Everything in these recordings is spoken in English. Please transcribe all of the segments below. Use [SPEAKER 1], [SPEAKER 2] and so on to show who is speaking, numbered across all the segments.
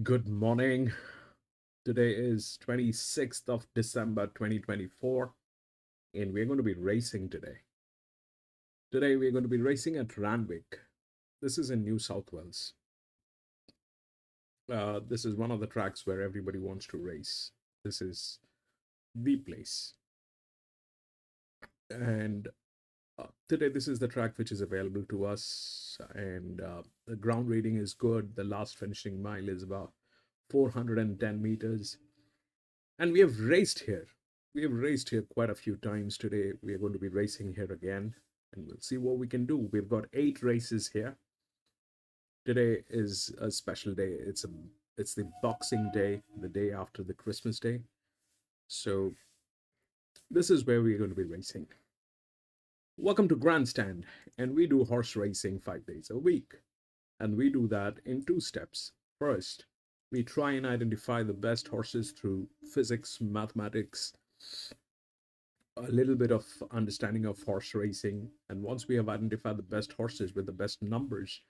[SPEAKER 1] Good morning. Today is 26th of December 2024, and we're going to be racing today. Today, we're going to be racing at Randwick. This is in New South Wales. This is one of the tracks where everybody wants to race. This is the place. And today, this is the track which is available to us, and the ground rating is good. The last finishing mile is about 410 meters. And we have raced here. We have raced here quite a few times today. We are going to be racing here again, and we'll see what we can do. We've got 8 races here. Today is a special day. It's the Boxing Day, the day after the Christmas Day. So this is where we're going to be racing. Welcome to Grandstand, and we do horse racing 5 days a week. And we do that in 2 steps. First, we try and identify the best horses through physics, mathematics, a little bit of understanding of horse racing. And once we have identified the best horses with the best numbers,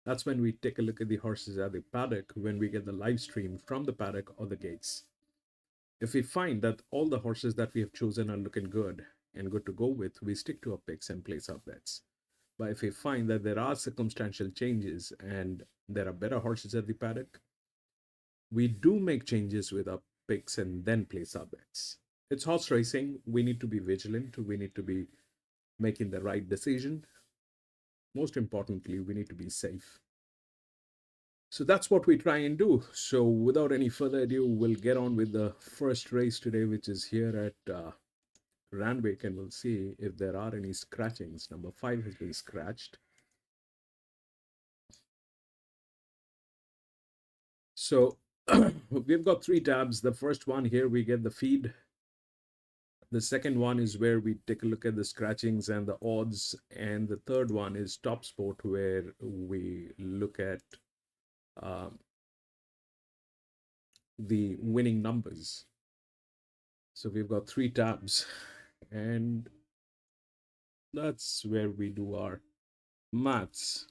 [SPEAKER 1] that's when we take a look at the horses at the paddock when we get the live stream from the paddock or the gates. If we find that all the horses that we have chosen are looking good and good to go with, we stick to our picks and place our bets. But if we find that there are circumstantial changes and there are better horses at the paddock, we do make changes with our picks and then place our bets. It's horse racing. We need to be vigilant. We need to be making the right decision. Most importantly, we need to be safe. So that's what we try and do. So without any further ado, we'll get on with the first race today, which is here at Randwick, and we'll see if there are any scratchings. Number 5 has been scratched. So we've got 3 tabs. The first one here, we get the feed. The second one is where we take a look at the scratchings and the odds. And the third one is Top Sport, where we look at the winning numbers. So we've got 3 tabs, and that's where we do our maths.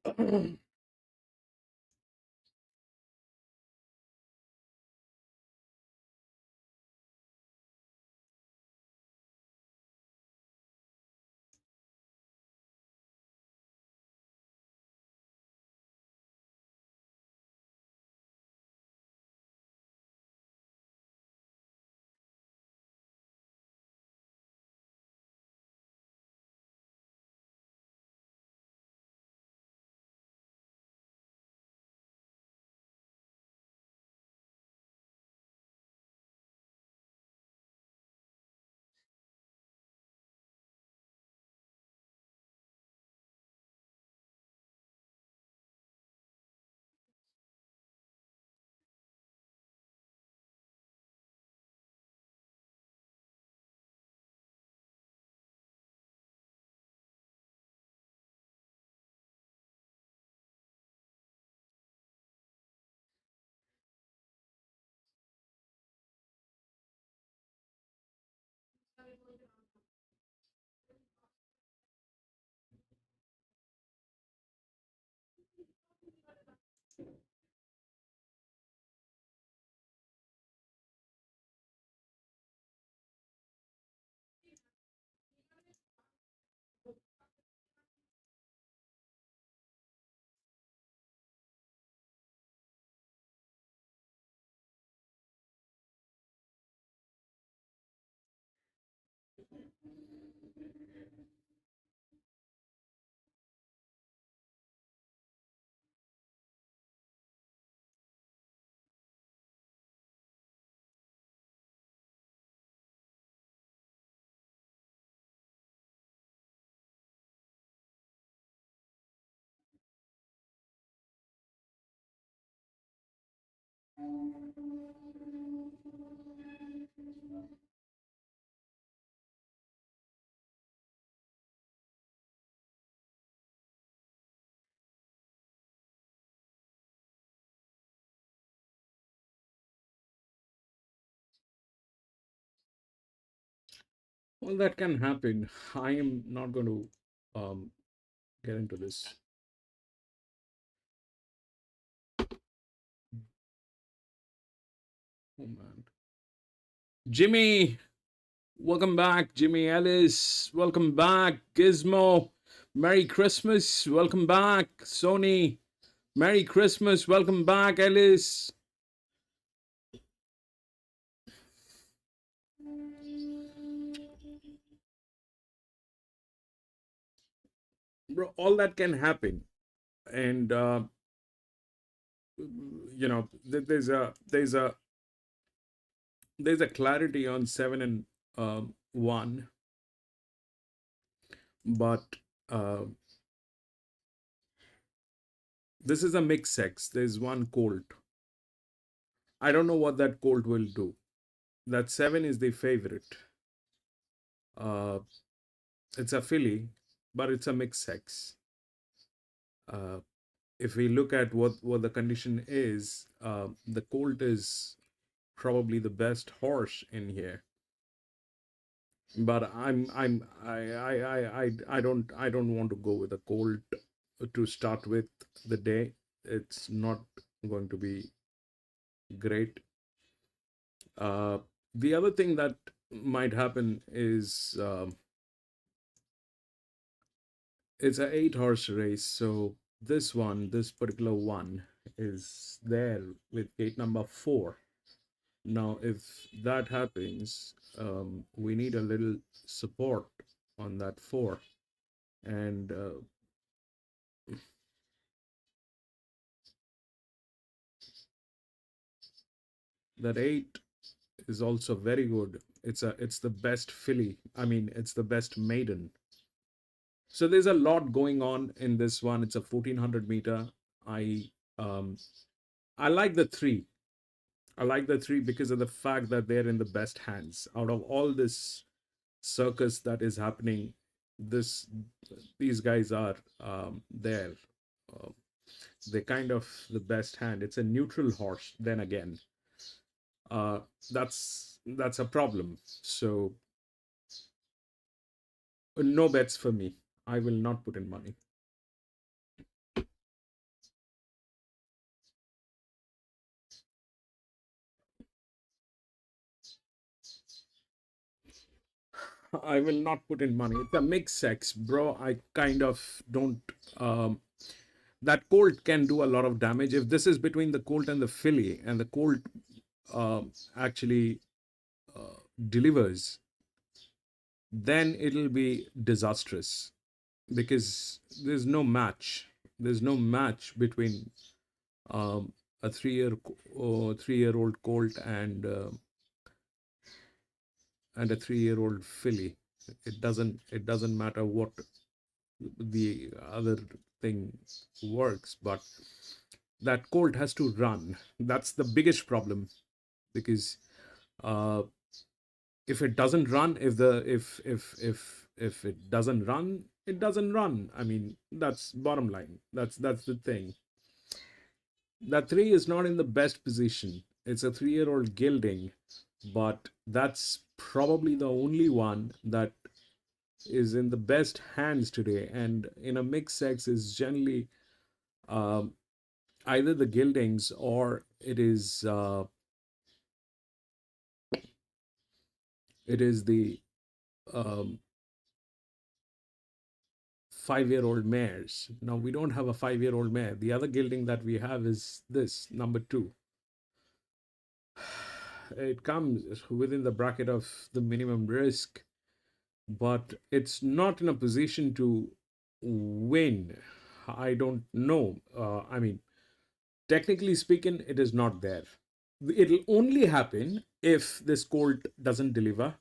[SPEAKER 1] Well, that can happen. I am not going to get into this. Oh man, Jimmy, welcome back. Jimmy Ellis, welcome back. Gizmo, Merry Christmas, welcome back. Sony, Merry Christmas, welcome back. Ellis, bro, all that can happen, and there's a clarity on 7 and 1, but uh, this is a mixed sex. There's one colt. I don't know what that colt will do. That 7 is the favorite. Uh, it's a filly, but it's a mixed sex. Uh, if we look at what the condition is, the colt is probably the best horse in here. But I don't want to go with a colt to start with the day. It's not going to be great. The other thing that might happen is it's an 8 horse race. So this particular one is there with gate number 4. Now, if that happens, we need a little support on that 4. And that 8 is also very good. It's the best filly. I mean, it's the best maiden. So there's a lot going on in this one. It's a 1400 meter. I um I like the 3. I like the 3 because of the fact that they're in the best hands. Out of all this circus that is happening, this these guys are there. Uh, they're kind of the best hand. It's a neutral horse. Then again, uh, that's a problem. So no bets for me. I will not put in money. I will not put in money. It's a mixed sex, bro. I kind of don't. That colt can do a lot of damage. If this is between the colt and the filly, and the colt actually delivers, then it'll be disastrous because there's no match between um, a 3-year-old colt and a 3-year-old filly. It doesn't matter what the other thing works, but that colt has to run. That's the biggest problem because uh, if it doesn't run, if it doesn't run, it doesn't run. I mean, that's bottom line. That's the thing. That three is not in the best position. It's a 3-year-old gelding, but that's probably the only one that is in the best hands today. And in a mixed sex is generally um, either the geldings or it is the um, 5-year-old mares. Now we don't have a 5-year-old mare. The other gelding that we have is this number two. It comes within the bracket of the minimum risk, but it's not in a position to win. I don't know. I mean, technically speaking, it is not there. It'll only happen if this colt doesn't deliver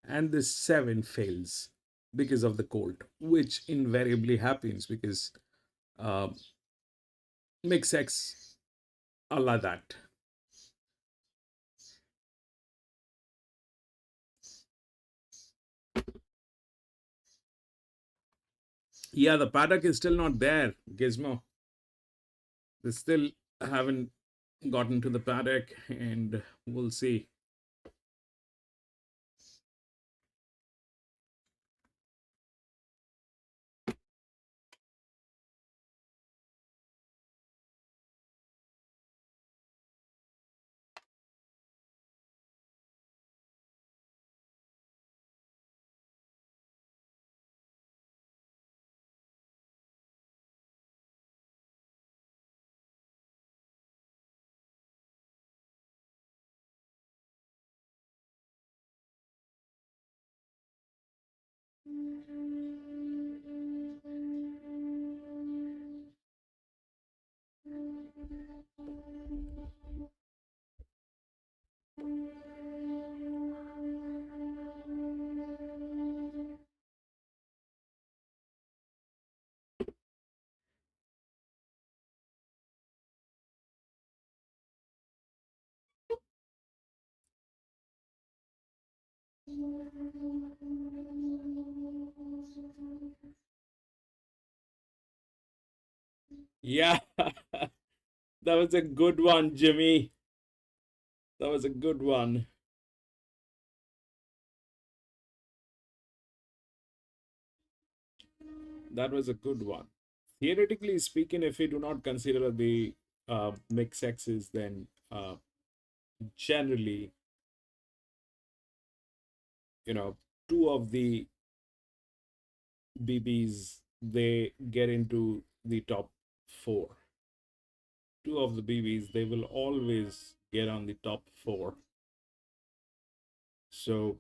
[SPEAKER 1] and this 7 fails because of the colt, which invariably happens because uh, mix X are like that. Yeah, the paddock is still not there, Gizmo. They still haven't gotten to the paddock, and we'll see. Yeah, that was a good one, Jimmy. That was a good one. That was a good one. Theoretically speaking, if we do not consider the mixed sexes, then generally, you know, two of the BBs they get into the top four. Two of the BBs they will always get on the top four. So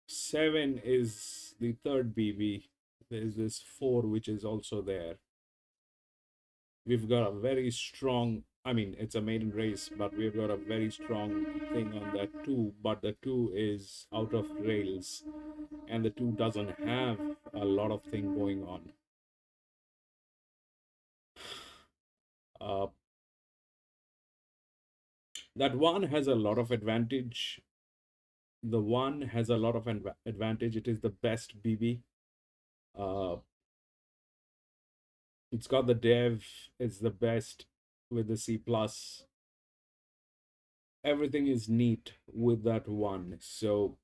[SPEAKER 1] 7 is the third BB. There's this 4 which is also there. We've got a very strong, I mean, it's a maiden race, but we've got a very strong thing on that 2, but the 2 is out of rails and the 2 doesn't have a lot of thing going on. Uh, that 1 has a lot of advantage. The 1 has a lot of advantage. It is the best BB. Uh, it's got the dev. It's the best with the C plus. Everything is neat with that 1. So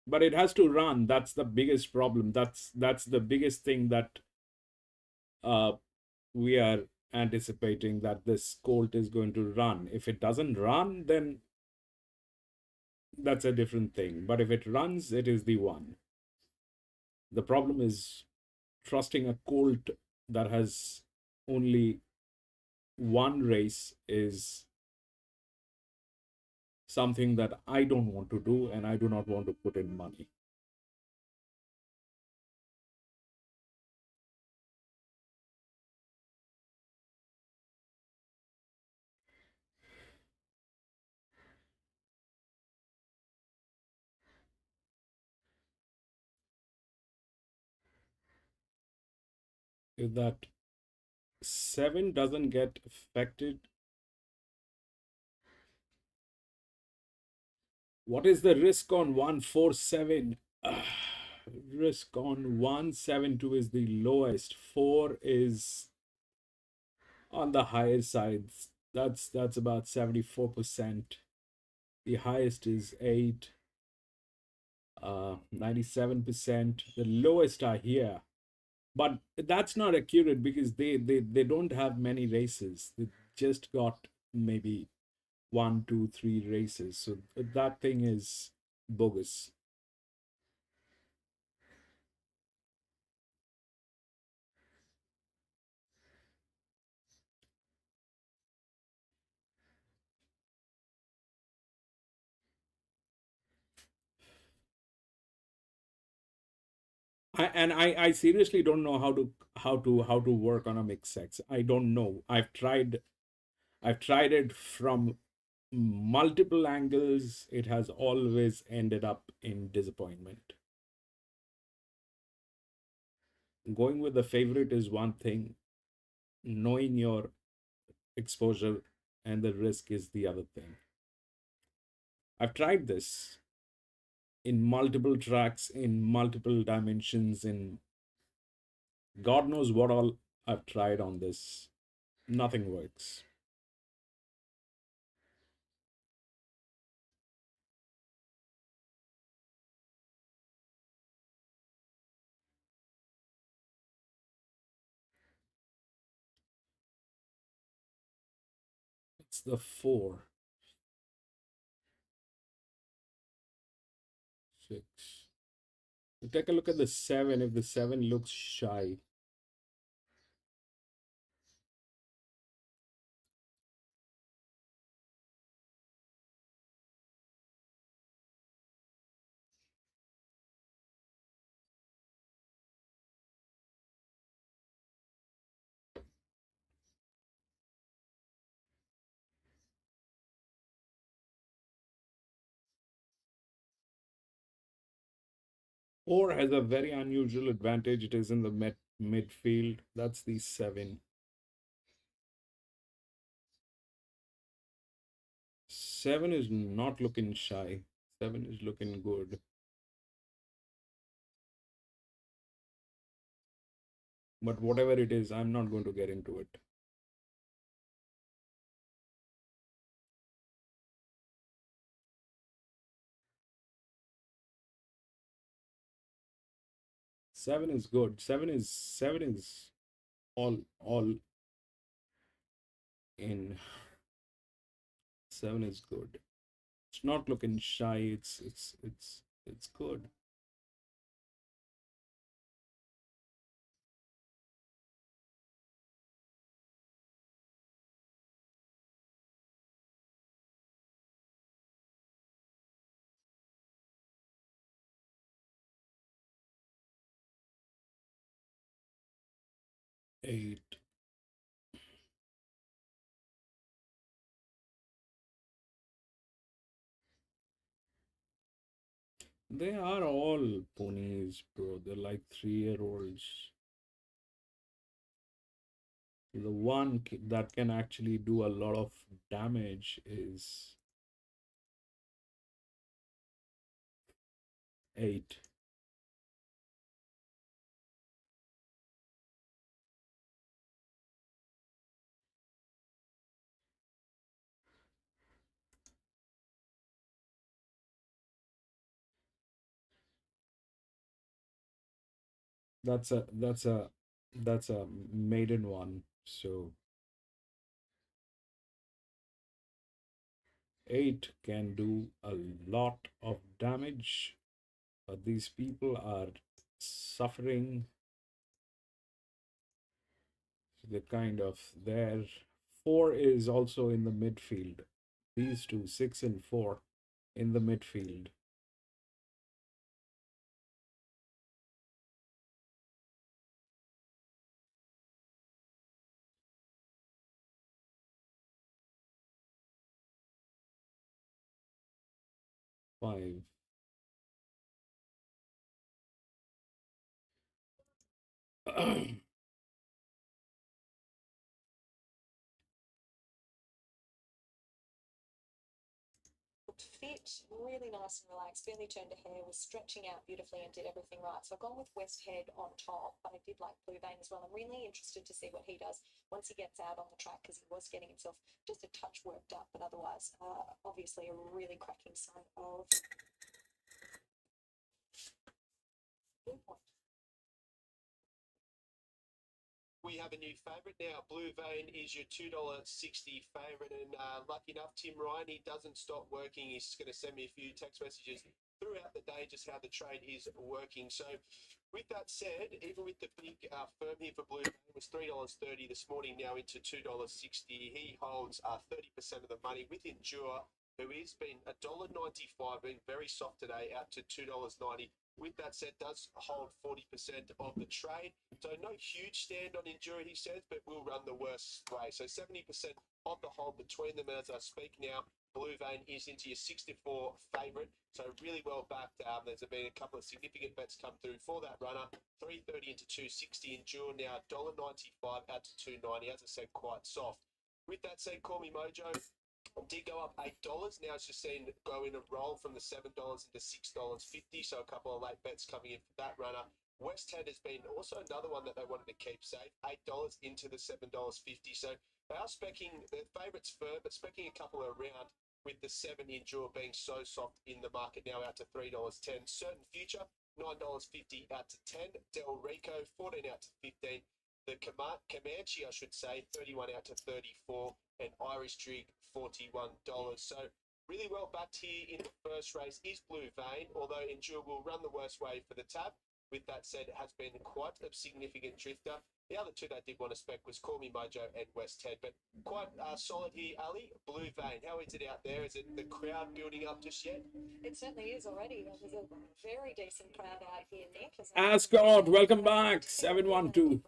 [SPEAKER 1] but it has to run. That's the biggest problem. That's the biggest thing that uh, we are anticipating, that this colt is going to run. If it doesn't run, then that's a different thing. But if it runs, it is the one. The problem is trusting a colt that has only one race is something that I don't want to do, and I do not want to put in money. If that 7 doesn't get affected, what is the risk on 147? Risk on 172 is the lowest. 4 is on the higher side. That's about 74%. The highest is 8, 97%. The lowest are here. But that's not accurate because they don't have many races. They just got maybe 1, 2, 3 races. So that thing is bogus. I seriously don't know how to work on a mixed sex. I don't know. I've tried it from multiple angles. It has always ended up in disappointment. Going with the favorite is one thing, knowing your exposure and the risk is the other thing. I've tried this in multiple tracks, in multiple dimensions, in God knows what all I've tried on this. Nothing works. It's the 4, 6. Take a look at the 7. If the 7 looks shy, 4 has a very unusual advantage. It is in the midfield. That's the 7. 7 is not looking shy. 7 is looking good. But whatever it is, I'm not going to get into it. 7 is good. 7 is all in. 7 is good. It's not looking shy. It's good. 8. They are all ponies, bro. They're like 3-year-olds. The one that can actually do a lot of damage is 8. That's a maiden one. So 8 can do a lot of damage. These people are suffering. The kind of there. 4 is also in the midfield. These two, 6 and 4, in the midfield. Five.
[SPEAKER 2] Looked fit, really nice and relaxed, barely turned a hair, was stretching out beautifully and did everything right. So I've gone with West Head on top, but I did like Blue Vein as well. I'm really interested to see what he does once he gets out on the track because he was getting himself just a touch worked up, but otherwise, obviously a really cracking sign of Blue Point.
[SPEAKER 3] We have a new favourite now. Blue Vein is your $2.60 favourite, and lucky enough, Tim Ryan, he doesn't stop working. He's going to send me a few text messages throughout the day just how the trade is working. So with that said, even with the big firm here for Blue Vein, it was $3.30 this morning, now into $2.60. He holds 30% of the money with Endure, who has been $1.95, being very soft today, out to $2.90. With that said, does hold 40% of the trade. So no huge stand on Endure, he says, but will run the worst way. So 70% of the hold between them. And as I speak now, Blue Vein is into your 64 favourite. So really well backed. There's been a couple of significant bets come through for that runner. 330 into 260. Endure now $1.95 out to $2.90. As I said, quite soft. With that said, Call Me Mojo did go up $8. Now it's just seen go in a roll from the $7 into $6.50. So a couple of late bets coming in for that runner. West Head has been also another one that they wanted to keep safe. $8 into the $7.50. So they are specking their favourites firm, but specking a couple around with the 7 Endure being so soft in the market now out to $3.10. Certain Future, $9.50 out to 10. Del Rico, 14 out to 15. The Comanche, I should say, 31 out to 34, and Irish Jig, $41. So really well backed here in the first race is Blue Vein, although Endure will run the worst way for the tab. With that said, it has been quite a significant drifter. The other two that did want to spec was Call Me Mojo and West Head, but quite solid here, Ali. Blue Vein, how is it out there? Is it the crowd building up just yet?
[SPEAKER 2] It certainly is already. There's a very decent crowd out here, Nick.
[SPEAKER 1] Ascot, welcome back. 712.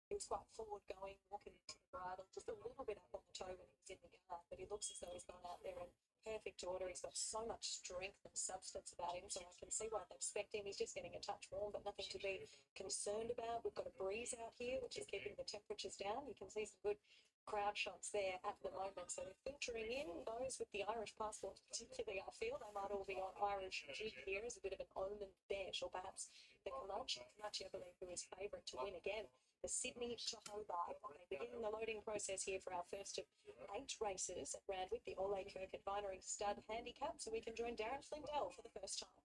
[SPEAKER 2] He was quite forward going, walking into the bridle, just a little bit up on the toe when he was in the yard, but he looks as though he's gone out there in perfect order. He's got so much strength and substance about him, so I can see why they've spec'd him. He's just getting a touch warm, but nothing to be concerned about. We've got a breeze out here, which is keeping the temperatures down. You can see some good crowd shots there at the moment. So they're filtering in those with the Irish passport, particularly. I feel they might all be on Irish jig here as a bit of an omen bet, or perhaps the Comanche, I believe, who is favourite to win again. The Sydney to Hobart. They begin the loading process here for our first of 8 races at Randwick, the Ole Kirk Advinery Stud Handicap, so we can join Darren Flindell for the first time.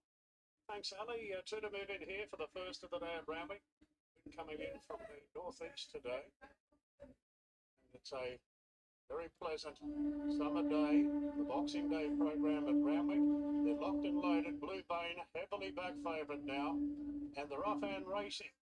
[SPEAKER 4] Thanks, Ali. Two to move in here for the first of the day at Randwick. Coming in from the northeast today. And it's a very pleasant summer day. The Boxing Day program at Randwick. They're locked and loaded. Blue Vein, heavily back favourite now. And they're off and racing.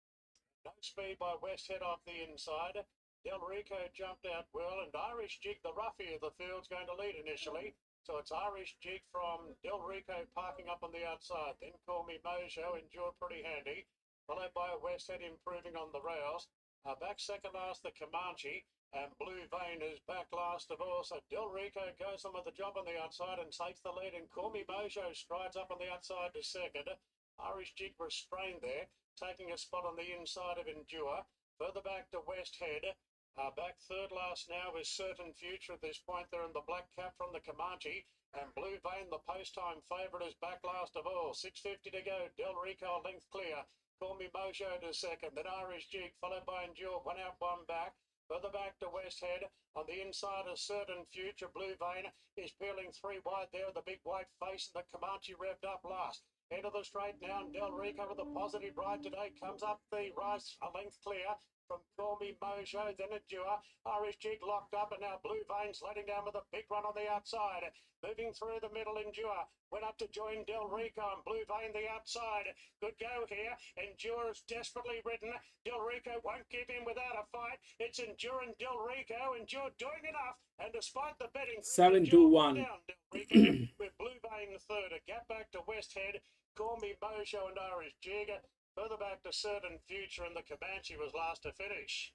[SPEAKER 4] No speed by West Head off the inside. Del Rico jumped out well, and Irish Jig, the roughie of the field's going to lead initially. So it's Irish Jig from Del Rico parking up on the outside. Then Call Me Mojo, Endure pretty handy. Followed by West Head improving on the rails. Back second last, the Comanche. And Blue Vein is back last of all. So Del Rico goes on with the job on the outside and takes the lead. And Call Me Mojo strides up on the outside to second. Irish Jig restrained there, taking a spot on the inside of Endure. Further back to West Head. Back third last now is Certain Future at this point. They're in the black cap from the Comanche. And Blue Vein, the post-time favourite, is back last of all. 6.50 to go. Del Rico length clear. Call Me Mojo to second. Then Irish Jig, followed by Endure. One out, one back. Further back to West Head. On the inside is Certain Future. Blue Vein is peeling 3 wide there with the big white face, and the Comanche revved up last. End of the straight now, and Del Rico with a positive ride today comes up the rise a length clear. from Call Me Mojo, then Endure. Irish Jig locked up, and now Blue Veins letting down with a big run on the outside. Moving through the middle, Endure. Went up to join Del Rico and Blue Vein the outside. Good go here. Endure is desperately ridden. Del Rico won't give in without a fight. It's Endure and Del Rico. Endure doing enough. And despite the betting,
[SPEAKER 1] 7-1.
[SPEAKER 4] down Del Rico with Blue Vein the third. A gap back to West Head. Call Me Mojo and Irish Jig. Further back to Certain Future, and the Comanche was last to finish.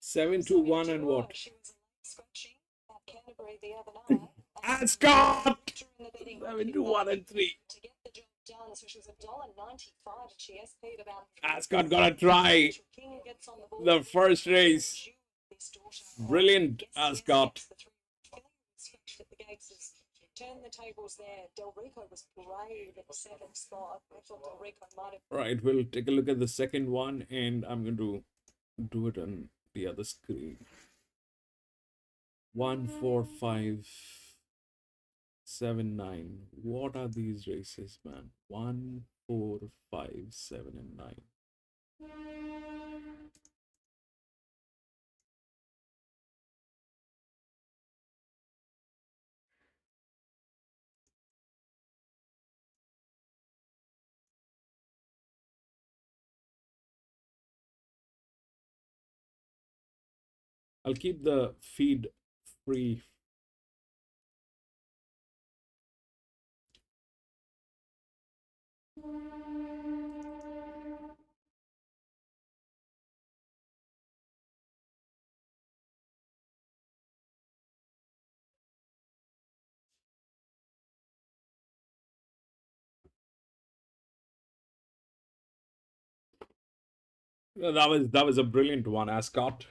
[SPEAKER 1] 7-1 and what?
[SPEAKER 2] She was scratching at Canterbury the other night.
[SPEAKER 1] Ascot!
[SPEAKER 2] In the betting
[SPEAKER 1] 7-1 and 3.
[SPEAKER 2] to get the job done, so she was $1.95 and she SP'd about.
[SPEAKER 1] Ascot gotta try
[SPEAKER 2] King gets on the ball.
[SPEAKER 1] the first race. Brilliant, Ascot.
[SPEAKER 2] At the gates has turned the tables there. Del Rico was brave in the second spot. I thought Del Rico might have.
[SPEAKER 1] Right, we'll take a look at the second one, and I'm going to do it on the other screen. 1, 4, 5, 7, 9. What are these races, man? 1, 4, 5, 7, and 9. I'll keep the feed free. That was a brilliant one, Ascot.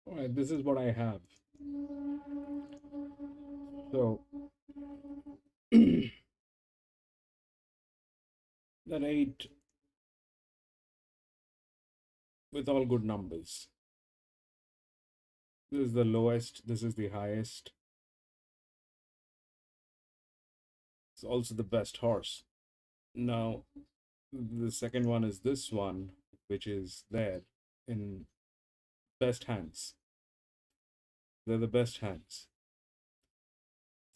[SPEAKER 1] All right, this is what I have. So that 8 with all good numbers. This is the lowest, this is the highest. It's also the best horse. Now, the second one is this one, which is there in best hands. They're the best hands.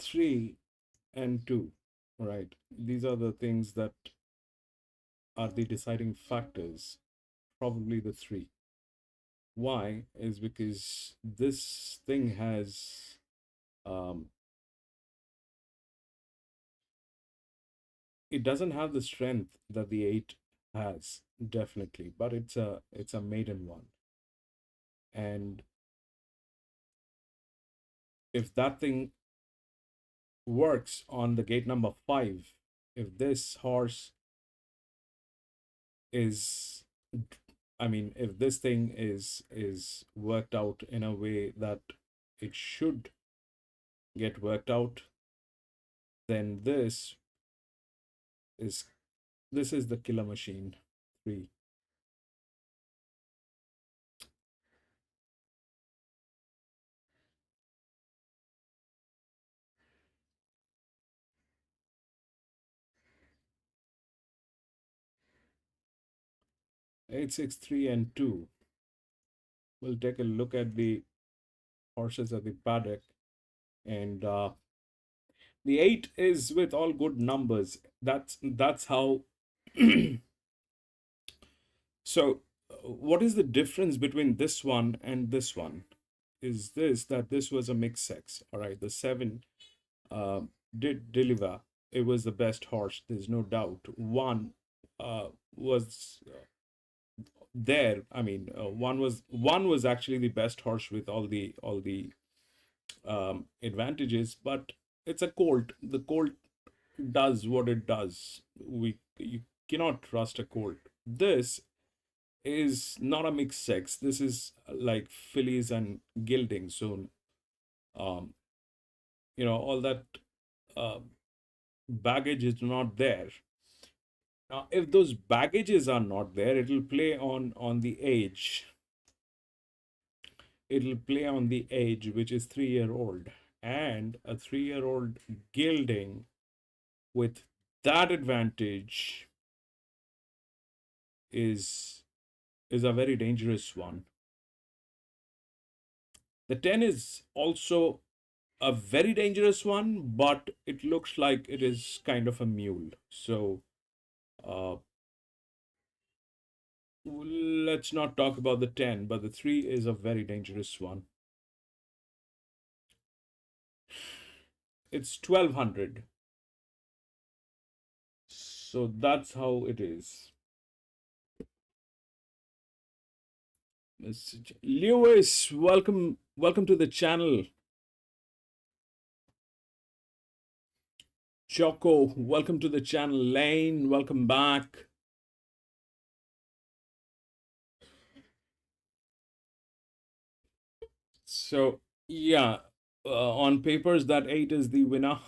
[SPEAKER 1] 3 and 2, right? These are the things that are the deciding factors, probably the 3. Why? Is because this thing has it doesn't have the strength that the 8 has, definitely, but it's a maiden one. And if that thing works on the gate number 5, if this horse is, I mean, if this thing is worked out in a way that it should get worked out, then is this is the killer machine 3. 8, 6, 3 and 2. We'll take a look at the horses at the paddock, and The 8 is with all good numbers. That's how. So, what is the difference between this one and this one? Is this that this was a mixed sex? All right, the 7 uh, did deliver. It was the best horse. There's no doubt. One was there. I mean, one was actually the best horse with all the advantages, but it's a colt. The colt does what it does. You cannot trust a colt. This is not a mixed sex. This is like fillies and gilding. So, um, all that uh, baggage is not there. Now, if those baggages are not there, it'll play on the age. It'll play on the age, which is 3-year-old, and a 3-year-old gilding with that advantage is a very dangerous one. The 10 is also a very dangerous one, but it looks like it is kind of a mule. So uh, let's not talk about the 10, but the 3 is a very dangerous one. It's 1200. So that's how it is. Lewis, welcome to the channel. Choco, welcome to the channel. Lane, welcome back. So yeah, on papers that 8 is the winner.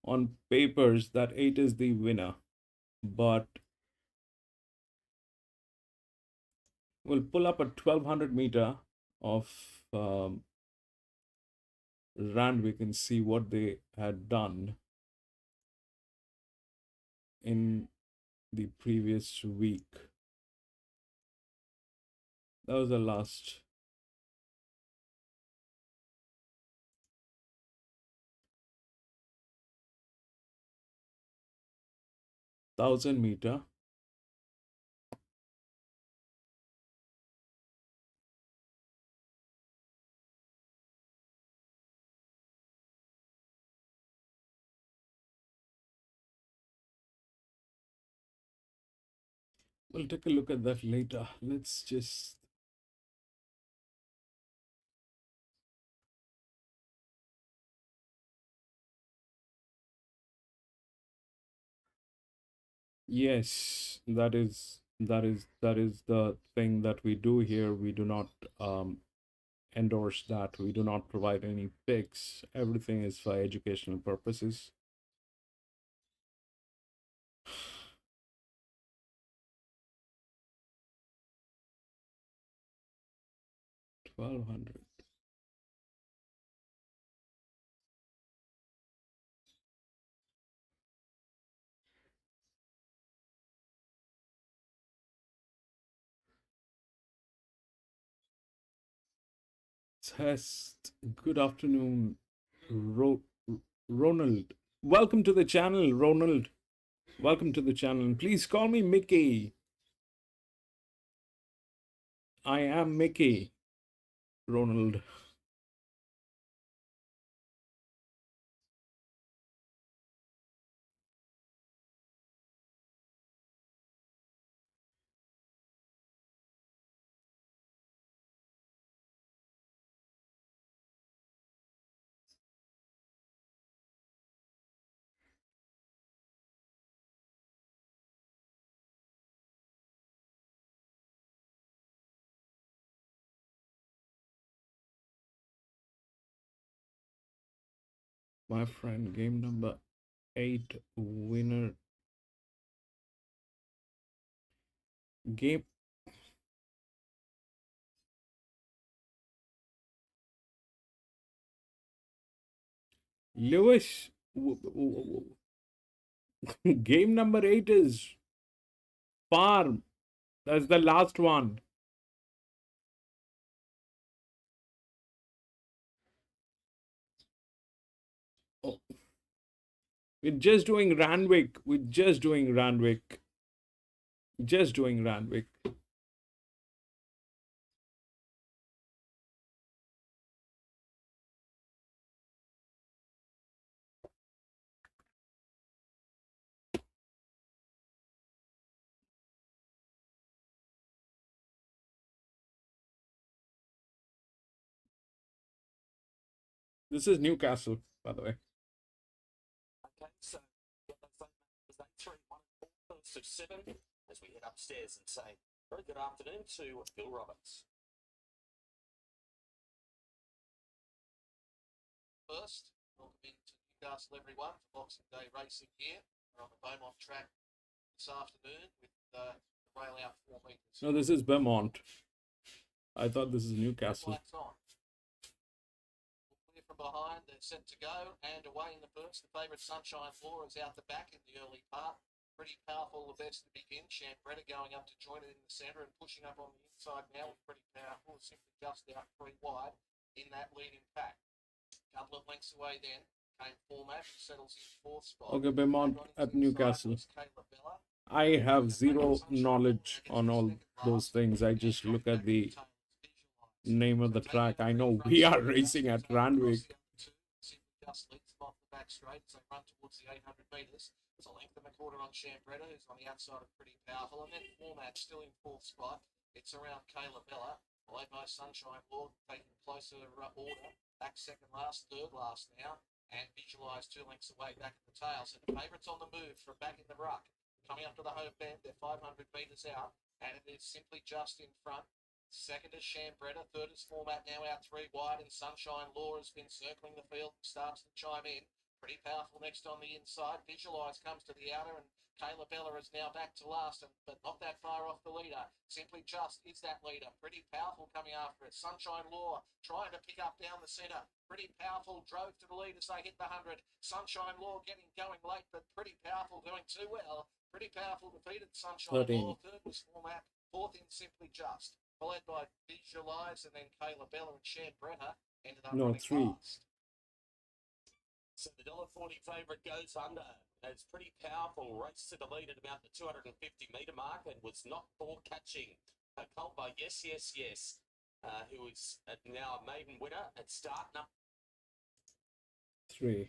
[SPEAKER 1] On papers that 8 is the winner, but we'll pull up a 1200 meter of Randwick and see what they had done in the previous week. That was the last. Thousand meter. We'll take a look at that later. Let's just. Yes, that is the thing that we do here. We do not endorse that. We do not provide any picks. Everything is for educational purposes. 1200. Test. Good afternoon, Ronald. Welcome to the channel, Ronald. Welcome to the channel. Please call me Mickey. I am Mickey, Ronald. My friend, game number 8 winner. Game. Lewis, game number 8 is Farm. That's the last one. Oh, we're just doing Randwick. We're just doing Randwick. Just doing Randwick. This is Newcastle, by the way.
[SPEAKER 5] Okay, so get those phone numbers, 831 first of 7 as we head upstairs and say very good afternoon to Bill Roberts.
[SPEAKER 3] First, welcome into Newcastle, everyone, for Boxing Day racing here. We're on the Beaumont track this afternoon with the rail out 4 metres.
[SPEAKER 1] No, this is Beaumont. I thought this is Newcastle.
[SPEAKER 3] Lights on. Clear from behind, they're set to go, and away in the first. The favourite Sunshine Law is out the back in the early part. Pretty powerful, the best to begin. Chambretta going up to join it in the centre and pushing up on the inside now. Pretty powerful, simply just out 3 wide in that leading pack. Couple of lengths away then came Format, settles in 4th spot.
[SPEAKER 1] Okay, Beaumont at Newcastle. I have zero knowledge on all those things. I just look at the name of the track. I know we are racing at Randwick.
[SPEAKER 3] Just leads them off the back straight as they run towards the 800 metres. It's a length and a quarter on Chambretta, who's on the outside of Pretty Powerful. And then Format still in 4th spot. It's around Kayla Bella, followed by Sunshine Law, taking closer order. Back second last, third last now. And Visualise 2 lengths away back at the tail. So the favourites on the move from back in the ruck. Coming up to the home bend, they're 500 metres out. And it is simply just in front. Second is Chambretta, third is Format now out 3 wide, and Sunshine Law has been circling the field, starts to chime in. Pretty Powerful next on the inside. Visualise comes to the outer, and Kayla Bella is now back to last, but not that far off the leader. Simply Just is that leader. Pretty Powerful coming after it. Sunshine Law trying to pick up down the centre. Pretty Powerful drove to the lead as they hit the 100. Sunshine Law getting going late, but Pretty Powerful doing too well. Pretty Powerful defeated Sunshine
[SPEAKER 1] 13.
[SPEAKER 3] Law. Third was Format. Fourth in Simply Just. Followed by Visualise, and then Kayla Bella and Chambretta ended up running
[SPEAKER 1] 3.
[SPEAKER 3] last.
[SPEAKER 5] So the $1.40 favourite goes under. It's Pretty Powerful. Raced to the lead at about the 250 metre mark and was not for catching. Colt by Yes, Yes, Yes, who is now a maiden winner at start number
[SPEAKER 1] 3.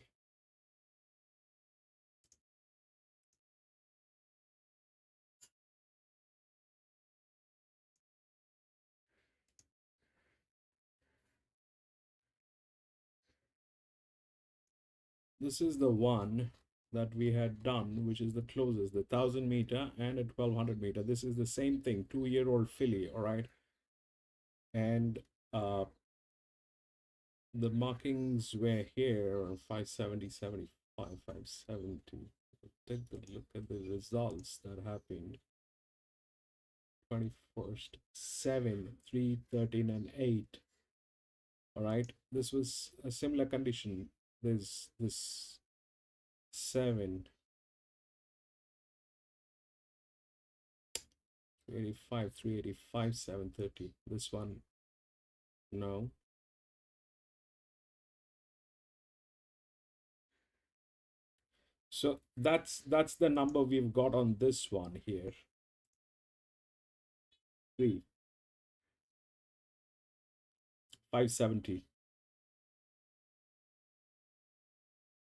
[SPEAKER 1] This is the one that we had done, which is the closest, the 1000 meter and a 1200 meter. This is the same thing, 2-year-old filly, all right. And the markings were here on 570, 75, 570. Take a look at the results that happened. 21st, 7, 3, 13, and 8. All right, this was a similar condition. There's this 7, 385, 385, 730. This one, no. So that's the number we've got on this one here. 3, 570.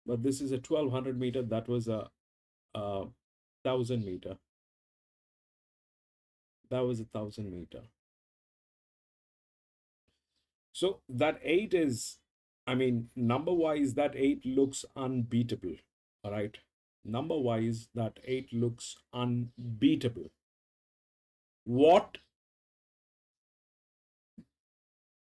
[SPEAKER 1] But this is a 1200 meter. That was a 1000 meter. That was a 1000 meter. So that 8 is, I mean, number wise, that 8 looks unbeatable. All right. Number wise, that 8 looks unbeatable. What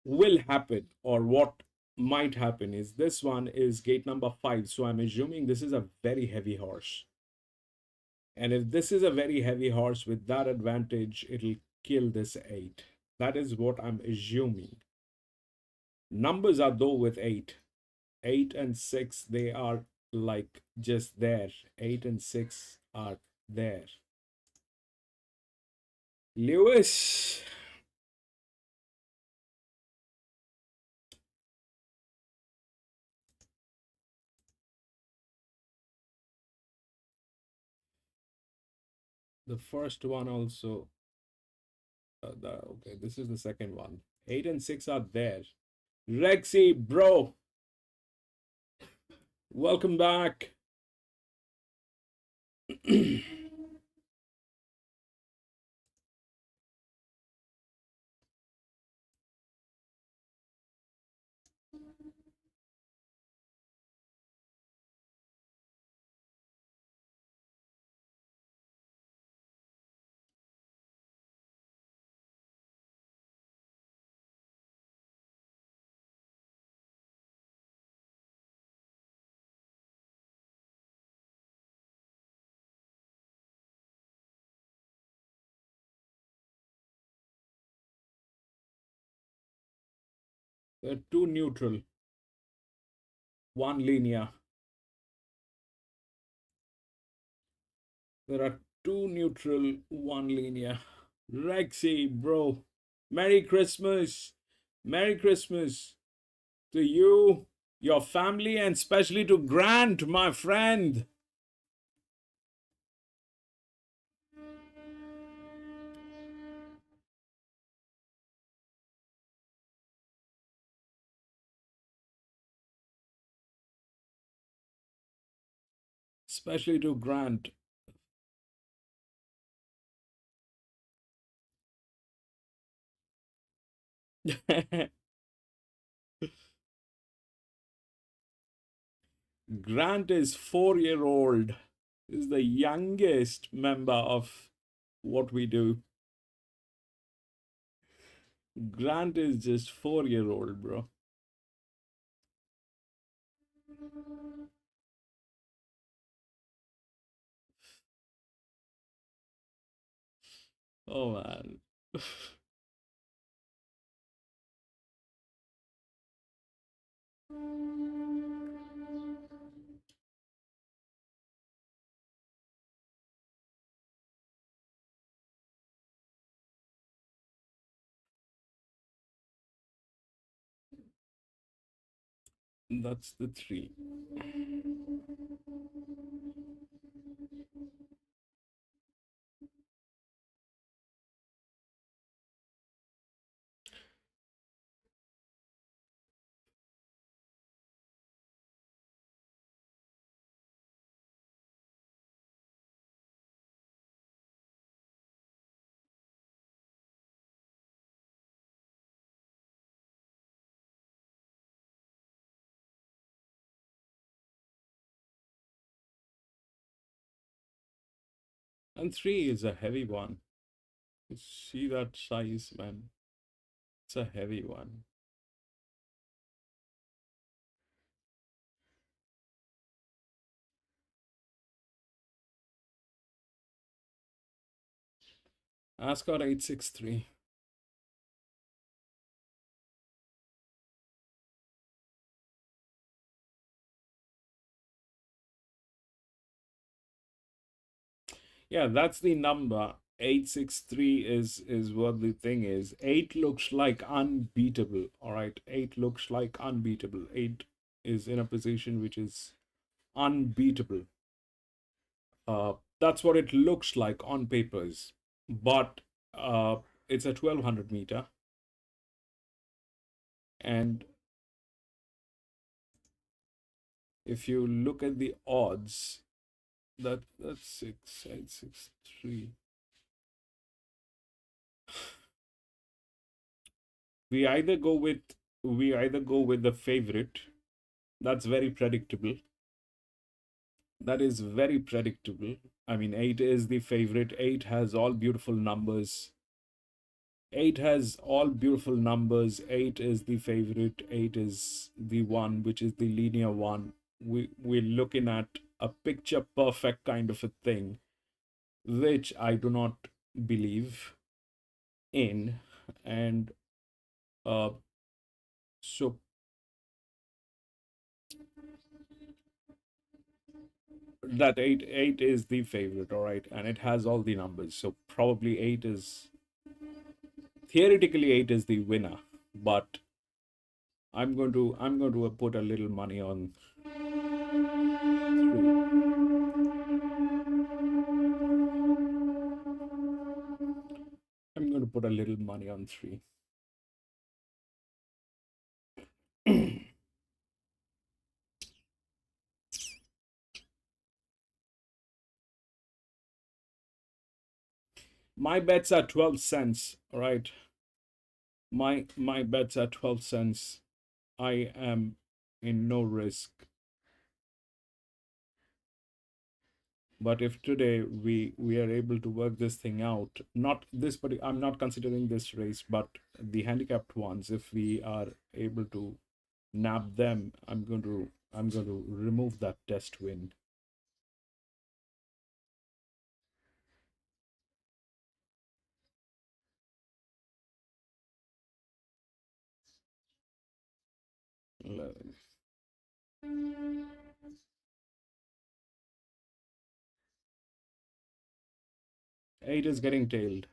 [SPEAKER 1] will happen, or what might happen, is this one is gate number 5. So I'm assuming this is a very heavy horse. And if this is a very heavy horse with that advantage, it'll kill this 8. That is what I'm assuming. Numbers are though with 8. 8 and 6, they are like just there. 8 and 6 are there. Lewis. The first one also. Okay, this is the second one. 8 and 6 are there. Rexy, bro. Welcome back. There are two neutral, one linear. There are two neutral, one linear. Rexy, bro. Merry Christmas. Merry Christmas to you, your family, and especially to Grant, my friend. Especially to Grant. Grant is 4-year-old. Is the youngest member of what we do. Grant is just 4-year-old, bro. Oh man. That's the 3. And 3 is a heavy one. You see that size, man. It's a heavy one. Ascot 863. Yeah, that's the number. 863 is what the thing is. 8 looks like unbeatable. All right, 8 looks like unbeatable. 8 is in a position which is unbeatable. That's what it looks like on papers, but it's a 1200 meter, and if you look at the odds, that's 863. We either go with the favorite. That's very predictable. That is very predictable. I mean, 8 is the favorite. 8 has all beautiful numbers. 8 has all beautiful numbers. 8 is the favorite. 8 is the one which is the linear one. We're looking at a picture perfect kind of a thing, which I do not believe in. And so that 8 is the favorite, all right, and it has all the numbers. So probably 8 is theoretically 8 is the winner, but I'm going to put a little money on 3. put a little money on 3. My bets are 12 cents, all right? My bets are 12 cents. I am in no risk. But if today we are able to work this thing out, not this, but I'm not considering this race, but the handicapped ones, if we are able to nab them, I'm going to remove that test win. Eight is getting tailed.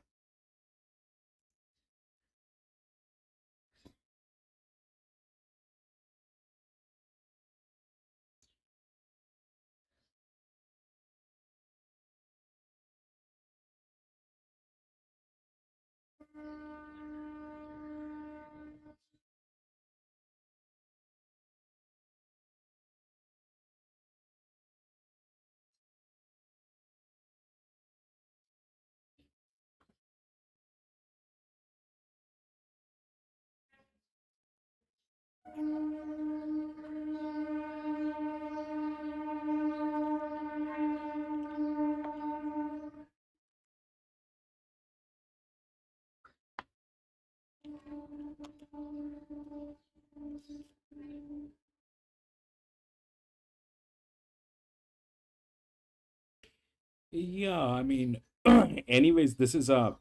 [SPEAKER 1] Yeah, I mean, anyways, this is a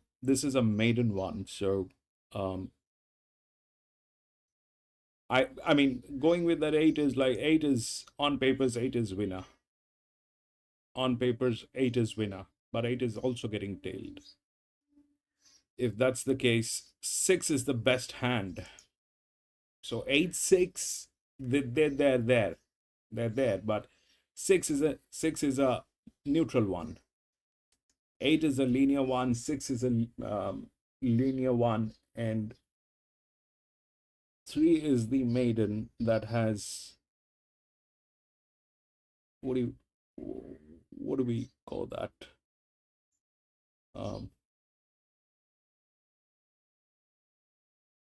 [SPEAKER 1] maiden one, so I mean, going with that 8 is like 8 is on papers, 8 is winner. On papers, 8 is winner, but 8 is also getting tailed. If that's the case, 6 is the best hand. So 8, 6, they're there, but 6 is a neutral one. 8 is a linear one, 6 is a linear one, and 3 is the maiden that has, what do we call that?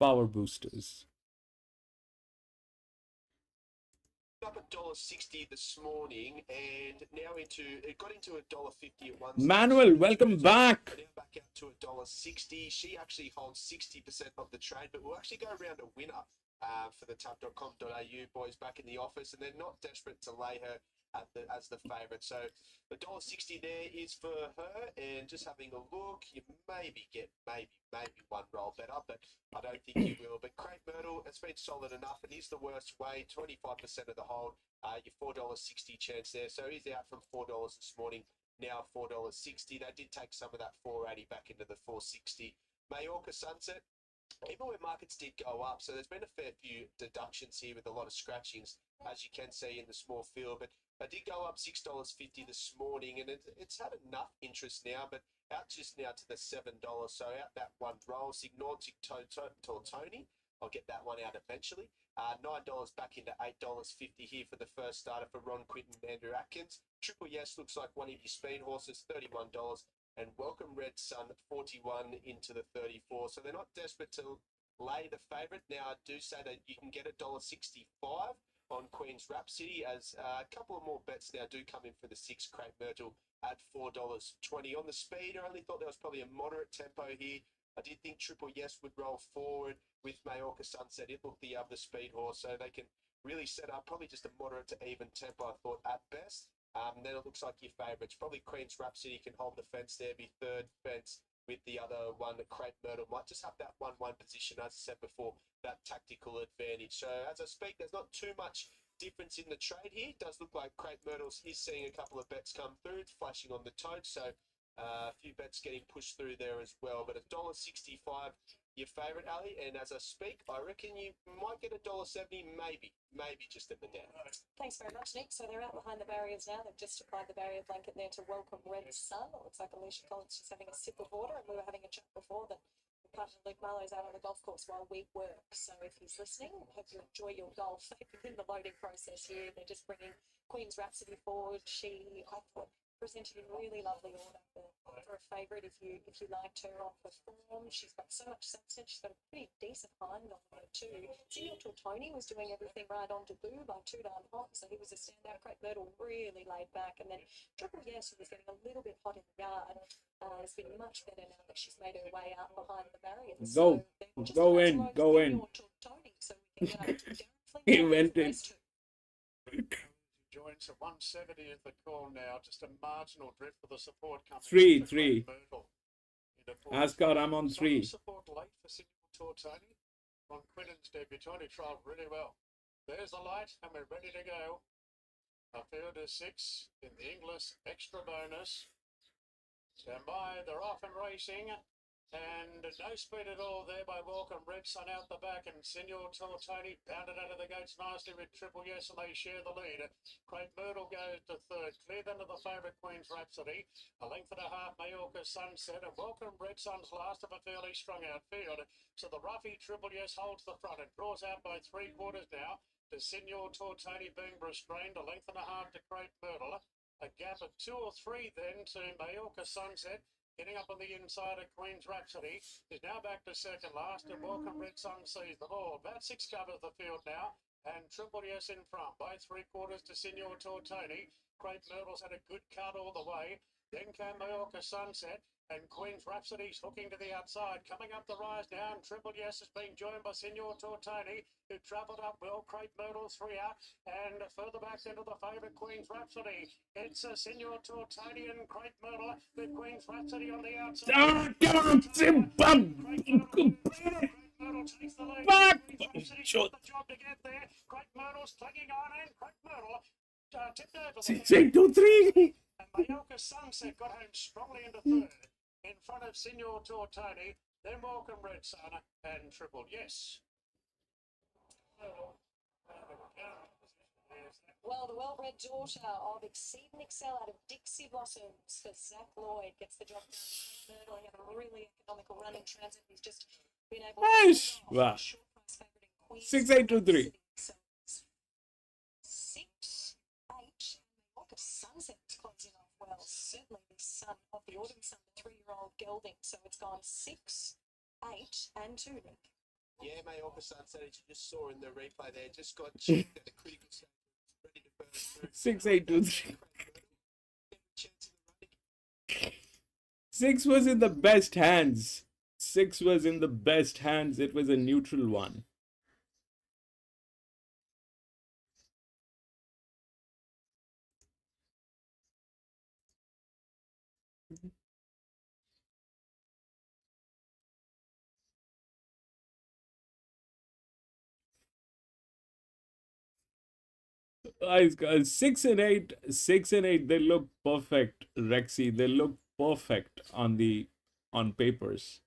[SPEAKER 1] Power boosters.
[SPEAKER 3] Up $1.60 this morning, and now it got into $1.50 at one.
[SPEAKER 1] Manuel, welcome back.
[SPEAKER 3] Now back out to $1.60. She actually holds 60% of the trade, but we'll actually go around a winner for the tab.com.au boys back in the office, and they're not desperate to lay her as the favourite. So $1.60 there is for her, and just having a look, you maybe get maybe one roll better, but I don't think you will. But Craig Myrtle, it's been solid enough, and he's the worst way, 25% of the hold, your $4.60 chance there. So he's out from $4 this morning, now $4.60. They did take some of that $4.80 back into the $4.60. Majorca Sunset, even when markets did go up, so there's been a fair few deductions here with a lot of scratchings, as you can see in the small field, but they did go up $6.50 this morning, and it's had enough interest now, but out just now to the $7, so out that one roll. Signortic Tortoni, I'll get that one out eventually. $9 back into $8.50 here for the first starter for Ron Quinton and Andrew Atkins. Triple Yes looks like one of your speed horses, $31. And Welcome Red Sun, 41 into the 34. So they're not desperate to lay the favourite. Now, I do say that you can get $1.65 on Queen's Rhapsody, as a couple of more bets now do come in for the 6 Craig Myrtle at $4.20. On the speed, I only thought there was probably a moderate tempo here. I did think Triple Yes would roll forward with Majorca Sunset. It looked the other speed horse, so they can really set up probably just a moderate to even tempo, I thought, at best. Then it looks like your favourites. Probably Queen's Rhapsody can hold the fence there, be third fence with the other one. The Craig Myrtle might just have that 1-1 position, as I said before, that tactical advantage. So as I speak, there's not too much difference in the trade here. It does look like Craig Myrtle's is seeing a couple of bets come through. It's flashing on the toad, so a few bets getting pushed through there as well. But $1.65, your favourite, Ali. And as I speak, I reckon you might get $1.70, maybe just at the down.
[SPEAKER 2] Thanks very much, Nick. So they're out behind the barriers now. They've just applied the barrier blanket there to Welcome Red Sun. It looks like Alicia Collins just having a sip of water, and we were having a chat before that partner Luke Marlowe's out on the golf course while we work. So if he's listening, hope you enjoy your golf in the loading process here. They're just bringing Queen's Rhapsody forward. She, I thought, presented in really lovely order for a favourite. If you liked her on her form, she's got so much substance. She's got a pretty decent hind on her too. Senior Tony was doing everything right on debut by 2 darn hot, so he was a standout. Great Myrtle really laid back, and then Triple Yes, who was getting a little bit hot in the yard, has been much better now that she's made her way out behind the barriers.
[SPEAKER 1] Go in.
[SPEAKER 2] Tony, so we can
[SPEAKER 1] He went in.
[SPEAKER 4] Joins at 170 at the call now. Just a marginal drift for the support coming.
[SPEAKER 1] Three. Ascot, I'm on 3.
[SPEAKER 4] Support late for Senior Tony. On Quinnen's debutant, he trialled really well. There's the light, and we're ready to go. Our field is 6 in the English extra bonus. Stand by, they're off and racing. And no speed at all there by Welcome Red Sun out the back, and Senior Tony bounded out of the gates nicely with Triple Yes, and they share the lead. Great Myrtle goes to 3rd, cleared under the favourite Queen's Rhapsody. A length and a half, Majorca Sunset, and Welcome Red Sun's last of a fairly strung out field. So the roughy Triple Yes holds the front and draws out by 3/4 now to Senior Tony being restrained. A length and a half to Great Myrtle. A gap of 2 or 3 then to Majorca Sunset. Getting up on the inside of Queen's Rhapsody is now back to second last, and Welcome Red Sun sees the ball. About 6 covers the field now, and Triple Yes in front by 3/4 to Senior Tony. Great Myrtle's had a good cut all the way. Then came Majorca Sunset, and Queen's Rhapsody's hooking to the outside. Coming up the rise now, and Triple Yes is being joined by Senior Tony, who travelled up well. Great Myrtle's 3 out, and further back into the favourite Queen's Rhapsody. It's Senior Tony and Great Myrtle with Queen's Rhapsody on the outside. Great Myrtle takes the lead. Queen's Rhapsody's got the job to get there. Great Myrtle's clinging on, and Great Myrtle tipped over.
[SPEAKER 1] 6, 8, 2, 3.
[SPEAKER 4] And Majorca Sunset got home strongly into 3rd. In front of Senior Tony, then Welcome Red Sun and Triple Yes.
[SPEAKER 2] Well, the well-bred daughter of Exceed and Excel out of Dixie Blossoms for Zach Lloyd gets the job done. Myrtle had a really economical run in transit. He's just been able to
[SPEAKER 1] Wow.
[SPEAKER 2] short price favourite in Queen's
[SPEAKER 1] 6, 8, 2, 3.
[SPEAKER 2] So 6, 8, Majorca Sunset's closing off well. Certainly the son of the autumn son, the 3-year-old gelding. So it's gone 6, 8, and 2, Nick.
[SPEAKER 3] Yeah, Majorca Sunset, as you just saw in the replay there, just got checked at the critical stage. Ready to burn through.
[SPEAKER 1] 6, 8, 2, 3. 6 was in the best hands. 6 was in the best hands. It was a neutral one. Guys, 6 and 8, 6 and 8, they look perfect, Rexy. They look perfect on papers.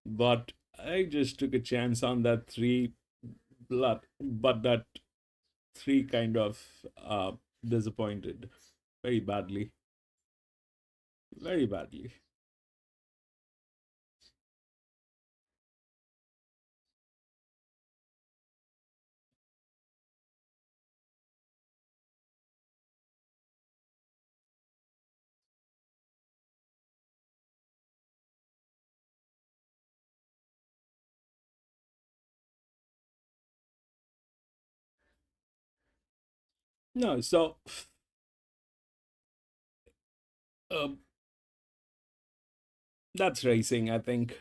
[SPEAKER 1] But I just took a chance on that 3 but that 3 kind of disappointed very badly. Very badly. No, so that's racing, I think.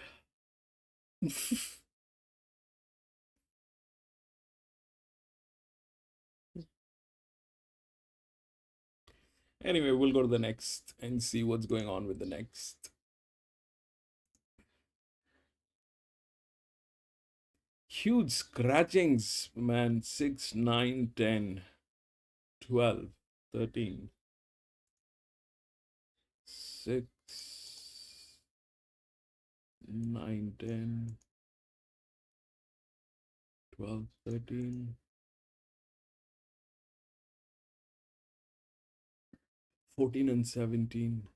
[SPEAKER 1] Anyway, we'll go to the next and see what's going on with the next. Huge scratchings, man. 6, 9, 10, 12, 13. 6, 9, 10, 12, 13. 14 and 17.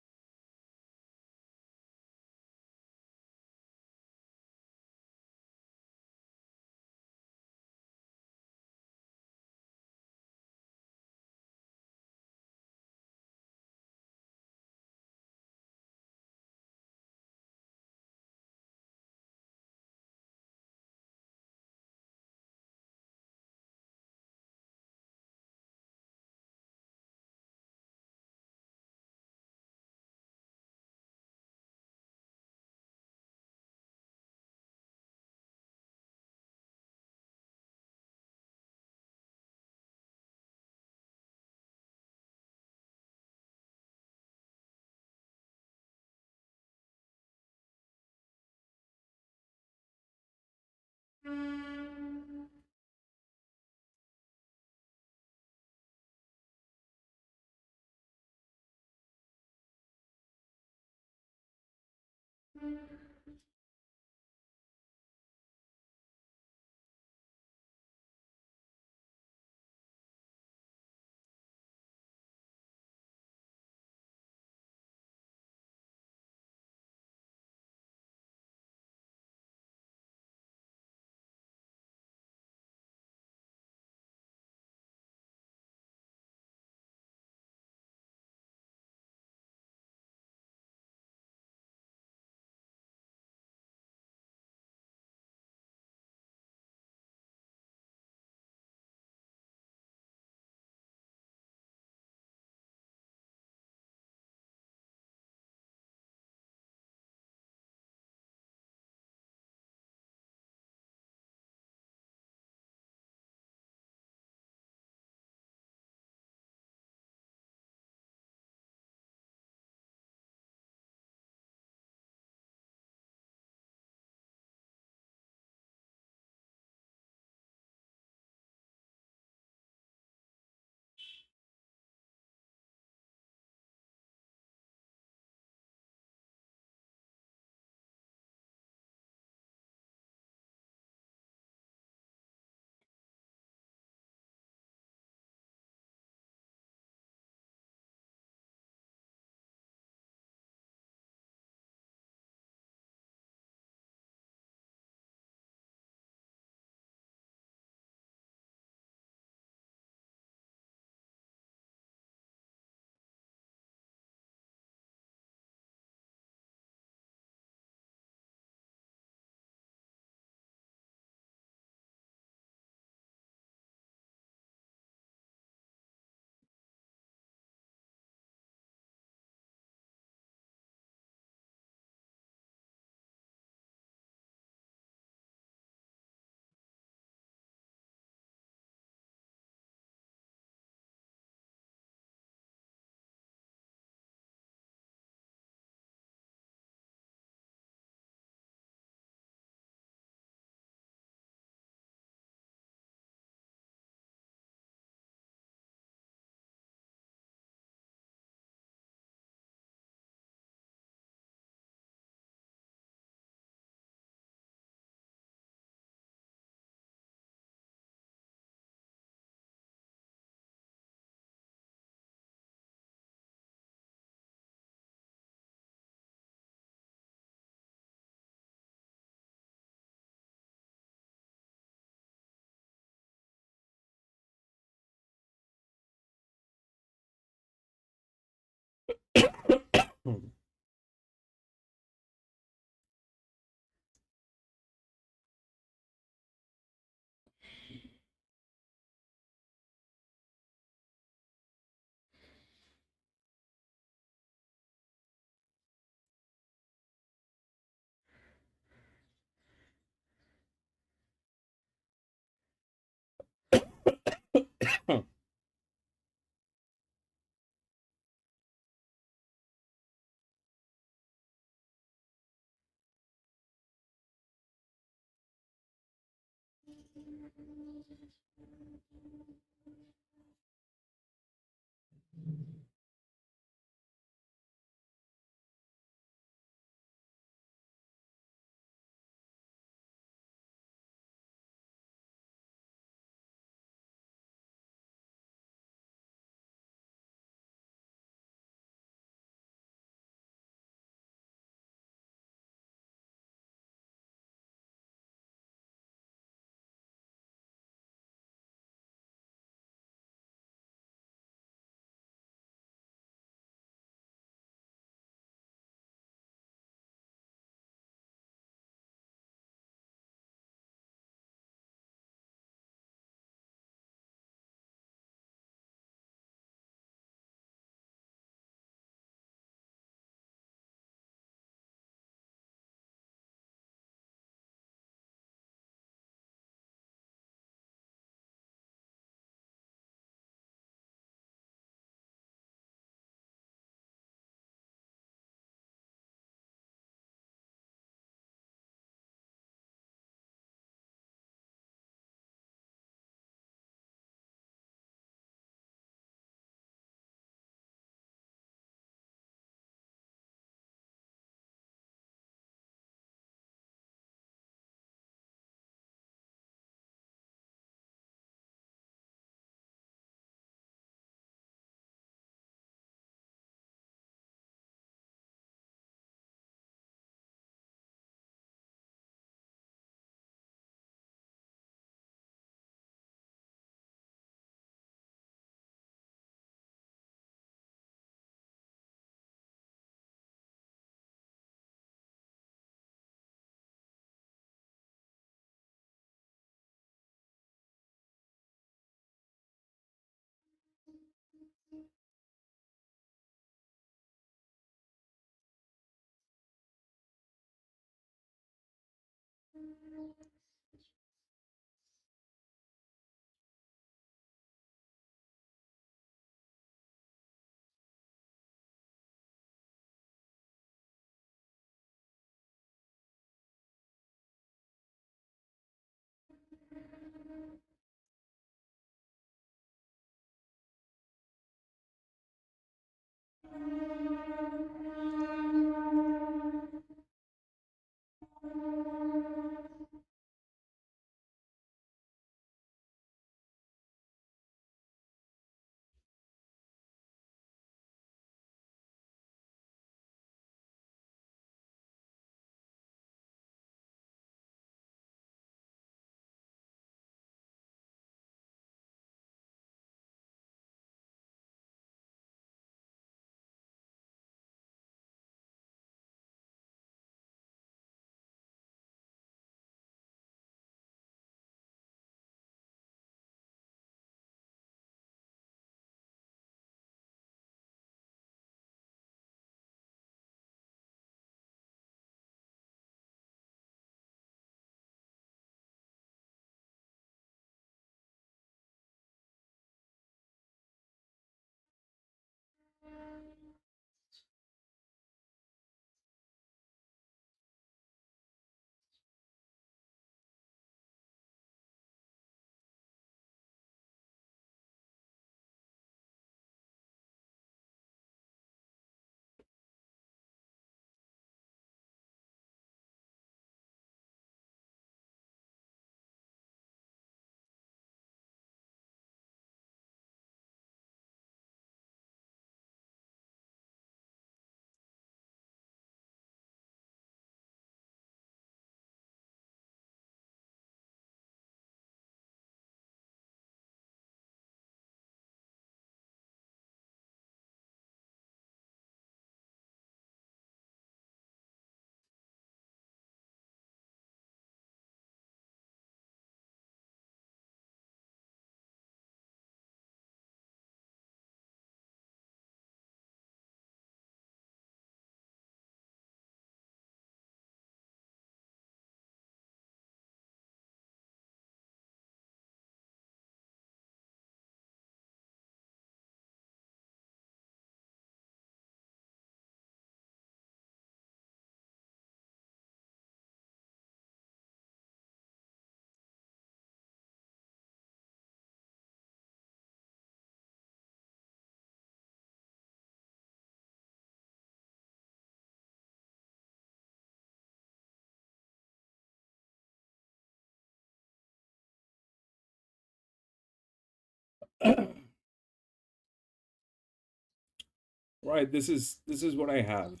[SPEAKER 1] Right, this is what I have.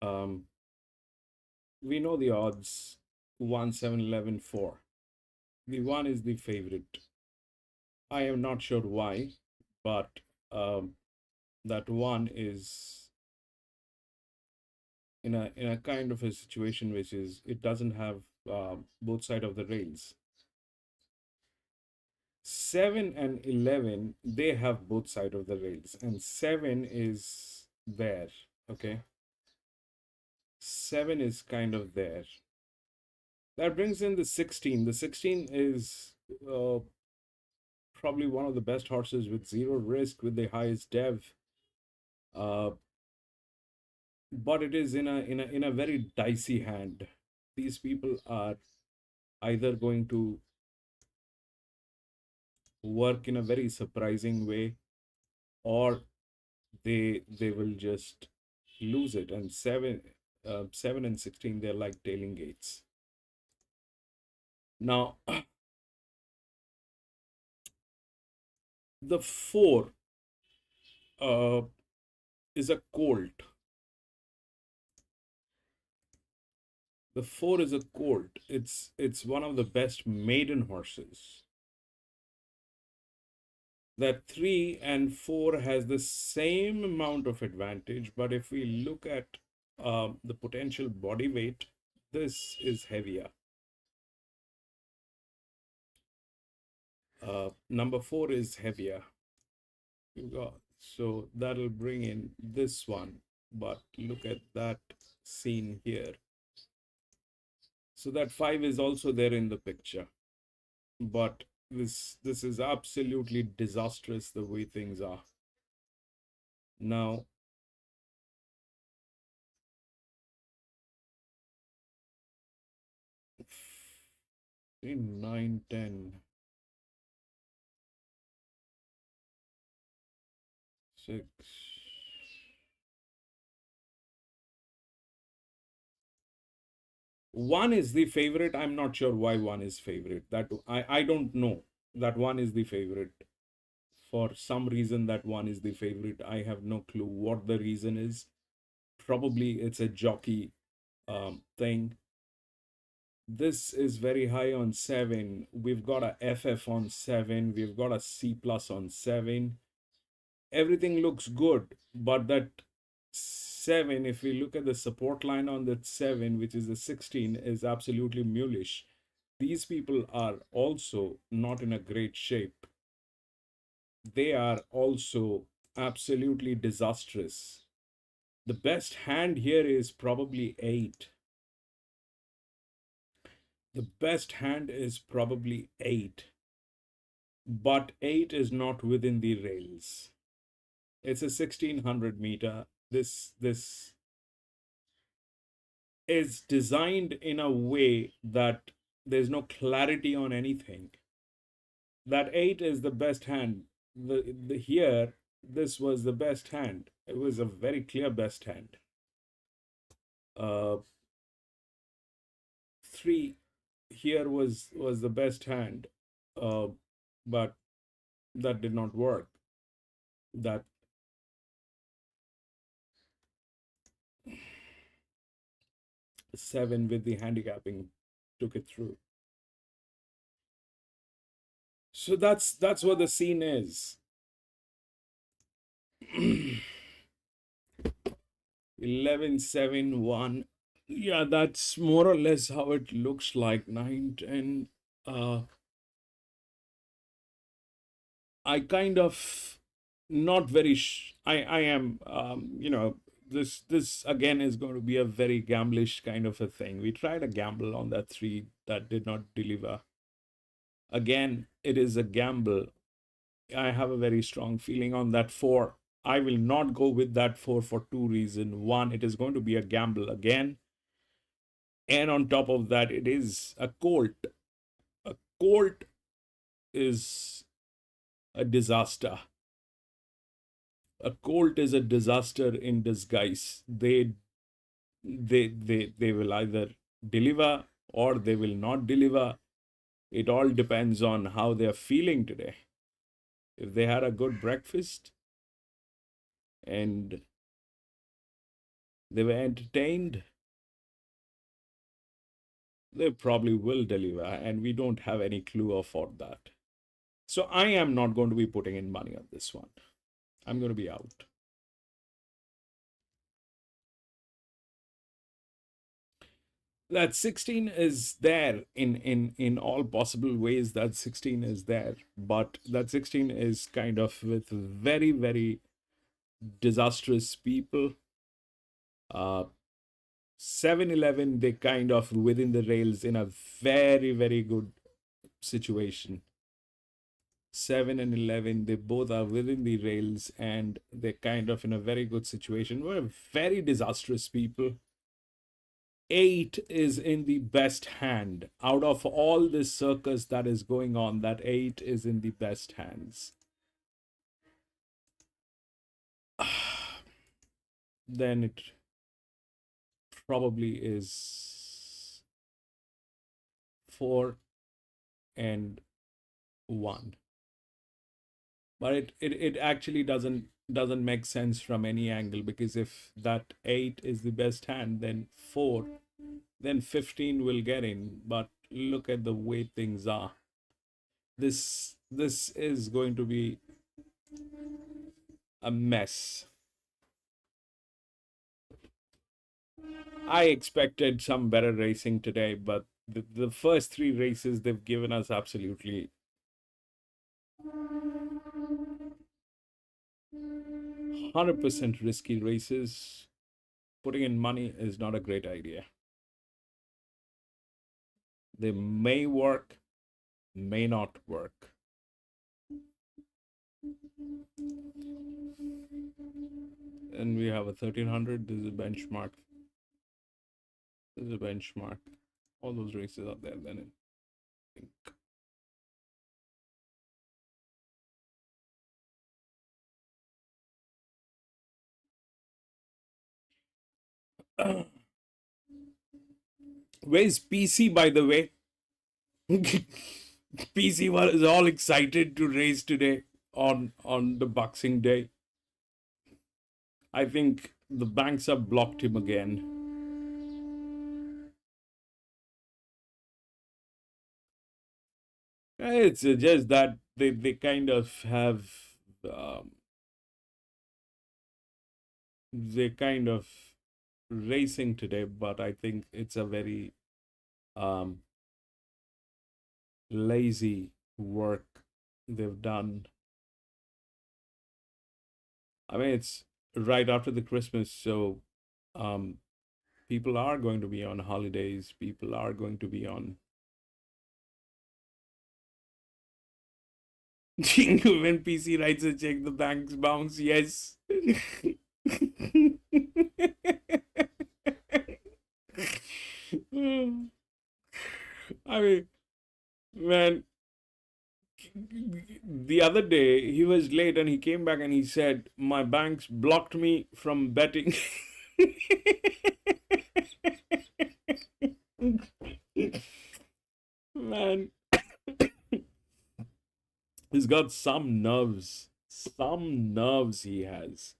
[SPEAKER 1] Um, we know the odds 1, 7, 11, 4. The 1 is the favorite. I am not sure why, but that 1 is in a kind of a situation which is it doesn't have both side of the rails. 7 and 11 they have both side of the rails, and 7 is there. Okay, 7 is kind of there. That brings in the 16. The 16 is probably one of the best horses with zero risk, with the highest dev. Uh, but it is in a very dicey hand. These people are either going to work in a very surprising way, or they will just lose it. And 7 and 16, they're like tailing gates. Now the 4 uh, is a colt. The 4 is a colt. It's one of the best maiden horses. That 3 and 4 has the same amount of advantage, but if we look at the potential body weight, this is heavier. Number 4 is heavier. So that'll bring in this one, but look at that scene here. So that 5 is also there in the picture. But this is absolutely disastrous the way things are. Now, 9, 10, 6. One is the favorite. I'm not sure why one is favorite. That I don't know that one is the favorite. For some reason that one is the favorite. I have no clue what the reason is. Probably it's a jockey thing. This is very high on 7. We've got a FF on 7. We've got a C plus on 7. Everything looks good, but that 7, if we look at the support line on that 7, which is the 16, is absolutely mulish. These people are also not in a great shape. They are also absolutely disastrous. The best hand here is probably 8. The best hand is probably 8. But 8 is not within the rails. It's a 1600 meter. This is designed in a way that there's no clarity on anything. That 8 is the best hand. Here, this was the best hand. It was a very clear best hand. 3 here was the best hand, but that did not work. That 7 with the handicapping took it through. So that's what the scene is. 11, 7, 1. Yeah, that's more or less how it looks like. 9, 10. I kind of not very. I am. This again is going to be a very gamblish kind of a thing. We tried a gamble on that 3 that did not deliver. Again, it is a gamble. I have a very strong feeling on that 4. I will not go with that 4 for 2 reasons. One, it is going to be a gamble again. And on top of that, it is a colt. A colt is a disaster. A colt is a disaster in disguise. They will either deliver or they will not deliver. It all depends on how they're feeling today. If they had a good breakfast and they were entertained, they probably will deliver, and we don't have any clue of that. So I am not going to be putting in money on this one. I'm going to be out. That 16 is there in all possible ways. That 16 is there, but that 16 is kind of with very, very disastrous people. 7-11, they kind of within the rails in a very, very good situation. 7 and 11, they both are within the rails and they're kind of in a very good situation. We're very disastrous people. 8 is in the best hand. Out of all this circus that is going on, that 8 is in the best hands. Then it probably is 4 and 1. But it actually doesn't make sense from any angle, because if that 8 is the best hand, then 4, then 15 will get in. But look at the way things are. This is going to be a mess. I expected some better racing today, but the first 3 races they've given us absolutely 100% risky races. Putting in money is not a great idea. They may work, may not work. And we have a 1300. This is a benchmark. This is a benchmark. All those races are there then, I think. Where's PC, by the way? PC was all excited to race today on the Boxing Day. I think the banks have blocked him again. It's just that they kind of have they kind of racing today, but I think it's a very lazy work they've done. I mean, it's right after the Christmas, so people are going to be on holidays. People are going to be on. When PC writes a check, the banks bounce. Yes. I mean, man, the other day he was late and he came back and he said, my banks blocked me from betting. Man, he's got some nerves. Some nerves he has.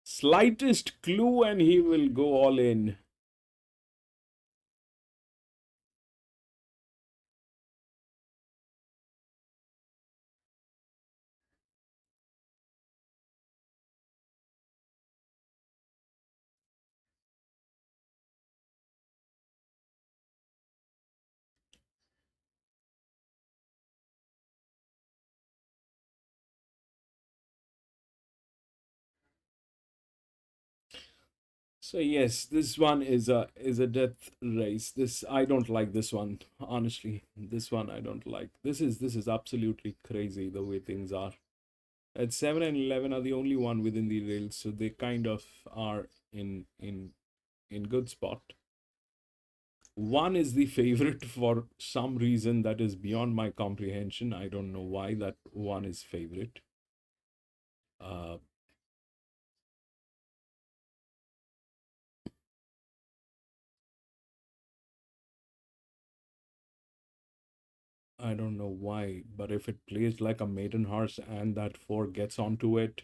[SPEAKER 1] Slightest clue and he will go all in. So yes, this one is a death race. This I don't like this one, honestly. This one I don't like. This is absolutely crazy the way things are. At 7 and 11 are the only one within the rails, so they kind of are in good spot. One is the favorite for some reason that is beyond my comprehension. I don't know why that one is favorite. I don't know why, but if it plays like a maiden horse and that 4 gets onto it,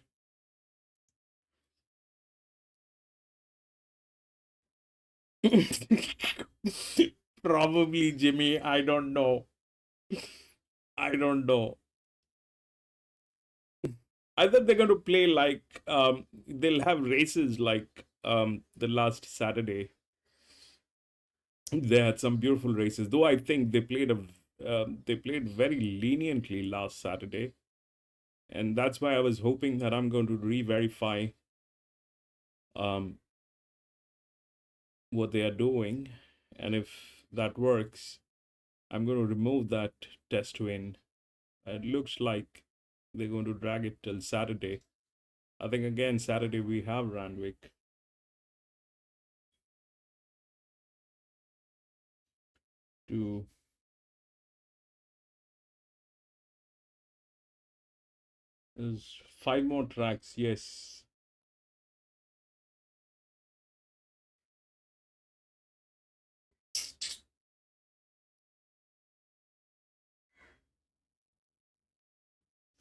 [SPEAKER 1] probably Jimmy. I don't know. I don't know. I thought they're going to play like they'll have races like the last Saturday. They had some beautiful races, though I think they played very leniently last Saturday, and that's why I was hoping that I'm going to re-verify what they are doing, and if that works, I'm going to remove that test win. It looks like they're going to drag it till Saturday. I think again Saturday we have Randwick. There's 5 more tracks, yes.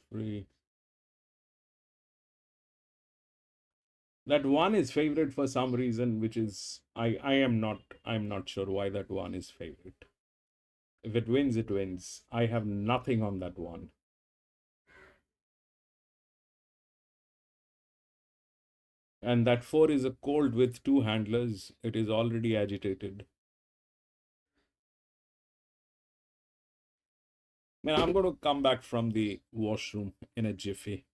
[SPEAKER 1] Free. That one is favorite for some reason, which is I'm not sure why that one is favorite. If it wins, it wins. I have nothing on that one. And that 4 is a cold with 2 handlers. It is already agitated. Man, I'm going to come back from the washroom in a jiffy.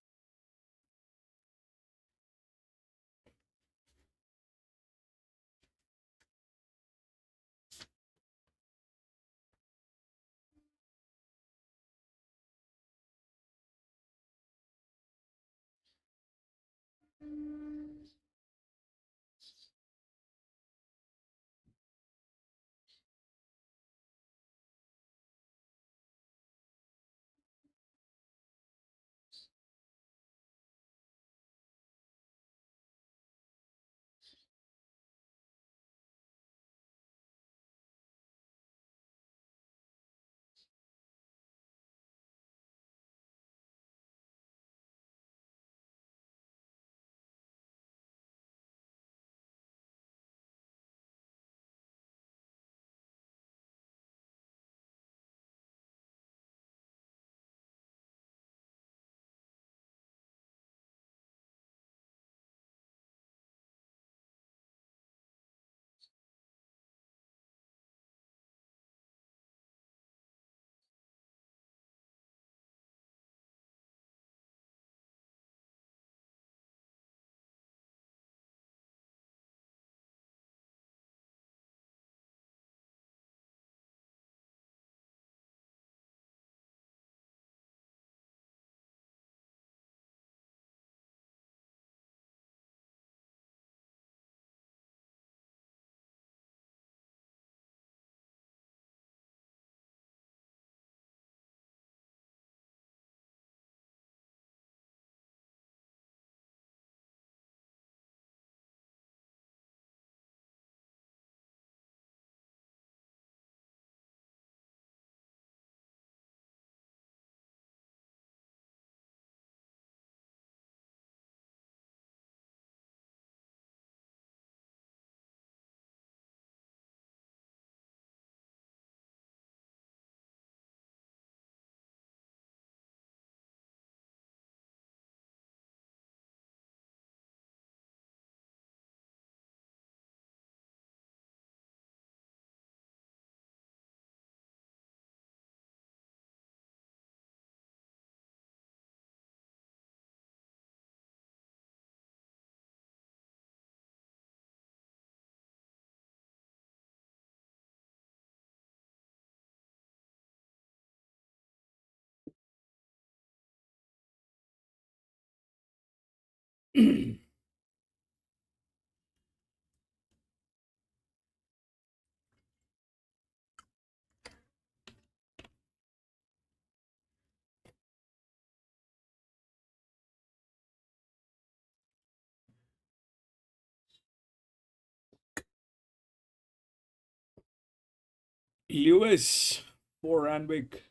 [SPEAKER 1] Lewis for Randwick.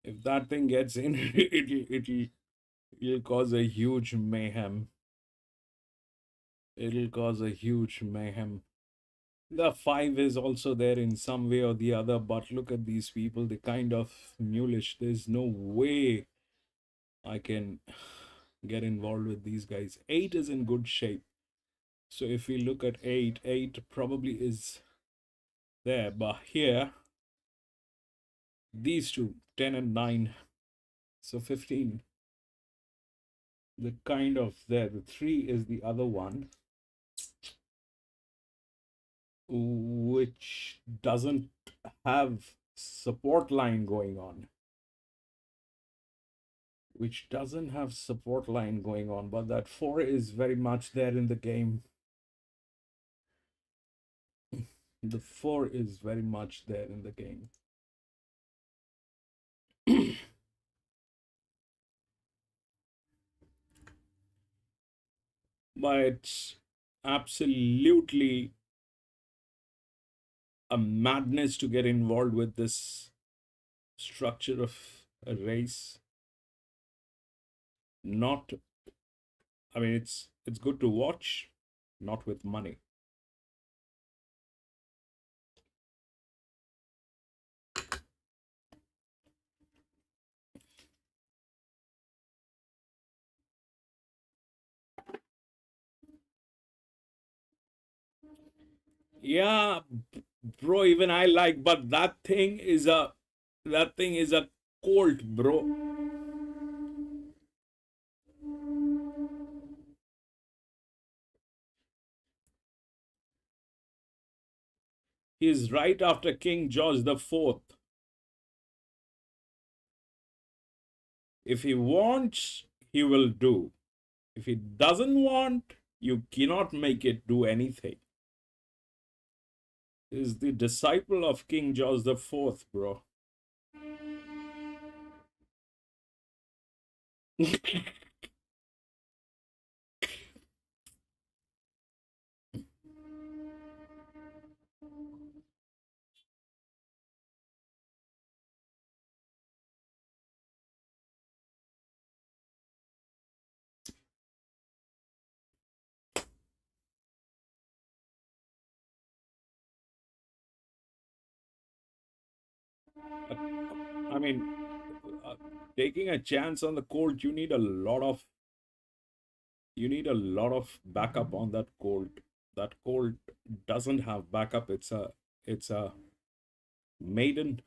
[SPEAKER 1] If that thing gets in, it'll cause a huge mayhem. It'll cause a huge mayhem. The 5 is also there in some way or the other, but look at these people. They kind of mulish. There's no way I can get involved with these guys. 8 is in good shape. So if we look at 8, 8 probably is there. But here, these two, 10 and 9. So 15. The kind of there. The 3 is the other one, which doesn't have support line going on. But that 4 is very much there in the game. The 4 is very much there in the game. But it's absolutely a madness to get involved with this structure of a race. Not, I mean, it's good to watch, not with money. Yeah, bro, even I like, but that thing is a colt, bro. He's right after King George IV. If he wants, he will do. If he doesn't want, you cannot make it do anything. Is the disciple of King George IV, bro. I mean, taking a chance on the colt, you need a lot of backup on that colt. That colt doesn't have backup. It's a maiden.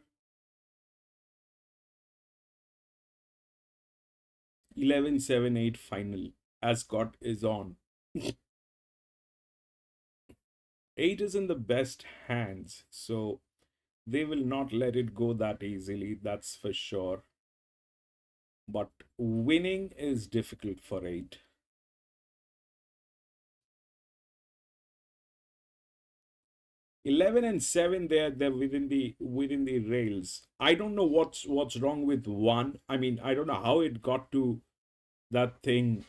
[SPEAKER 1] 11-7-8 final. Ascot is on. 8 is in the best hands, so they will not let it go that easily, that's for sure. But winning is difficult for 8. Eleven and 7, they're within the rails. I don't know what's wrong with 1. I mean, I don't know how it got to that thing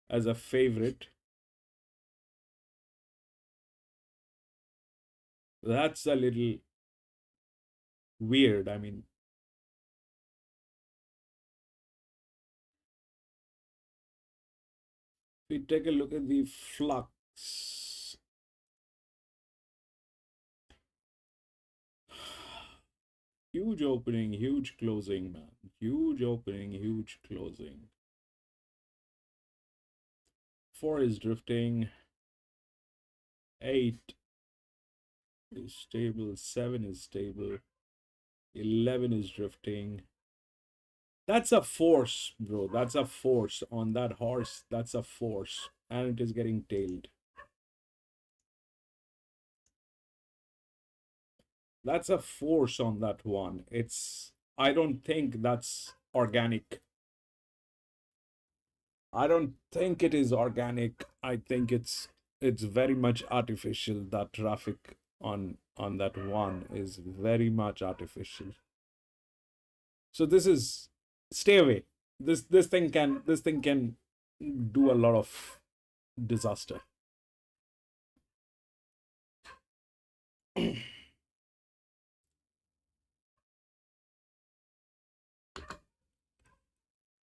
[SPEAKER 1] as a favorite. That's a little weird. I mean, if we take a look at the flux, huge opening, huge closing, man. Huge opening, huge closing. 4 is drifting. 8 is stable. 7 is stable. 11 is drifting. That's a force, bro. That's a force on that horse. That's a force. And it is getting tailed. That's a force on that one. I don't think that's organic. I don't think it is organic. I think it's very much artificial. That traffic on that one is very much artificial. So this is stay away. This thing can do a lot of disaster.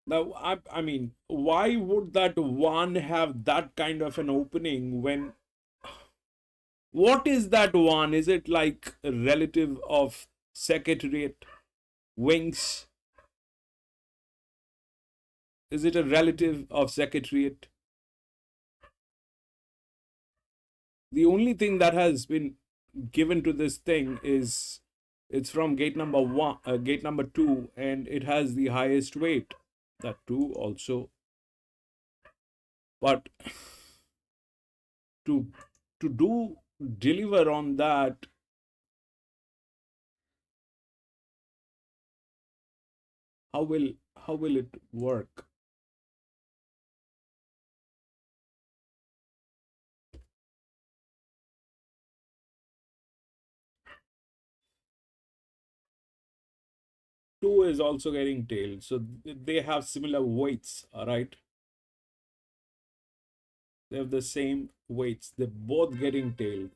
[SPEAKER 1] Now, I mean, why would that one have that kind of an opening when what is that one? Is it like a relative of Secretariat Wings? Is it a relative of Secretariat? The only thing that has been given to this thing is it's from gate number one, gate number 2, and it has the highest weight. That too also, but to do deliver on that, how will it work? Two is also getting tailed, so they have similar weights, all right? They have the same weights. They're both getting tailed.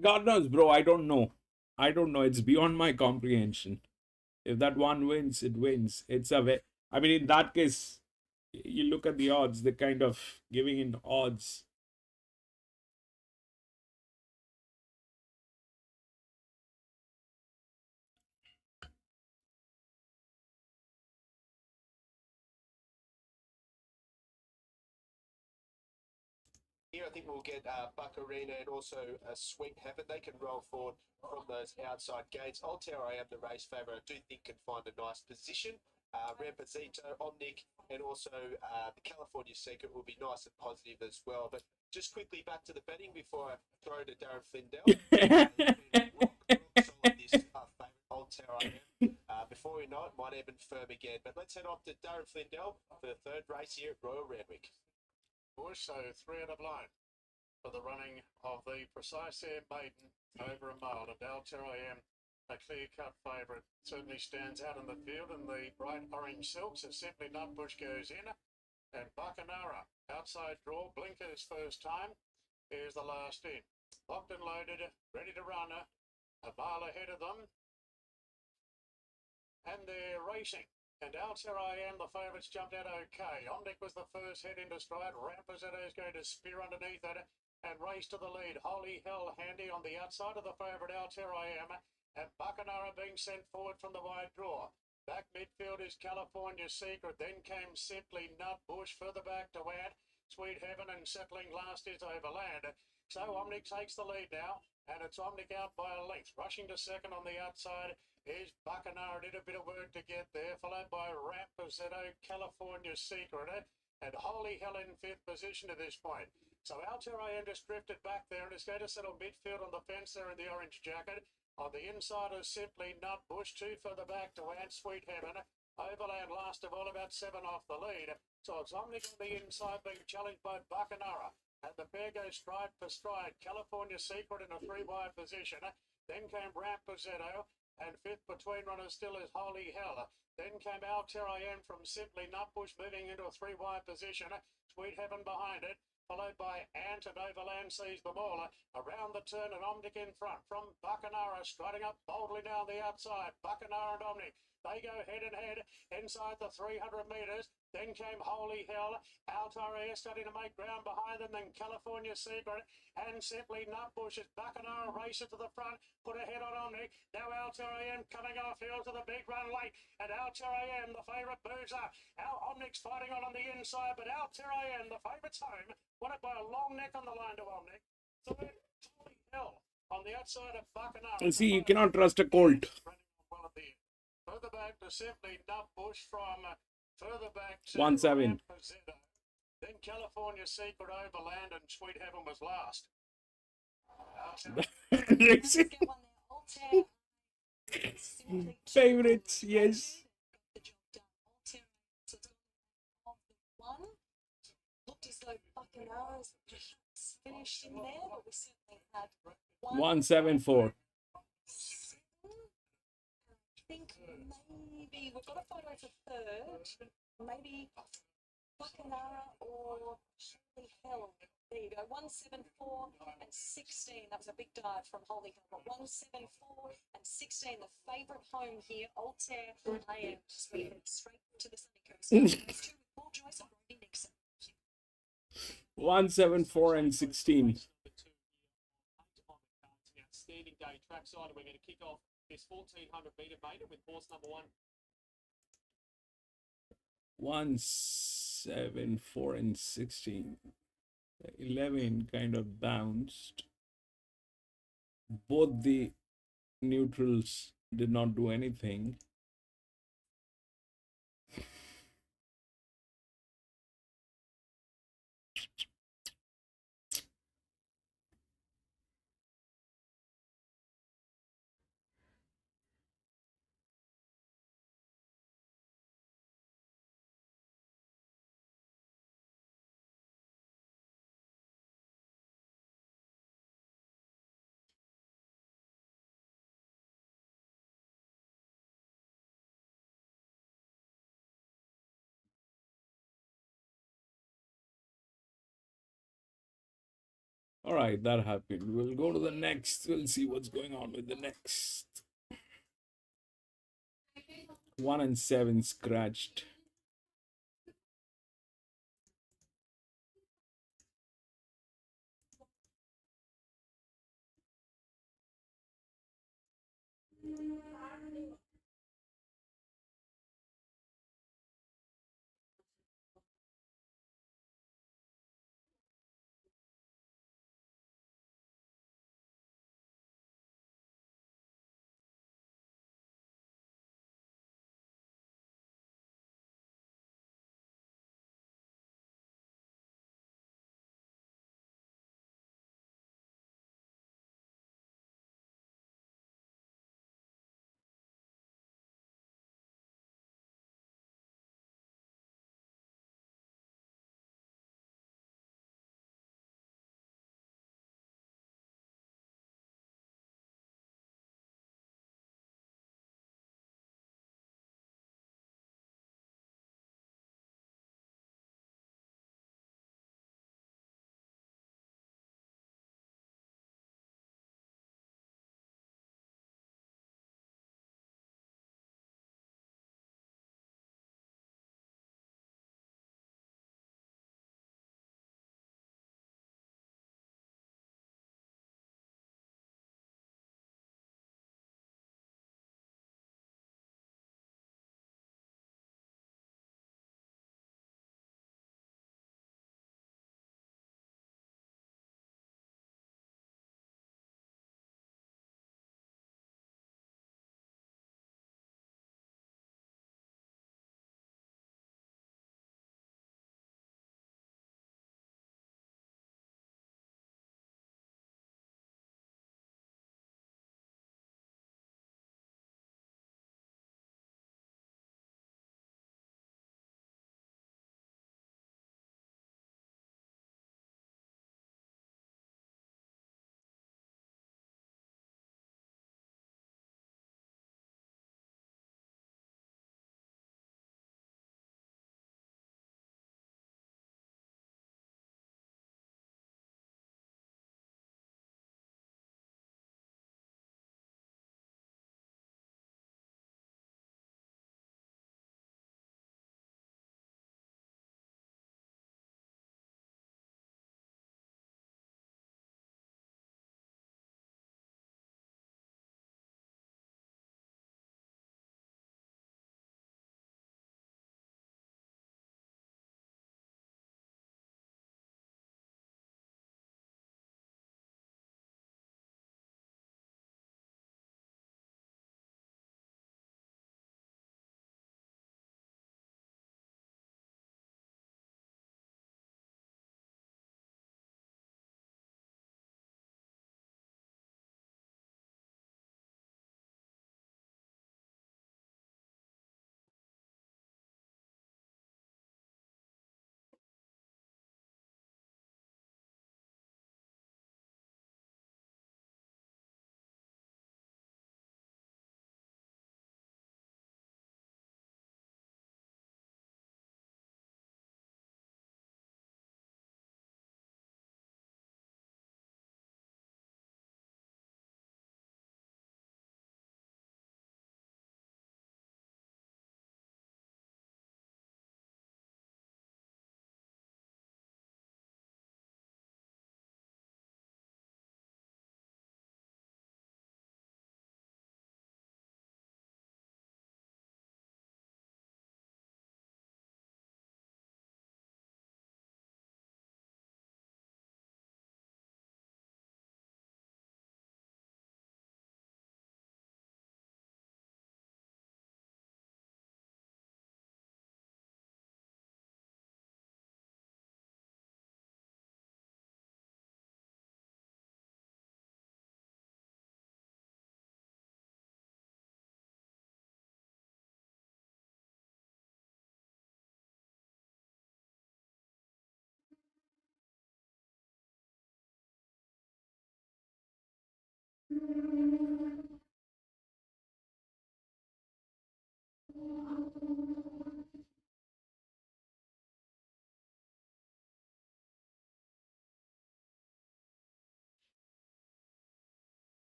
[SPEAKER 1] God knows, bro. I don't know. I don't know. It's beyond my comprehension. If that one wins, it wins. It's a way. I mean, in that case, you look at the odds. They're kind of giving in odds.
[SPEAKER 3] Here, I think we'll get Buckarina and also Sweet Heaven. They can roll forward from those outside gates. Altair, I am the race favourite. I do think can find a nice position. Rampazito, Omnic, and also the California Secret will be nice and positive as well. But just quickly back to the betting before I throw to Darren Flindell. Rock solid this favourite Altair, I am. Before we know it, might even firm again. But let's head off to Darren Flindell for the third race here at Royal Randwick.
[SPEAKER 4] So 3 out of line for the running of the Precise Air Maiden over a mile. And Altair I am a clear-cut favourite. Certainly stands out in the field, and the bright orange silks as Simply Nutbush goes in. And Bacanara, outside draw, blinkers first time, is the last in. Locked and loaded, ready to run, a mile ahead of them. And they're racing. And Altair I am, the favourites jumped out okay. Omnic was the first head into stride. Rampazzetto is going to spear underneath it and race to the lead. Holy Hell Handy on the outside of the favourite Altair I am. And Bacanara being sent forward from the wide draw. Back midfield is California Secret. Then came Simply Nutbush. Further back to Ant. Sweet Heaven, and settling last is Overland. So Omnic takes the lead now. And it's Omnic out by a length. Rushing to second on the outside is Bacanara. Did a bit of work to get there, followed by Rampazzetto, California Secret, and Holy Hell in 5th position at this point. So Altair I am just drifted back there and is going to settle midfield on the fence there in the orange jacket. On the inside is Simply Nutbush, 2 further back to Ant Sweet Heaven. Overland last of all, about 7 off the lead. So it's Omnic on the inside being challenged by Bacanara. And the pair go stride for stride. California Secret in a 3-wide position. Then came Rampazzetto. And 5th between runners still is Holy Hell. Then came Altair I am from Simply Nutbush, moving into a 3-wide position. Sweet Heaven behind it, followed by Ant, and Overland sees them all. Around the turn and Omnic in front from Bacanara, striding up boldly down the outside. Bacanara and Omnic They go head and head inside the 300 metres. Then came Holy Hell. Altair starting to make ground behind them. Then California Secret and Simply Nutbush as Bacchanara races to the front. Put ahead on Omni. Now Altair coming off field to the big run late. And Altair, the favourite, moves up. Omnic's fighting on the inside, but Altair, the favourite's home. Won it by a long neck on the line to Omni. Third, Holy Hell on the outside of Bacchanara.
[SPEAKER 1] You see, you cannot trust a colt.
[SPEAKER 4] Further back to Simply Nutbush from further back to
[SPEAKER 1] 1-7.
[SPEAKER 4] Then California Secret Overland and Sweet Heaven was last.
[SPEAKER 1] Favorites, yes.
[SPEAKER 2] Looked as though Bacchanara's finished in there, but we certainly had
[SPEAKER 1] 1-7-4.
[SPEAKER 2] I think maybe we've got a photo for third. Maybe Bacchanara or Holy Hell. There you go. 1-7-4 and 16. That was a big dive from Holy Hell. But 1-7-4 and 16. The favourite home here, Altair AM. Just we head straight to the sunny coast. Those two with Paul Joyce and Brody Nixon.
[SPEAKER 1] 1-7-4 and 16.
[SPEAKER 5] Outstanding day trackside, and we're going to kick off this 1400 metre maiden with horse number 1.
[SPEAKER 1] 1-7-4 and 16. 11 kind of bounced. Both the neutrals did not do anything. All right, that happened. We'll go to the next. We'll see what's going on with the next. 1-7 scratched.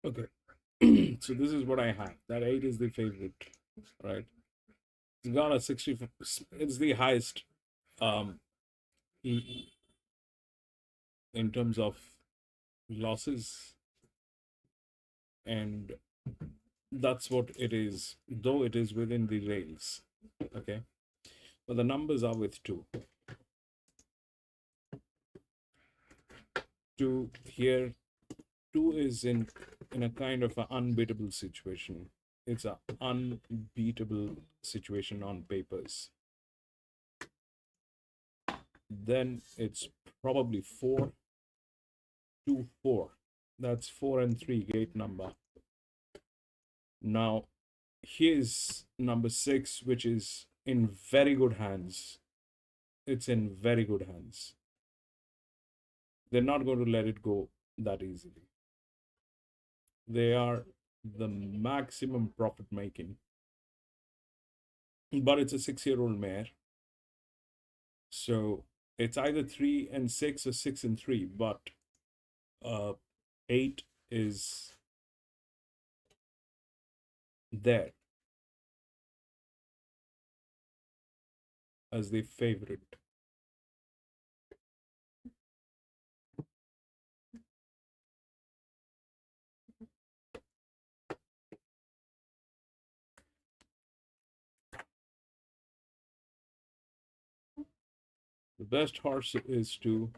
[SPEAKER 1] Okay. So this is what I have. That 8 is the favorite, right? It's got a 60. It's the highest um in terms of losses, and that's what it is, though it is within the rails. Okay. But the numbers are with 2. 2 here. 2 is in a kind of an unbeatable situation. It's an unbeatable situation on papers. Then it's probably 4, 2, 4. That's 4 and 3 gate number. Now here's number 6, which is in very good hands. It's in very good hands. They're not going to let it go that easily. They are the maximum profit making. But it's a 6-year-old mare. So it's either 3 and 6 or 6 and 3. But 8 is there as the favorite. The best horse is to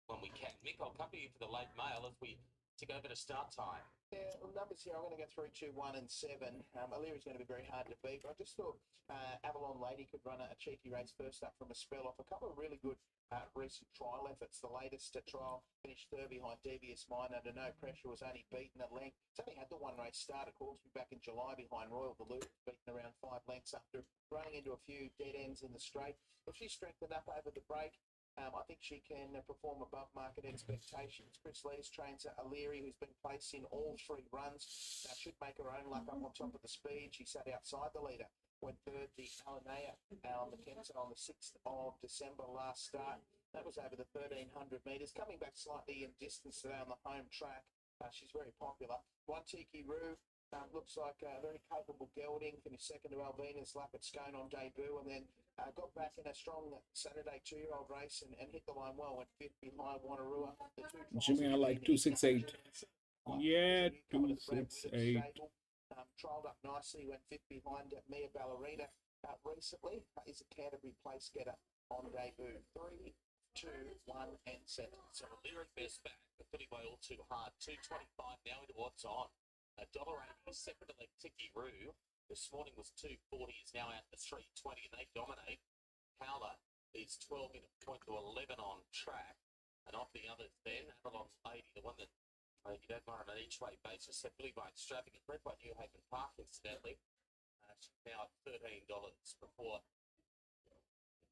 [SPEAKER 5] when we can. Mick, I'll cover you for the late mail as we tick over to start time.
[SPEAKER 6] Yeah, numbers here, I'm going to go through to 1 and 7. O'Leary's going to be very hard to beat, but I just thought Avalon Lady could run a cheeky race first up from a spell off a couple of really good recent trial efforts. The latest trial finished third behind Devious Mind under no pressure, was only beaten at length. It's only had the one race start at Hawkesbury back in July behind Royal Balloon, beaten around 5 lengths after running into a few dead ends in the straight. If she's strengthened up over the break, I think she can perform above market expectations. Chris Lees trains O'Leary, who's been placed in all 3 runs. Should make her own luck up on top of the speed. She sat outside the leader. Went third, the Alinea on the Kempton on the 6th of December last start. That was over the 1,300 metres. Coming back slightly in distance today on the home track. She's very popular. One Tiki Roo. Looks like a very capable gelding. Finished second to Alvina's lap at Scone on debut, and then got back in a strong Saturday 2-year-old race and hit the line well. Went fifth behind Wanneroo.
[SPEAKER 1] Jimmy, I like 268. Yeah, 268.
[SPEAKER 6] Trialled up nicely. Went fifth behind Mia Ballerina recently. Is a Canterbury place getter on debut. 3, 2, 1, and 7.
[SPEAKER 5] So O'Leary best back, but Philly way all too hard. 225 now into what's on. $1.80 second to like Tiki Roo. This morning was 240, is now out to 320, and they dominate. Howler is 12 in a point to 11 on track. And off the others then, Avalon Lady, the one that you don't mind on an each-way basis, set Billy Bone strapping and bred by New Haven Park, incidentally. She's now at $13 before.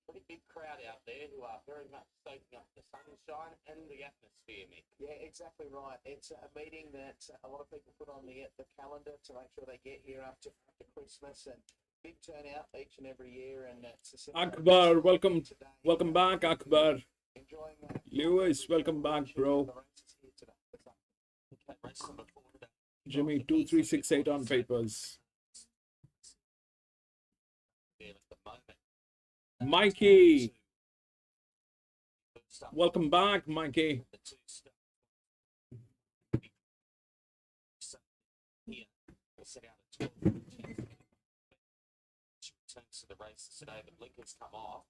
[SPEAKER 5] Pretty big crowd out there who are very much soaking up the sunshine and the atmosphere, Mick.
[SPEAKER 6] Yeah, exactly right. It's a meeting that a lot of people put on the calendar to make sure they get here after Christmas, and big turnout each and every year. And it's
[SPEAKER 1] Akbar, welcome back, Akbar.
[SPEAKER 6] Enjoying
[SPEAKER 1] Lewis, welcome back, bro. Jimmy, 2368 on papers. Mikey, welcome back, Mikey.
[SPEAKER 5] Returns to the races today, but Lincoln's come off.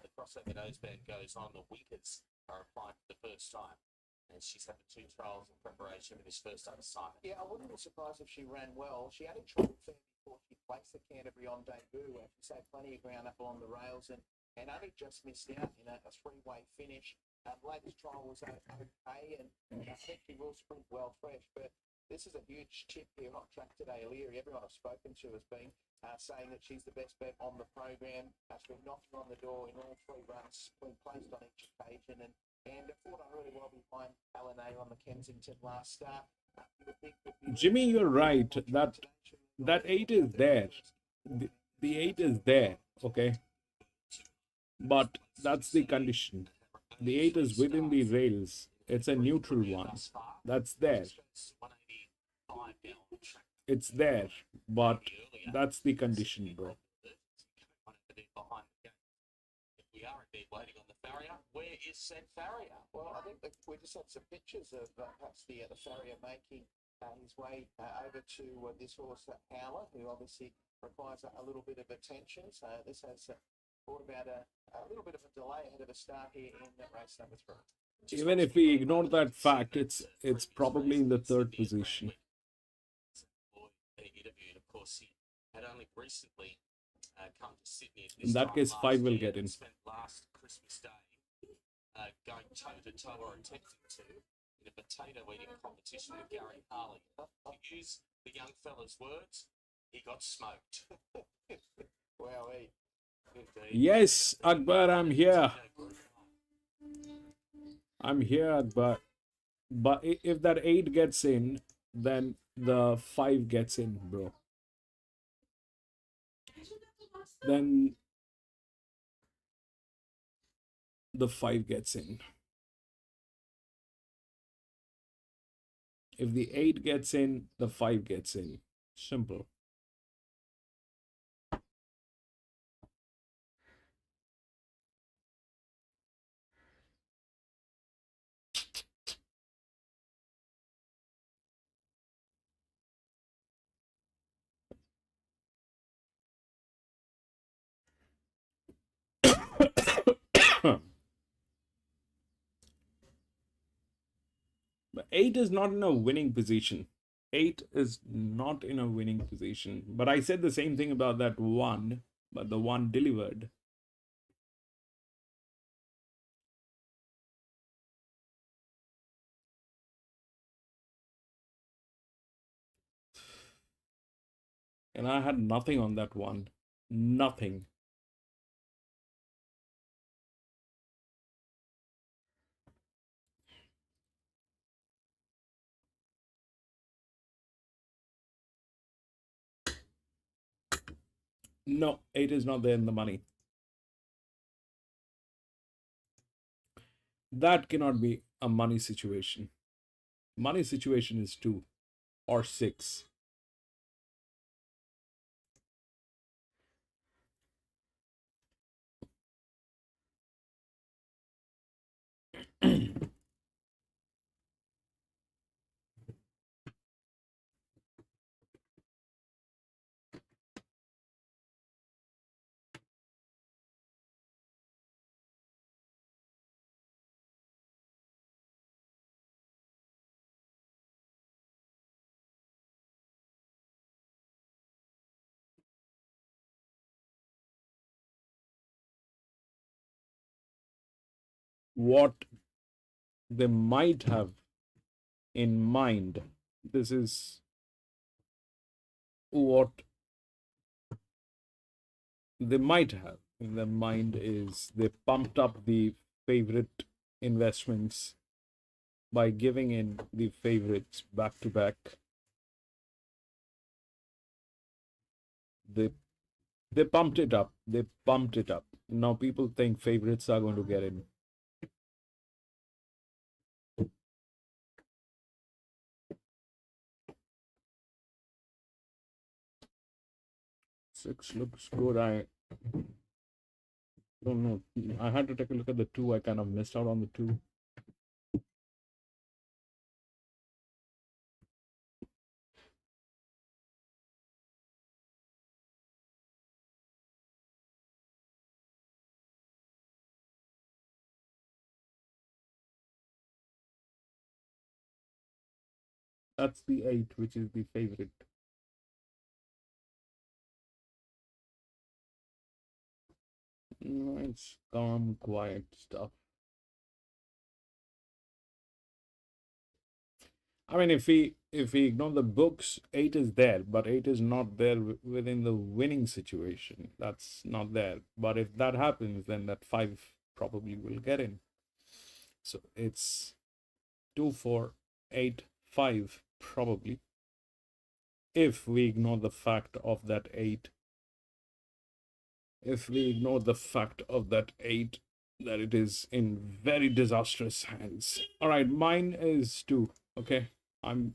[SPEAKER 5] The crossover noseband goes on. The Winkers are applying for the first time, and she's had the 2 trials in preparation for this first up assignment.
[SPEAKER 6] Yeah, I wouldn't be surprised if she ran well. She only tried fair before she placed the Canterbury on debut, where she's had plenty of ground up along the rails and only just missed out in a 3-way finish. Latest trial was okay, and I think she will sprint well fresh, but this is a huge tip here on track today. O'Leary, everyone I've spoken to has been saying that she's the best bet on the program. She's been knocking on the door in all 3 runs, been placed on each occasion, and fought on really well behind Alana on the Kensington last start.
[SPEAKER 1] Jimmy, you're right. That 8 is there. The 8 is there, okay? But that's the condition. The 8 is within the rails. It's a neutral one. That's there. It's there, but that's the condition, bro.
[SPEAKER 5] We are indeed waiting on the farrier. Where is said farrier?
[SPEAKER 6] Well, I think that we just had some pictures of perhaps the farrier making his way over to this horse, Howler, who obviously requires a little bit of attention. So this has brought about a little bit of a delay ahead of a start here in race number 3.
[SPEAKER 1] Even if we ignore that fact, it's probably in the 3rd position.
[SPEAKER 5] Interviewed, of course, he had only recently come to Sydney.
[SPEAKER 1] In that case, 5 will get in.
[SPEAKER 5] Spent last Christmas Day going toe to toe or attempting to in a potato eating competition with Gary Harley. To use the young fella's words, he got smoked.
[SPEAKER 6] Wow,
[SPEAKER 1] yes, Akbar, I'm here. I'm here, Akbar. But if that 8 gets in, then the 5 gets in, bro. Then the 5 gets in. If the 8 gets in, the 5 gets in. Simple. But 8 is not in a winning position. 8 is not in a winning position. But I said the same thing about that 1, but the 1 delivered. And I had nothing on that 1. Nothing. No, 8 is not there in the money. That cannot be a money situation. Money situation is 2 or 6. What they might have in mind, this is what they might have in their mind, is they pumped up the favorite investments by giving in the favorites back to back. They pumped it up. They pumped it up. Now people think favorites are going to get in. Six looks good. I don't know. I had to take a look at the 2. I kind of missed out on the 2. That's the 8, which is the favorite. Nice, calm, quiet stuff. I mean, if we if we ignore the books, 8 is there, but 8 is not there within the winning situation. That's not there. But if that happens, then that 5 probably will get in. So it's 2, 4, 8, 5 probably. If we ignore the fact of that 8, if we ignore the fact of that 8, that it is in very disastrous hands. All right, mine is 2. Okay, I've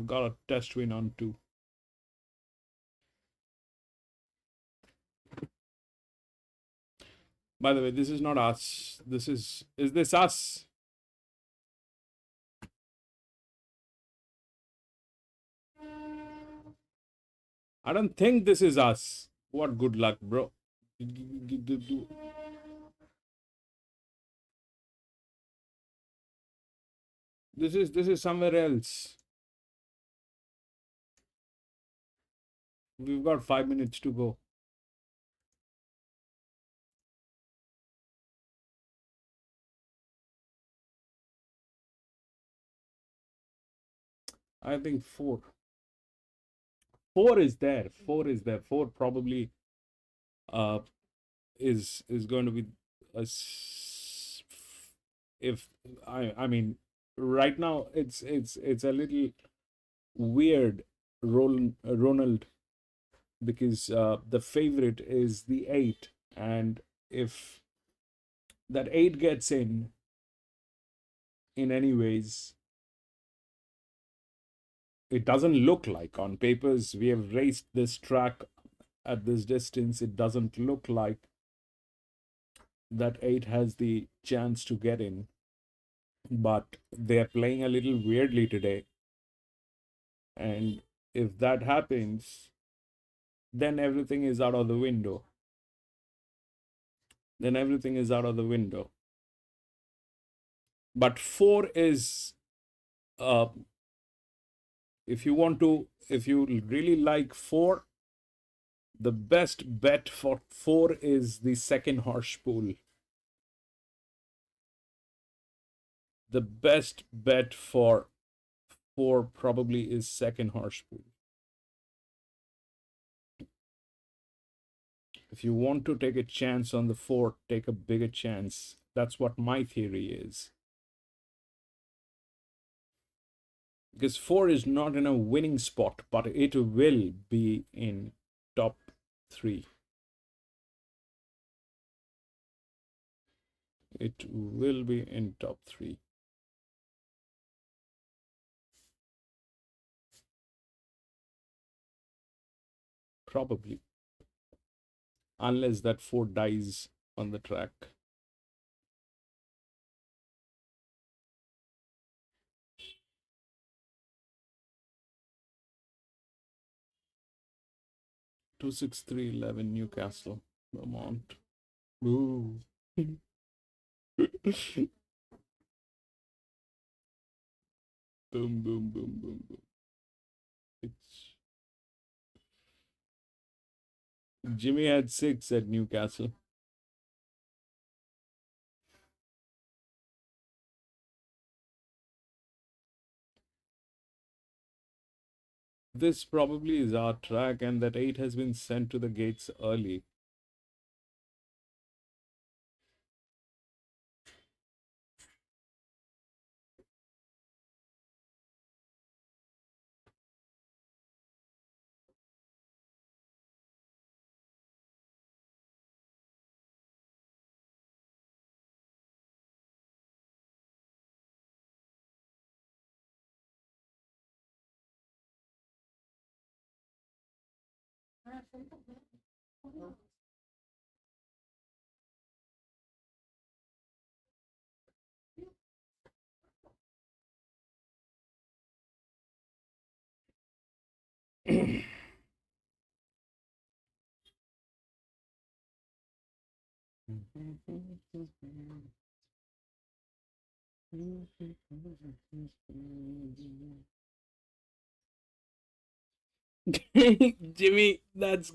[SPEAKER 1] got a test win on 2. By the way, this is not us. This is this us? I don't think this is us. What good luck, bro. This is somewhere else. We've got 5 minutes to go. I think 4. 4 is there. 4 is there. 4 probably is going to be if I mean right now it's a little weird Ronald, because the favorite is the 8, and if that 8 gets in any ways, it doesn't look like on papers. We have raced this track at this distance. It doesn't look like that 8 has the chance to get in, but they're playing a little weirdly today, and if that happens, then everything is out of the window. Then everything is out of the window. But 4 is if you really like 4, the best bet for 4 is the second horse pool. The best bet for 4 probably is second horse pool. If you want to take a chance on the 4, take a bigger chance. That's what my theory is. Because 4 is not in a winning spot, but it will be in top 3. It will be in top 3. Probably. Unless that 4 dies on the track. Two 6-3-11 Newcastle, Vermont. Ooh. Boom, boom, boom, boom, boom. It's Jimmy had 6 at Newcastle. This probably is our track, and that 8 has been sent to the gates early. Jimmy, that's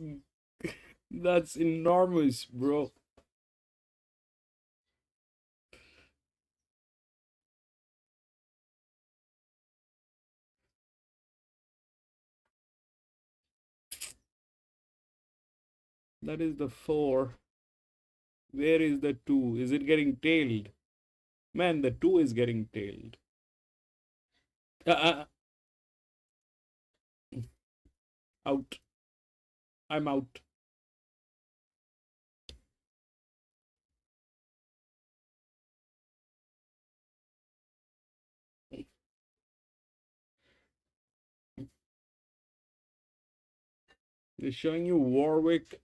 [SPEAKER 1] enormous, bro. That is the 4. Where is the 2? Is it getting tailed? Man, the 2 is getting tailed. Out. I'm out. They're showing you Warwick.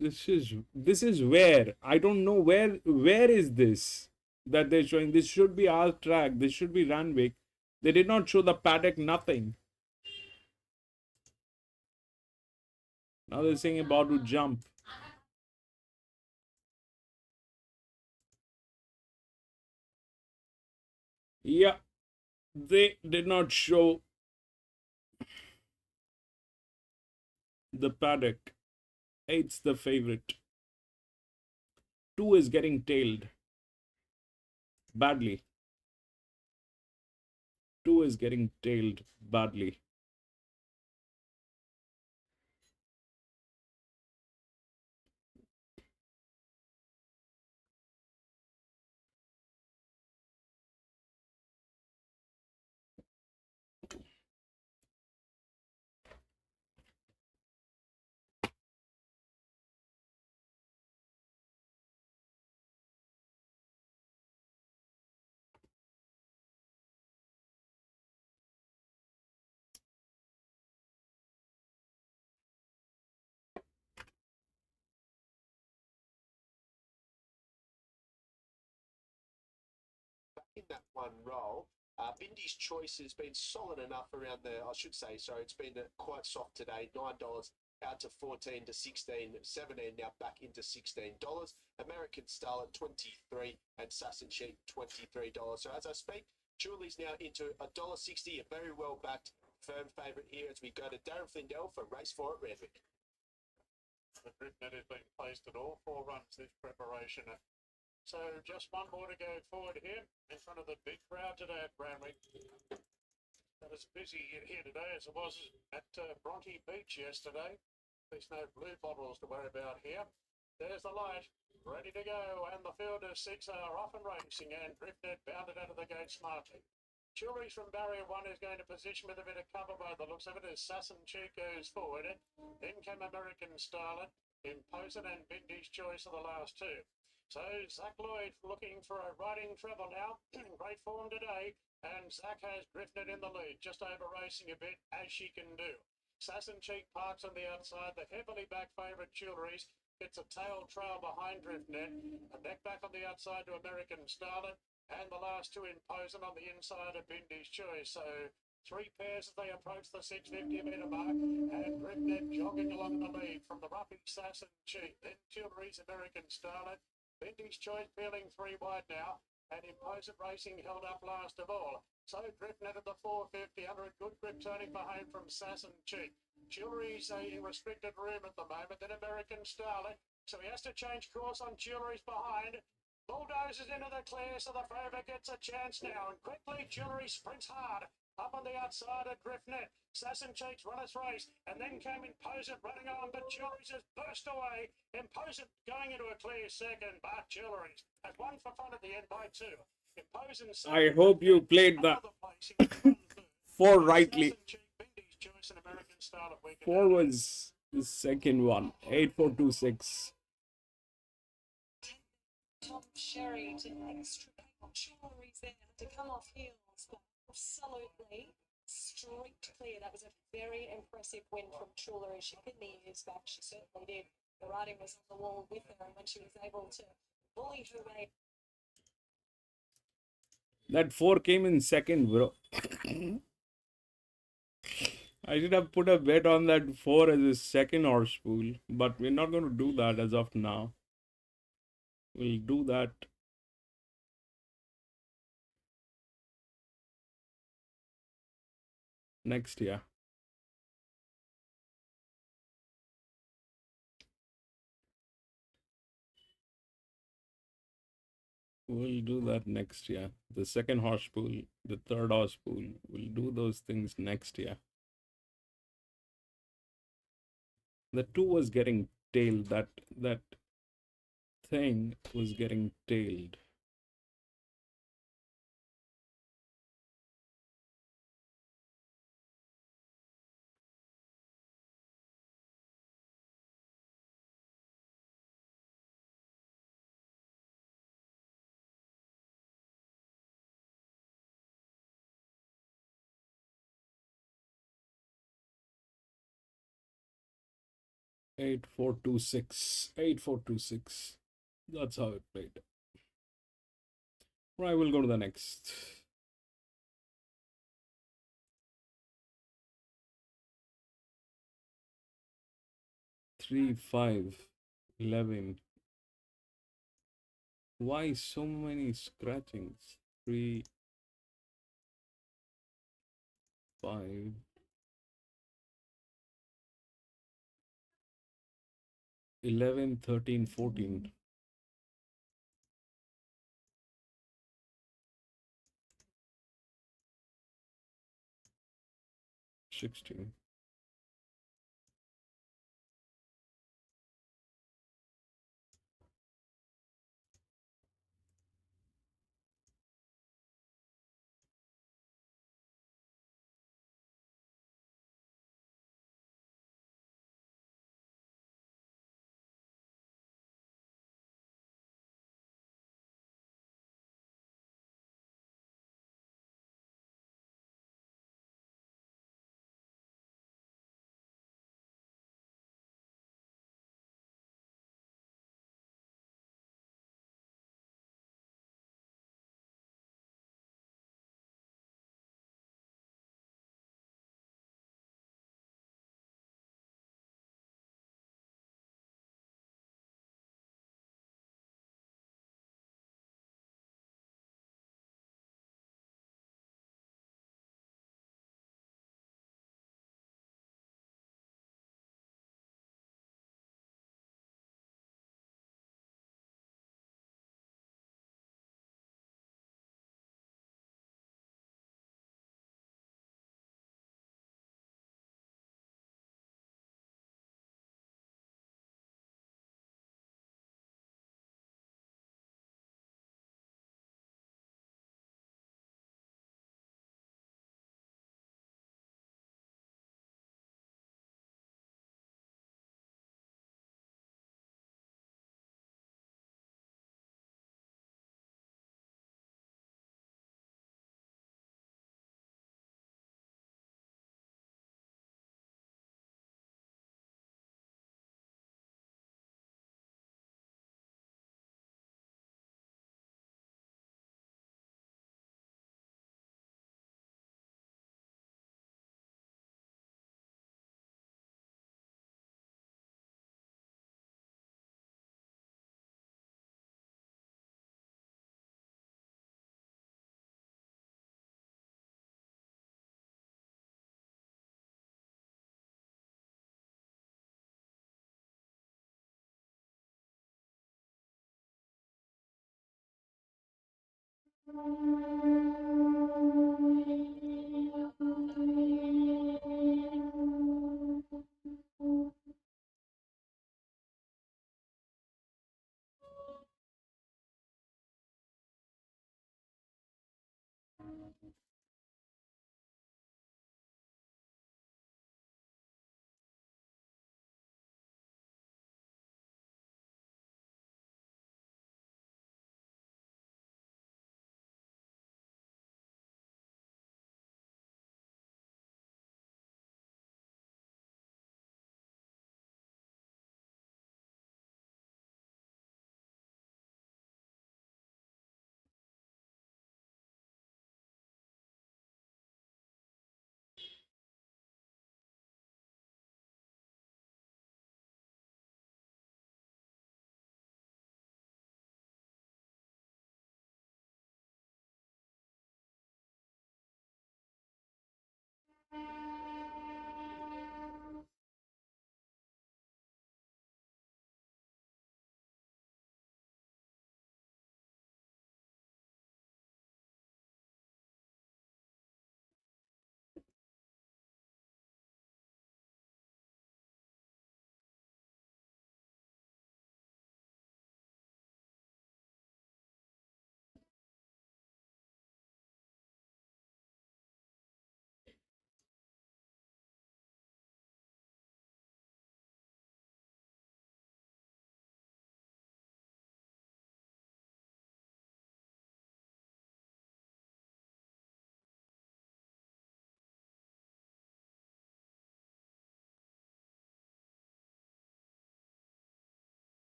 [SPEAKER 1] This is where? I don't know where is this that they're showing. This should be our track. This should be Randwick. They did not show the paddock, nothing. Now they're saying about to jump. Yeah, they did not show the paddock. 8's the favorite. 2 is getting tailed badly. 2 is getting tailed badly.
[SPEAKER 3] In that one role, Bindy's Choice has been solid enough around the, I should say, sorry, it's been quite soft today, $9 out to 14 to 16, 17, now back into $16. American Starlet 23 and Sass and Cheek $23. So as I speak, Julie's now into $1.60, a very well backed firm favourite here as we go to Darren Flindell for race 4 at Randwick.
[SPEAKER 4] The grid net has been placed at all 4 runs this preparation. So just one more to go forward here in front of the big crowd today at Randwick. Not as busy here today as it was at Bronte Beach yesterday. There's no blue bottles to worry about here. There's the light, ready to go, and the field of 6 are off and racing, and Driftnet bounded out of the gate smartly. Jewelries from barrier 1 is going to position with a bit of cover by the looks of it as Sass and Cheek goes forward. Then came American Starlet, Imposin and Bindy's Choice are the last 2. So Zach Lloyd looking for a riding treble now. Great form today. And Zach has Driftnet in the lead, just over racing a bit, as she can do. Sass and Cheek parks on the outside. The heavily back favourite Jewelries gets a tail trail behind Driftnet. A back on the outside to American Starlet. And the last 2 Imposing on the inside of Bindy's Choice. So 3 pairs as they approach the 650 metre mark. And Driftnet jogging along the lead from the roughy Sass and Cheek. Then Jewelries, American Starlet. Bindy's Choice peeling 3 wide now, and Imposing Racing held up last of all. So Driftnet at the 450, under a good grip turning behind from Sass and Cheek. Jewelry's a restricted room at the moment, then American Starlet. So he has to change course on Jewelry's behind. Bulldozes into the clear, so the favourite gets a chance now. And quickly, Jewelry sprints hard. Up on the outside of Driftnet. Sass and Cheeks run its race, and then came Imposing running on, but Jewelries has burst away. Imposing going into a clear second, but Jewelries has won for fun at the end by 2. Imposing.
[SPEAKER 1] I hope you played that 4 rightly. 4 was the second one. 8426.
[SPEAKER 2] Tom Sherry to extra Jewelries there to come off heels, but absolutely streaked clear. That was a very impressive win from Jewelry. She pinned the ears back. She certainly did. The riding was on the wall with her, and when she was able to bully her way.
[SPEAKER 1] That 4 came in second, bro. I should have put a bet on that 4 as a second horse pool, but we're not going to do that as of now. We'll do that next year. We'll do that next year. The second horse pool, the third horse pool, we'll do those things next year. The 2 was getting tailed. That thing was getting tailed. Eight, 4, 2, 6. 8, 4, 2, 6. That's how it played. Right, we'll go to the next. Three, 5, 11. Why so many scratchings? 3, 5. 11, 13, 14. 16.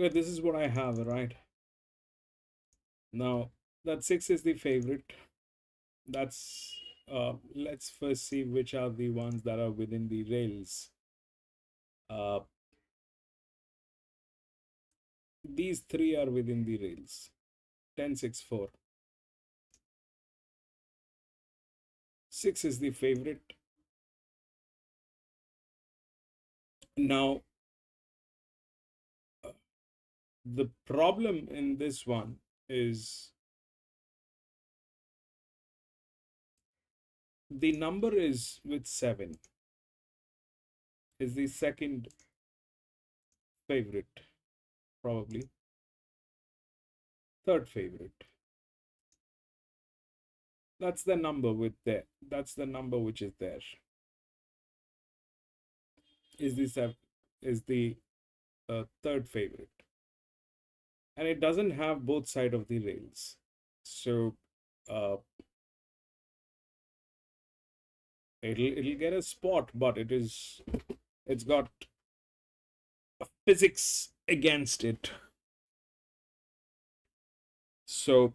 [SPEAKER 1] Okay, this is what I have, right? Now, that 6 is the favorite. That's let's first see which are the ones that are within the rails. These three are within the rails. 10, 6, 4. 6 is the favorite. Now, the problem in this one is the number is with 7 is the second favorite, probably third favorite. That's the number with there. That's the number which is there. Is the third favorite, and it doesn't have both side of the rails, so uh, it'll get a spot, but it's got physics against it. So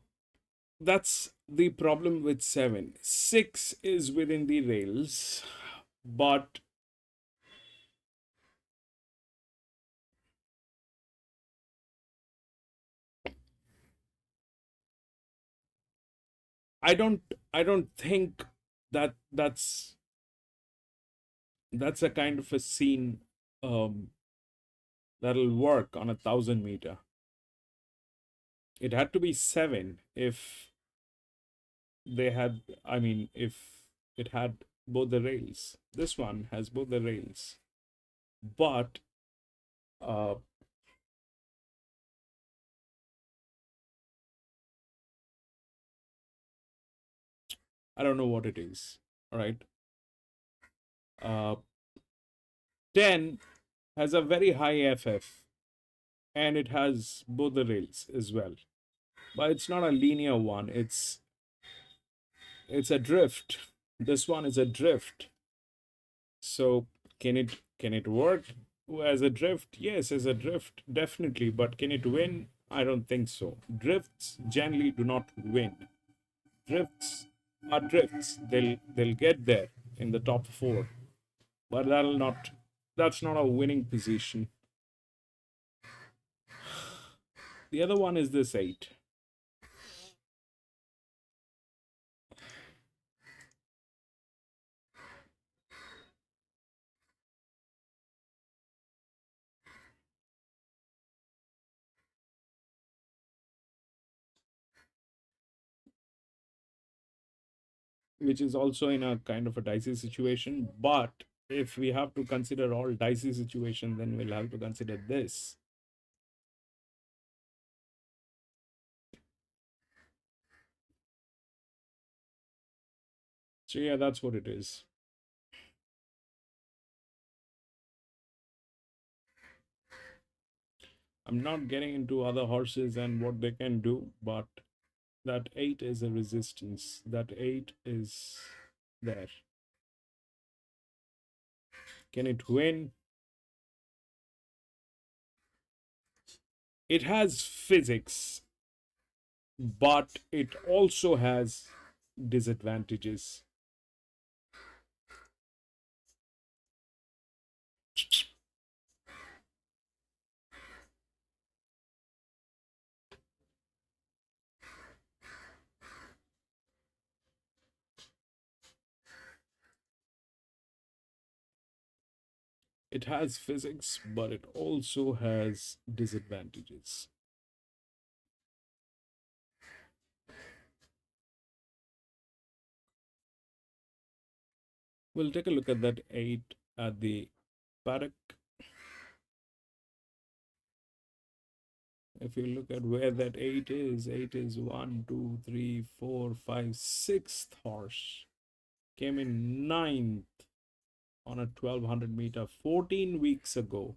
[SPEAKER 1] that's the problem with 7. 6 is within the rails, but I don't think that that's a kind of a scene that'll work on 1,000 meter. It had to be 7 if they had, I mean, if it had both the rails. This one has both the rails, but I don't know what it is. All right. 10 has a very high FF, and it has both the rails as well, but it's not a linear one. It's a drift. This one is a drift. So can it work as a drift? Yes, as a drift, definitely. But can it win? I don't think so. Drifts generally do not win. Drifts are drifts. They'll get there in the top 4, but that's not a winning position. The other one is this 8. Which is also in a kind of a dicey situation. But if we have to consider all dicey situation, then we'll have to consider this. So yeah, that's what it is. I'm not getting into other horses and what they can do, but that 8 is a resistance. That 8 is there. Can it win? It has physics, but it also has disadvantages. It has physics, but it also has disadvantages. We'll take a look at that 8 at the paddock. If you look at where that 8 is 1, 2, 3, 4, 5, 6th horse. Came in 9th on a 1200 meter 14 weeks ago.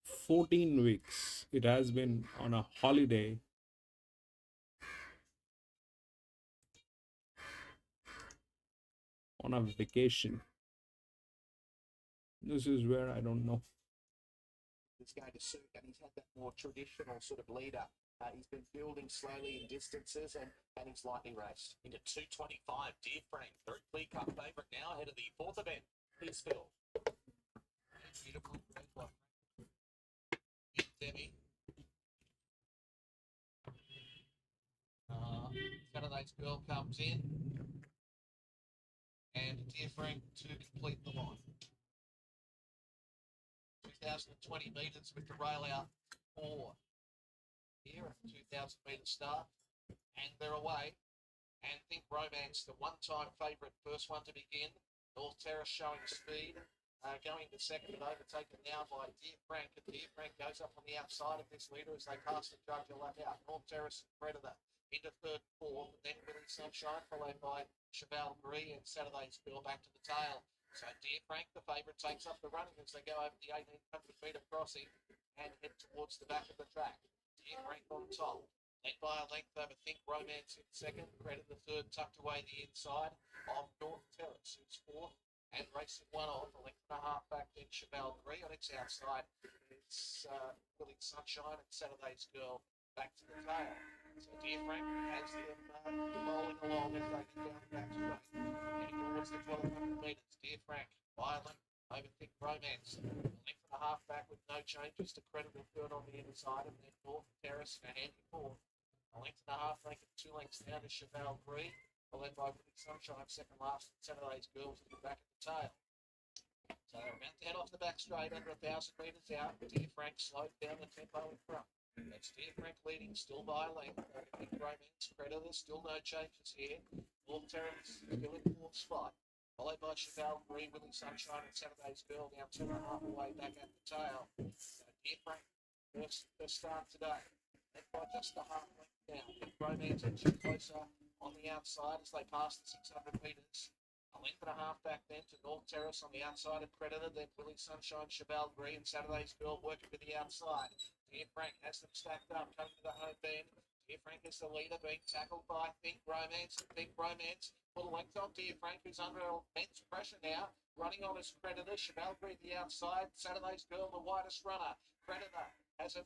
[SPEAKER 1] 14 weeks. It has been on a holiday. On a vacation. This is where I don't know.
[SPEAKER 6] is going to suit, and he's had that more traditional sort of leader. He's been building slowly in distances, and he's lightly raced.
[SPEAKER 5] Into 225, Dear Frank, very clear cut favourite now ahead of the fourth event. Here's Phil.
[SPEAKER 6] Beautiful. Demi. Saturday's Girl comes in, and Dear Frank to complete the line. 2020 metres with the rail out 4 here at 2,000 metre start, and they're away. And Think Romance, the one-time favourite, first one to begin. North Terrace showing speed, going to second and overtaken now by Dear Frank. And Dear Frank goes up on the outside of this leader as they pass the judge a lap out. North Terrace and Predator into third and fourth, and then Willie Sunshine, followed by Cheval Gris and Saturday's Girl back to the tail. So Dear Frank, the favourite, takes up the running as they go over the 1,800 metre crossing and head towards the back of the track. Dear Frank on top, led by a length over Think Romance in second, Predator third, tucked away the inside of North Terrace, who's fourth, and racing one off, a length and a half back, then Cheval Gris on its outside. It's Willie Sunshine and Saturday's Girl back to the tail. So Dear Frank has them rolling along as they get down the back straight. Heading towards the 1,200 metres. Dear Frank, violent, over Think Romance. A length and a half back with no changes to Credible third on the inside, and then North Terrace and a handy fourth. A length and a half, making 2 lengths down to Cheval Gris, followed by Willie Sunshine, second last, and Saturday's Girls to the back of the tail. So they're about to head off the back straight under 1,000 metres out. Dear Frank slowed down the tempo in front. That's Dear Frank leading, still by a length. Think Romance, Predator, still no changes here. North Terrace still in fourth spot. Followed by Cheval Gris, Willie Sunshine, and Saturday's Girl now 2.5 away back at the tail. So Dear Frank, first start today. Led by just a half length down. Think Romance edging closer on the outside as they pass the 600 metres. A length and a half back then to North Terrace on the outside of Predator, then Willie Sunshine, Cheval Gris, and Saturday's Girl working to the outside. Dear Frank has them stacked up, coming to the home bend. Dear Frank is the leader, being tackled by Think Romance. Think Romance, full length on Dear Frank, who's under immense pressure now. Running on his Predator, Cheval Gris the outside, Saturday's Girl the widest runner. Predator has a,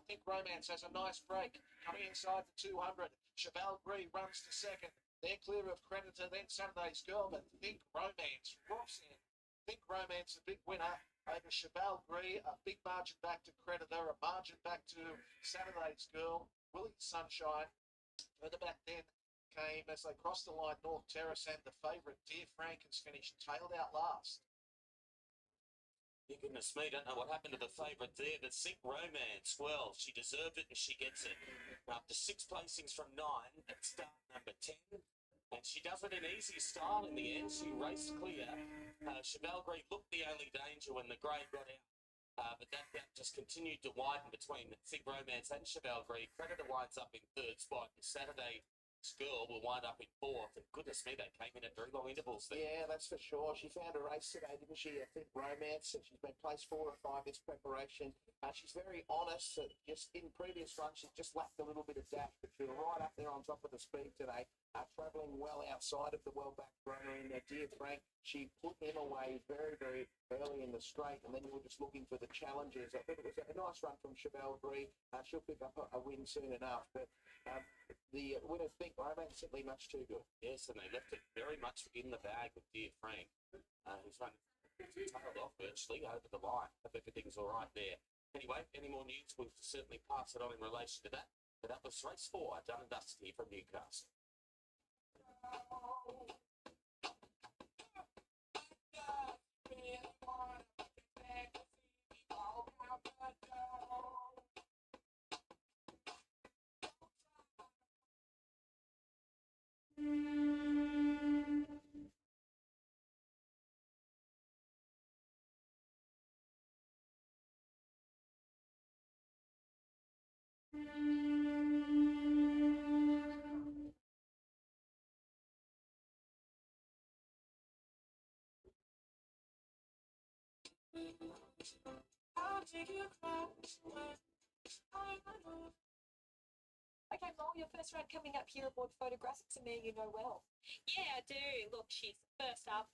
[SPEAKER 6] Think Romance has a nice break, coming inside the 200. Cheval Gris runs to second. They're clear of Predator, then Saturday's Girl, but Think Romance rocks in. Think Romance, a big winner over Cheval Gris, a big margin back to Predator, a margin back to Saturday's Girl. Willie Sunshine, further back then, came as they crossed the line, North Terrace, and the favourite, Dear Frank, has finished tailed out last.
[SPEAKER 5] Yeah, goodness me, don't know what happened to the favourite there, but Think Romance, well, she deserved it and she gets it. After 6 placings from 9 at start number 10, and she does it in easy style in the end. She raced clear. Cheval Gris looked the only danger when the grey got out, but that gap just continued to widen between Think Romance and Cheval Gris. Predator winds up in third spot. Saturday's Girl will wind up in fourth. And goodness me, they came in at very long intervals there.
[SPEAKER 6] Yeah, that's for sure. She found a race today, didn't she? I think Romance. She's been placed 4 or 5 this preparation. She's very honest. Just in previous runs, she's just lacked a little bit of dash, but she was right up there on top of the speed today. Travelling well outside of the well-backed runner in there. Dear Frank, she put him away very, very early in the straight, and then you were just looking for the challenges. I think it was a nice run from Cheval Gris. She'll pick up a win soon enough, but the winner, Think Romance, simply much too good.
[SPEAKER 5] Yes, and they left it very much in the bag with Dear Frank, who's run tailed off virtually over the line. Hope everything's all right there. Anyway, any more news, we'll certainly pass it on in relation to that. But that was race 4, done and dusted here from Newcastle.
[SPEAKER 2] Okay, Mole, your first round coming up here aboard Photographics, a man you know well.
[SPEAKER 7] Yeah, I do. Look, she's first up.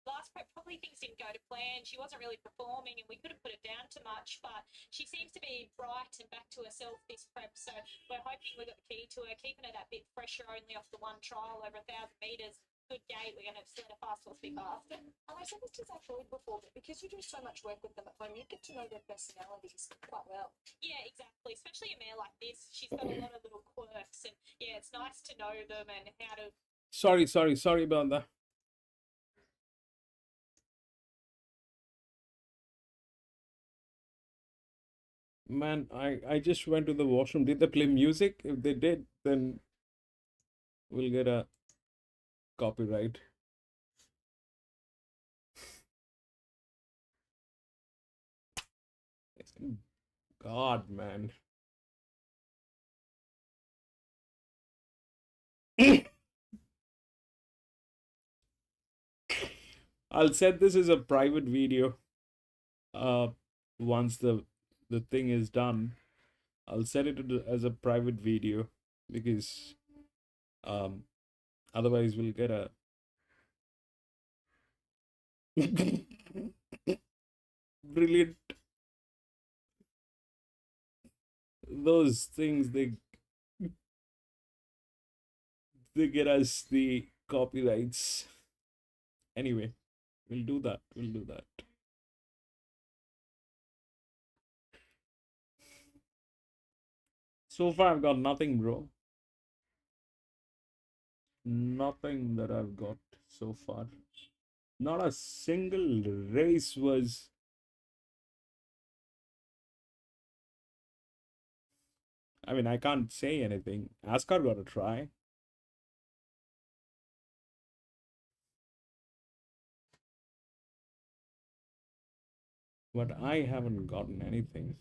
[SPEAKER 2] last prep, probably things didn't go to plan. She wasn't really performing and we couldn't put her down too much, but she seems to be bright and back to herself this prep. So we're hoping we got the key to her, keeping her that bit fresher only off the one trial over 1,000 metres. Good gate. We're going to let her fast horse be fast.
[SPEAKER 6] And I said this to Zach Lloyd before, but because you do so much work with them at home, you get to know their personalities quite well.
[SPEAKER 2] Yeah, exactly. Especially a mare like this. She's got a lot of little quirks and yeah, it's nice to know them and how to...
[SPEAKER 1] Sorry about that. Man, I just went to the washroom. Did they play music? If they did, then we'll get a copyright. God, man. I'll set this as a private video. Once the thing is done, I'll set it as a private video because otherwise we'll get a brilliant. Those things they get us the copyrights. Anyway, we'll do that. So far I've got nothing, bro. Nothing that I've got so far. Not a single race was... I mean, I can't say anything. Ascar got a try. But I haven't gotten anything.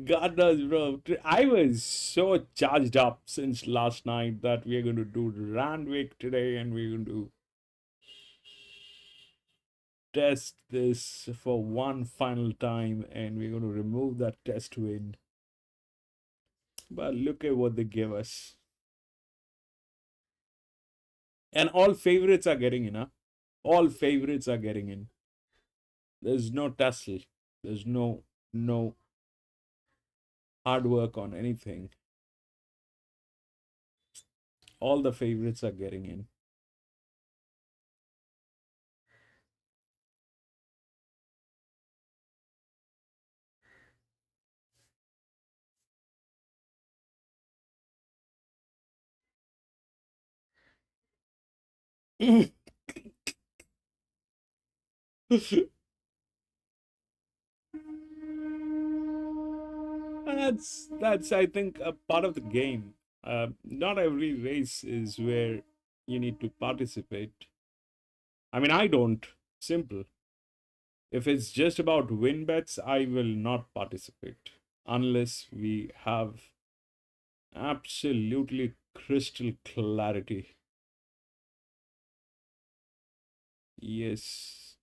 [SPEAKER 1] God knows, bro. I was so charged up since last night that we're going to do Randwick today and we're going to test this for one final time and we're going to remove that test win. But look at what they give us. And all favorites are getting in, huh? All favorites are getting in. There's no tussle. There's no hard work on anything. All the favorites are getting in. That's I think a part of the game. Not every race is where you need to participate. I mean, I don't. Simple. If it's just about win bets, I will not participate unless we have absolutely crystal clarity. Yes,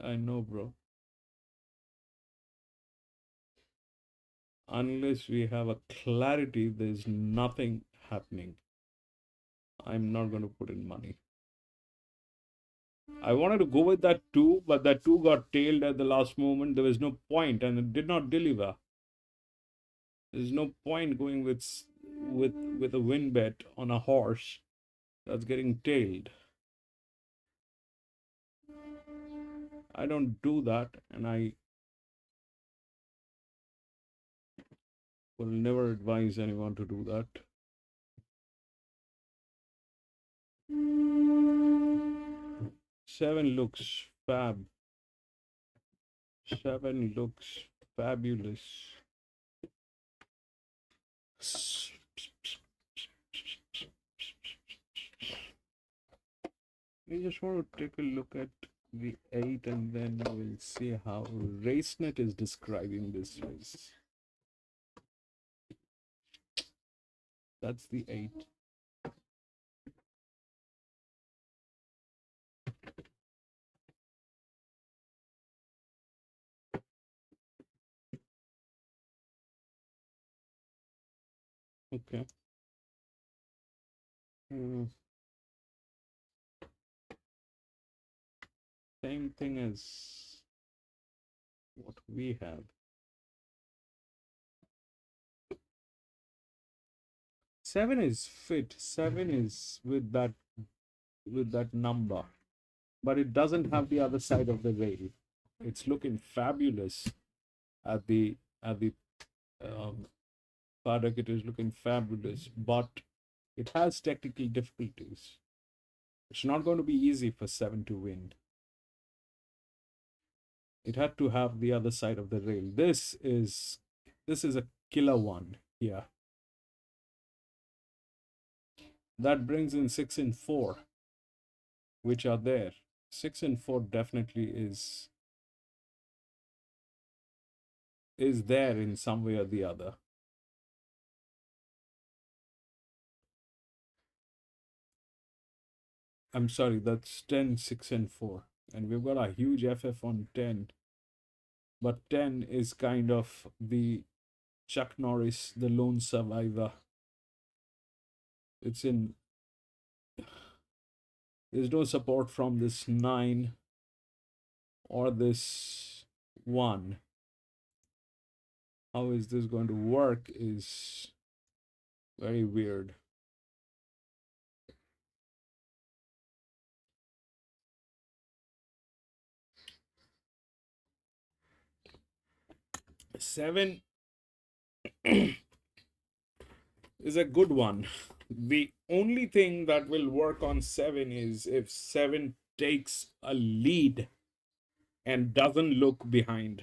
[SPEAKER 1] I know, bro. Unless we have a clarity, there's nothing happening. I'm not going to put in money. I wanted to go with that 2, but that 2 got tailed at the last moment. There was no point and it did not deliver. There's no point going with a win bet on a horse that's getting tailed. I don't do that, and I will never advise anyone to do that. Seven looks fab. 7 looks fabulous. We just want to take a look at the 8 and then we'll see how RaceNet is describing this race. That's the 8. Okay. Same thing as what we have. 7 is fit. 7 is with that number, but it doesn't have the other side of the rail. It's looking fabulous at the paddock. It is looking fabulous, but it has technical difficulties. It's not going to be easy for 7 to win. It had to have the other side of the rail. This is a killer one here. That brings in 6 and 4, which are there. 6 and 4 definitely is there in some way or the other. I'm sorry, that's 10, 6 and 4. And we've got a huge FF on 10. But 10 is kind of the Chuck Norris, the lone survivor. It's in... There's no support from this 9 or this 1. How is this going to work is very weird. Seven is a good one. The only thing that will work on 7 is if 7 takes a lead and doesn't look behind.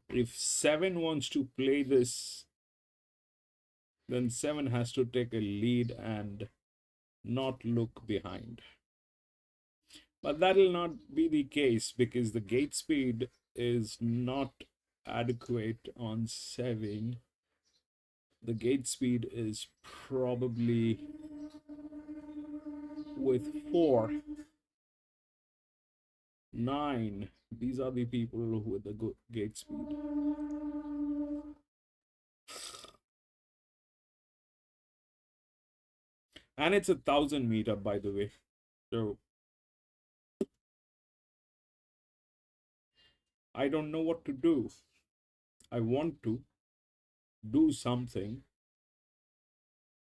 [SPEAKER 1] If 7 wants to play this, then 7 has to take a lead and not look behind. But that will not be the case because the gate speed is not adequate on 7. The gate speed is probably with 4, 9. These are the people with the good gate speed. And it's 1,000 meter, by the way. So I don't know what to do. I want to do something,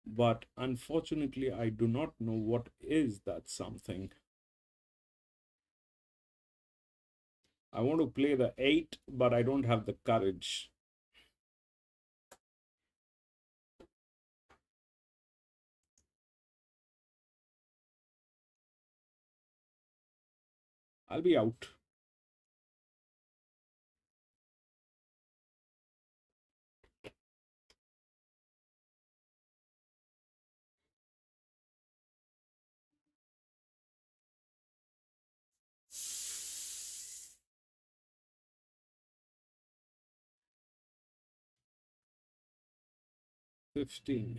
[SPEAKER 1] but unfortunately, I do not know what is that something. I want to play the 8, but I don't have the courage. I'll be out. $15.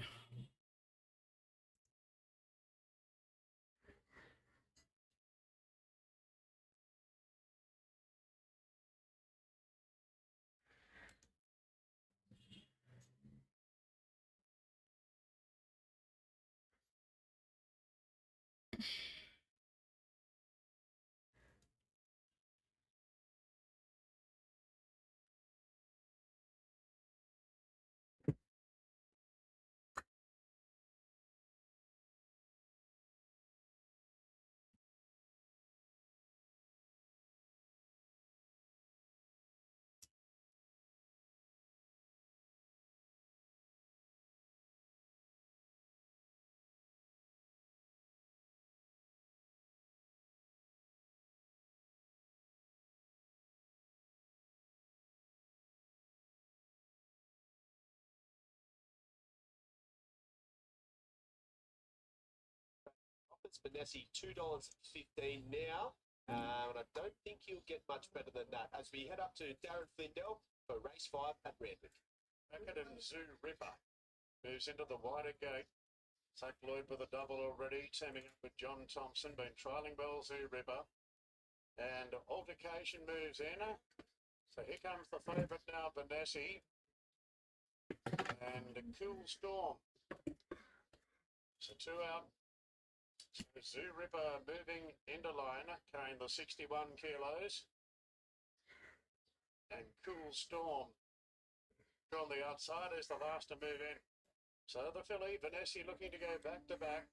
[SPEAKER 3] Offers for Nessie $2.15 now. And I don't think you'll get much better than that as we head up to Darren Flindell for race 5 at Randwick.
[SPEAKER 4] Macadam Zoo Ripper moves into the wider gate. Zach Lloyd with a double already, teaming up with John Thompson, been trialling well Zoo Ripper. And Altercation moves in. So here comes the favourite now, Benassi. and a Cool Storm. So 2 out. So Zoo Ripper moving into line, carrying the 61 kilos. And Cool Storm on the outside is the last to move in. So the filly, Vanessa, looking to go back to back.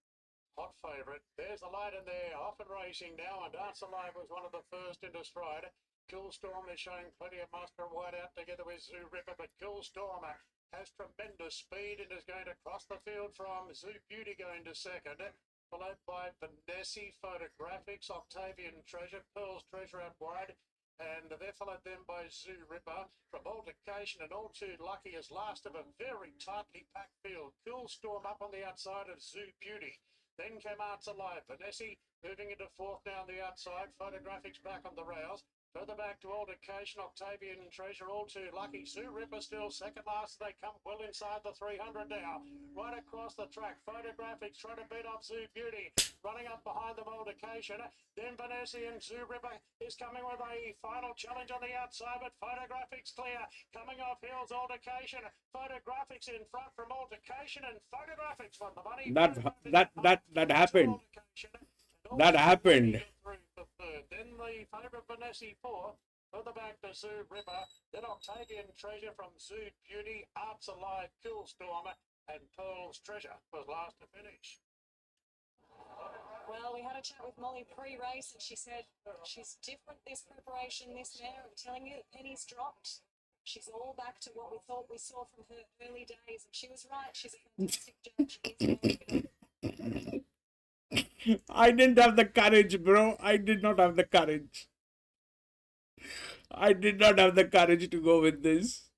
[SPEAKER 4] Hot favourite. There's the light in there, off and racing now, and Dance Alive was one of the first into stride. Cool Storm is showing plenty of muster wide out together with Zoo Ripper, but Cool Storm has tremendous speed and is going to cross the field from Zoo Beauty going to second, followed by Vanessa, Photographics, Octavian Treasure, Pearl's Treasure out wide. And they're followed then by Zoo Ripper from Altercation and All Too Lucky as last of a very tightly packed field. Cool Storm up on the outside of Zoo Beauty. Then came Arts Alive. Vanessa moving into fourth down the outside. Photographics back on the rails. Further back to Altercation, Octavian Treasure, All Too Lucky. Zoo Ripper still second last. They come well inside the 300 now. Right across the track. Photographics trying to beat off Zoo Beauty. Running up behind them, Altercation. Then Vanessa and Zoo Ripper is coming with a final challenge on the outside, but Photographics clear. Coming off heels, Altercation. Photographics in front from Altercation, and Photographics won the money.
[SPEAKER 1] That happened. That happened.
[SPEAKER 4] Then the favourite Vanessa 4. Further back to Zoo Ripper. Then Octavian Treasure from Zoo Beauty. Arts Alive, Cool Storm, and Pearl's Treasure was last to finish.
[SPEAKER 2] Well, we had a chat with Molly pre-race, and she said she's different this preparation, this mare. I'm telling you, pennies dropped. She's all back to what we thought we saw from her early days, and she was right. She's a fantastic judge.
[SPEAKER 1] I didn't have the courage, bro. I did not have the courage. I did not have the courage to go with this.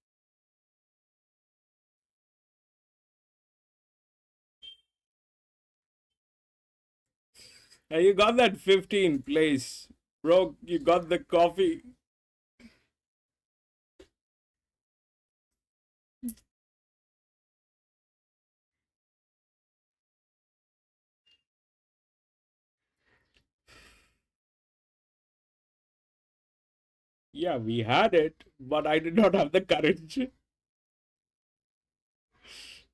[SPEAKER 1] Hey, you got that 15 place. Bro, you got the coffee. Yeah, we had it, but I did not have the courage.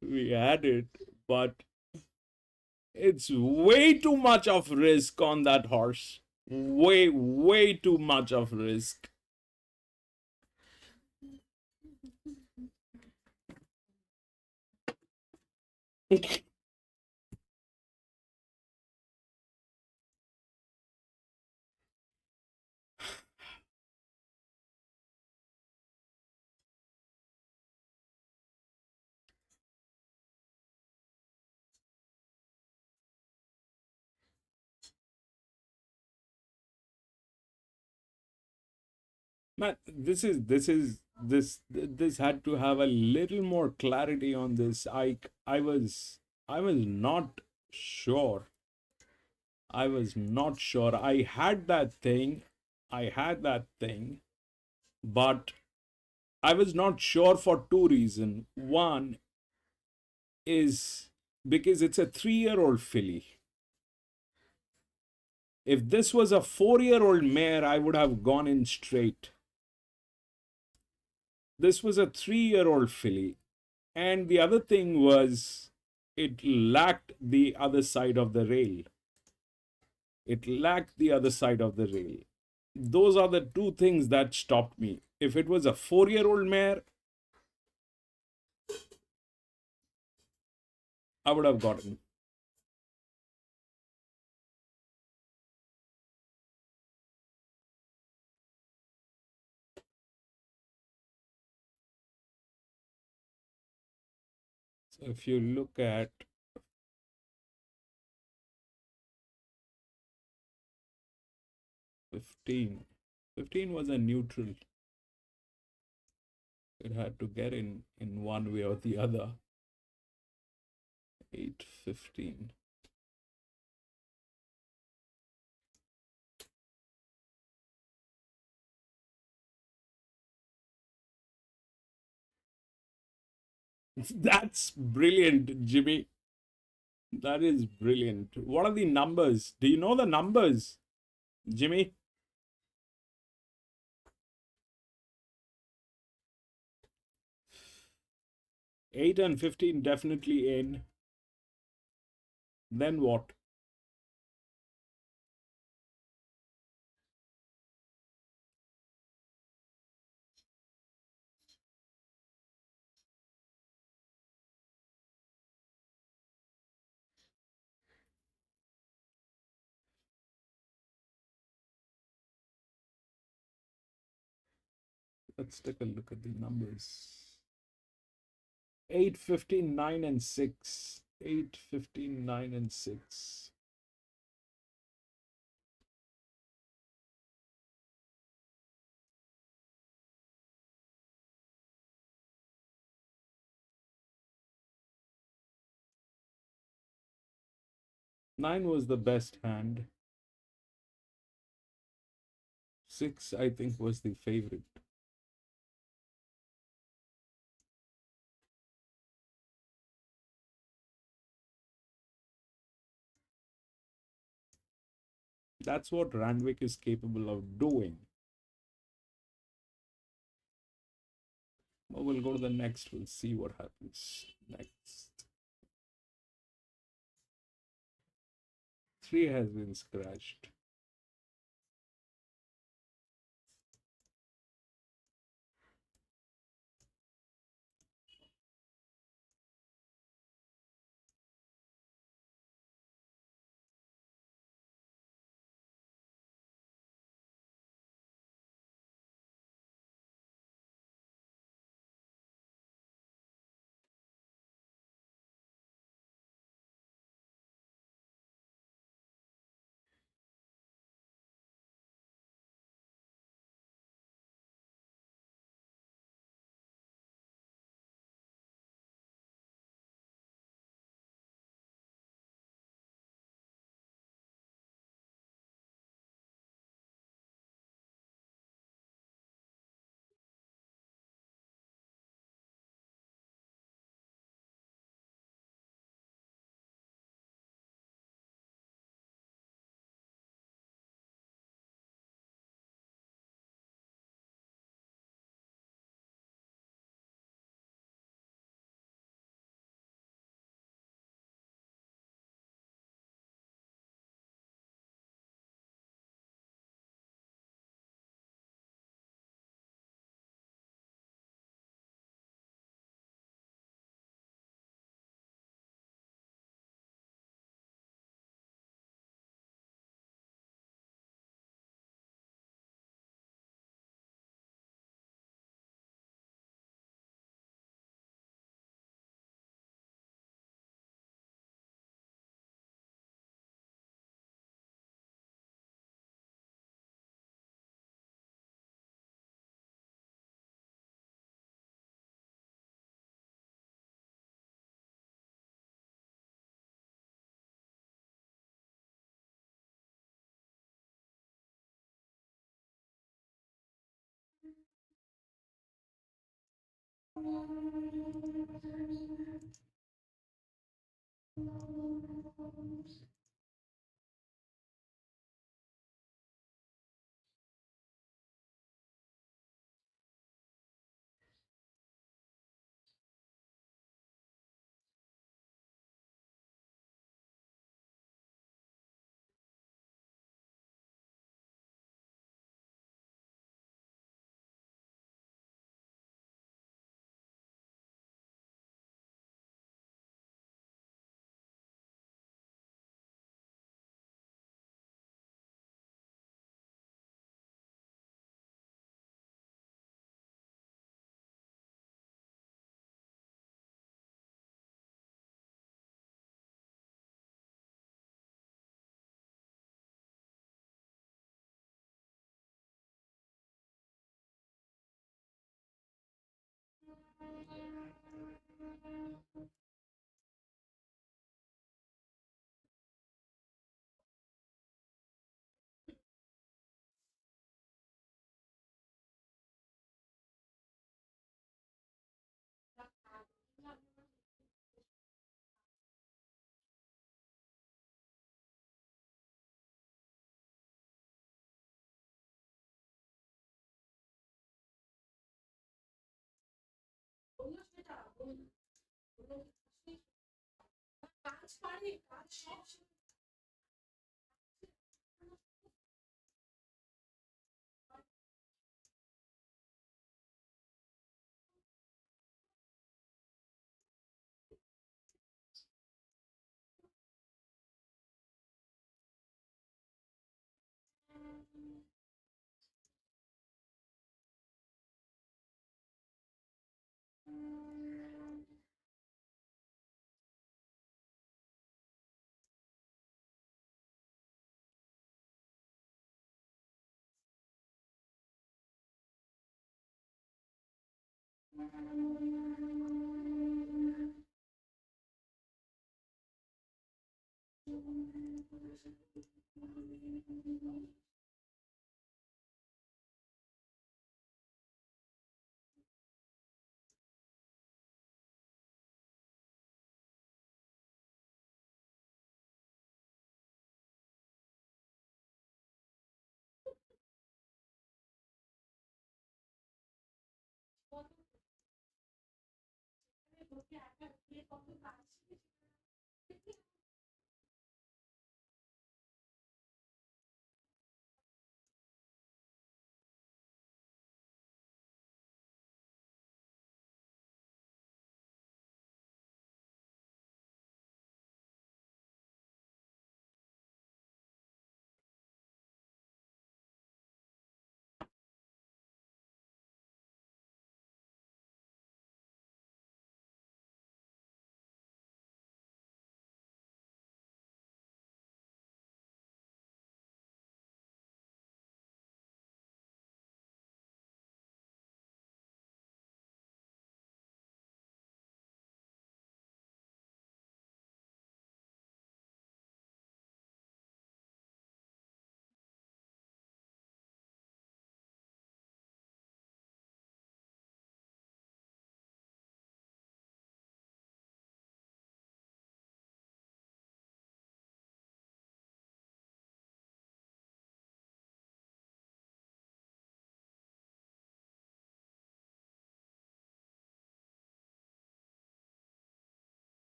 [SPEAKER 1] We had it, but it's way too much of risk on that horse. Way too much of risk. Man, this had to have a little more clarity on this. I was not sure. I was not sure. I had that thing, but I was not sure for two reasons. One is because it's a 3-year-old filly. If this was a 4-year-old mare, I would have gone in straight. This was a 3-year-old filly. And the other thing was, it lacked the other side of the rail. Those are the two things that stopped me. If it was a 4-year-old mare, I would have gotten. So if you look at fifteen was a neutral. It had to get in one way or the other. 8-15. That's brilliant, Jimmy. That is brilliant. What are the numbers? Do you know the numbers, Jimmy? 8 and 15 definitely in. Then what? Let's take a look at the numbers. 8, 15, 9 and 6. 8, 15, 9 and 6. Nine was the best hand. 6, I think, was the favorite. That's what Randwick is capable of doing. Well, we'll go to the next. We'll see what happens next. 3 has been scratched.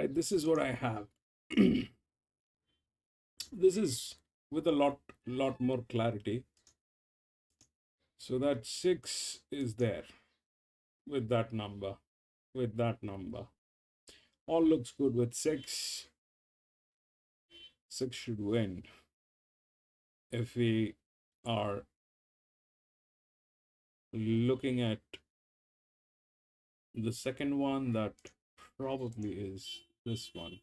[SPEAKER 1] right, this is what I have. This is with a lot more clarity. So that 6 is there with that number, with that number. All looks good with 6. 6 should win. If we are looking at the second one, that probably is this one.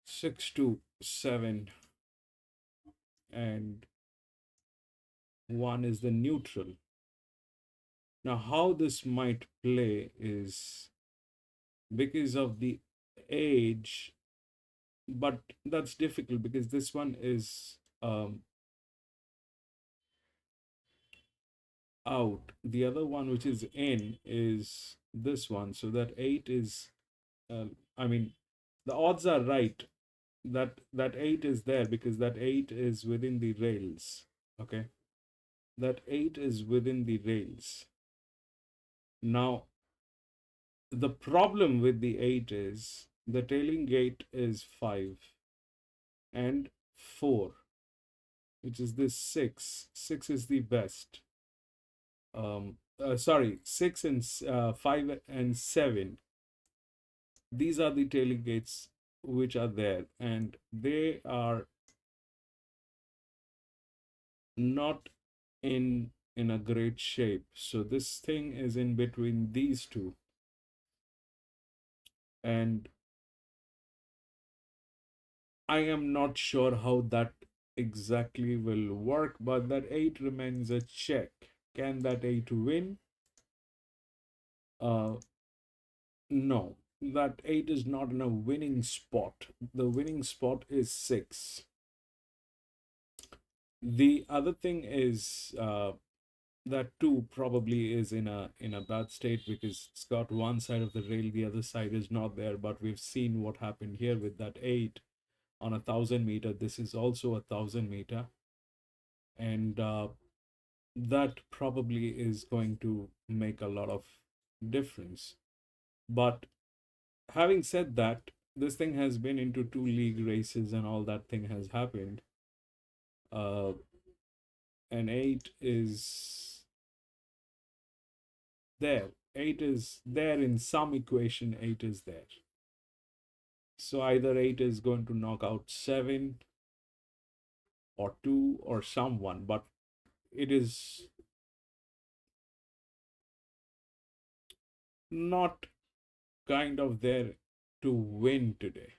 [SPEAKER 1] 6 to 7, and 1 is the neutral. Now, how this might play is because of the age, but that's difficult because this one is out. The other one, which is in, is this one. So that 8 is, I mean, the odds are right that 8 is there because that 8 is within the rails. Okay, that 8 is within the rails. Now, the problem with the 8 is the tailing gate is 5 and 4, which is this 6. 6 is the best. Sorry, 6 and 5 and 7. These are the tailing gates which are there, and they are not in a great shape. So this thing is in between these two, and I am not sure how that exactly will work, but that 8 remains a check. Can that 8 win? No, that 8 is not in a winning spot. The winning spot is 6. The other thing is that 2 probably is in a bad state because it's got one side of the rail, the other side is not there. But we've seen what happened here with that 8 on 1,000 meter. This is also 1,000 meter, and that probably is going to make a lot of difference. But having said that, this thing has been into 2 league races and all that thing has happened. And 8 is there. 8 is there in some equation. 8 is there. So either 8 is going to knock out 7 or 2 or someone, but it is not kind of there to win today.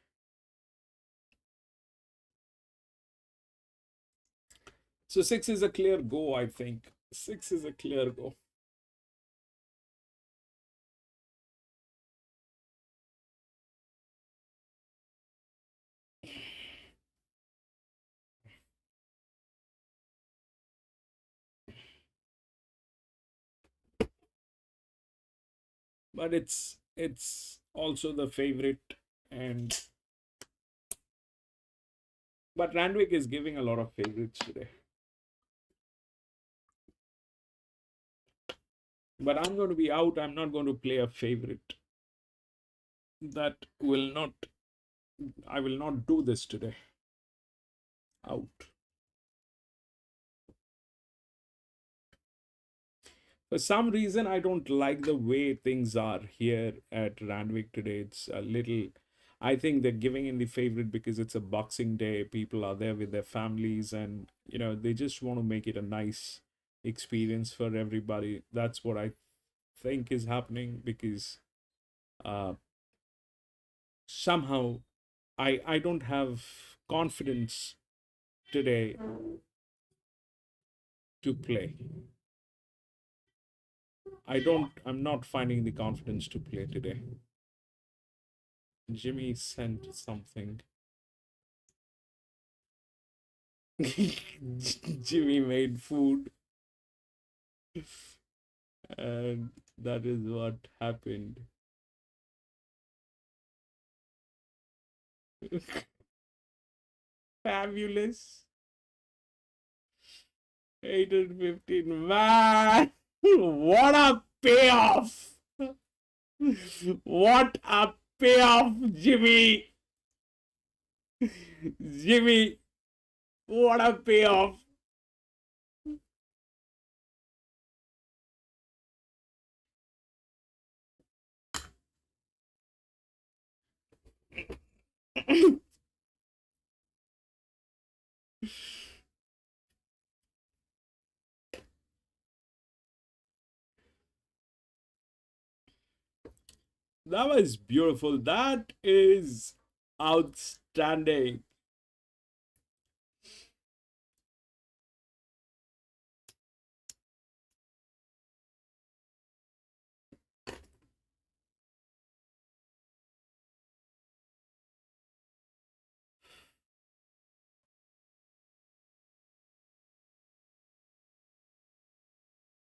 [SPEAKER 1] So 6 is a clear go, I think. 6 is a clear go. But it's also the favorite, and but Randwick is giving a lot of favorites today. But I'm going to be out. I'm not going to play a favorite. That will not, I will not do this today. Out. For some reason, I don't like the way things are here at Randwick today. It's a little, I think they're giving in the favorite because it's a Boxing Day. People are there with their families, and they just want to make it a nice experience for everybody. That's what I think is happening because somehow I don't have confidence today to play. I'm not finding the confidence to play today. Jimmy sent something. Jimmy made food. And that is what happened. Fabulous. 815. Man, what a payoff! What a payoff, Jimmy! Jimmy, what a payoff! That was beautiful. That is outstanding.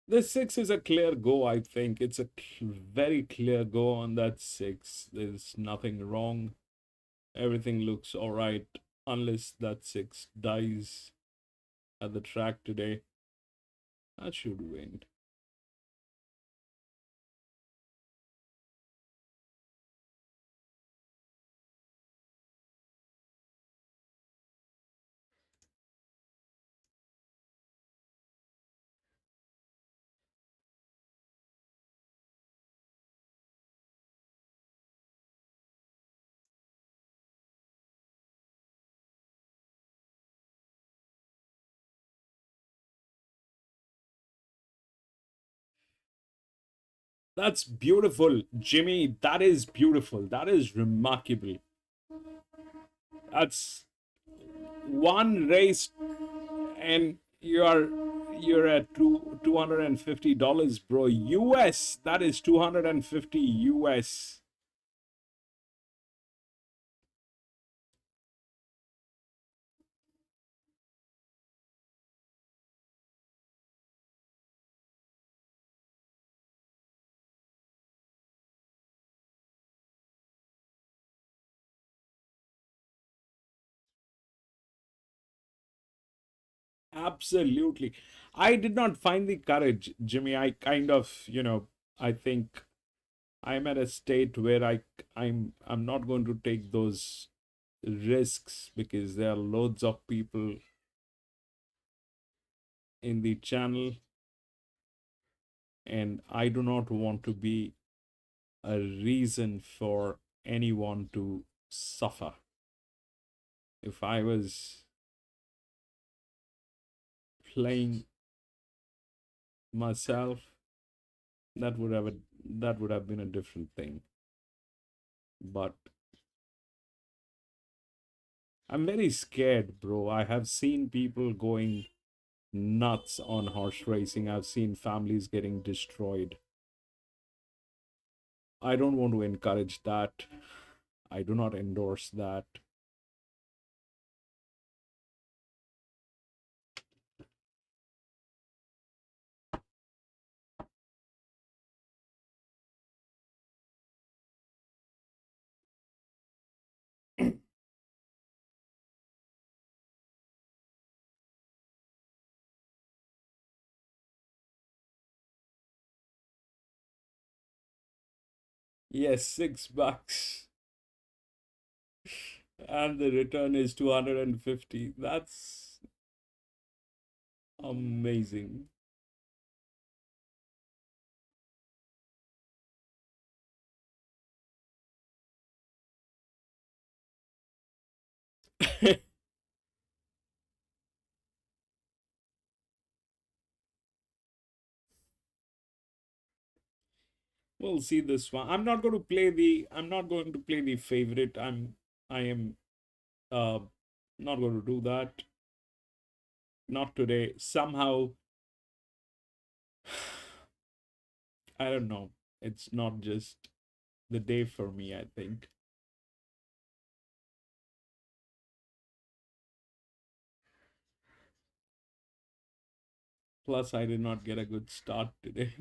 [SPEAKER 1] The six is a clear go, I think. It's a very clear go on that six. There's nothing wrong. Everything looks all right, unless that six dies at the track today. That should win. That's beautiful, Jimmy. That is beautiful. That is remarkable. That's one race, and you're at $250, bro. US. That is 250 US. Absolutely. I did not find the courage, Jimmy. I kind of, I think I'm at a state where I'm not going to take those risks because there are loads of people in the channel, and I do not want to be a reason for anyone to suffer. If I was playing myself, that would have been a different thing. But I'm very scared, bro. I have seen people going nuts on horse racing. I've seen families getting destroyed. I don't want to encourage that. I do not endorse that. Yes, $6. And the return is 250. That's amazing. We'll see this one. I'm not going to play the favorite. I am uh not going to do that. Not today. Somehow I don't know. It's not just the day for me, I think. Plus I did not get a good start today.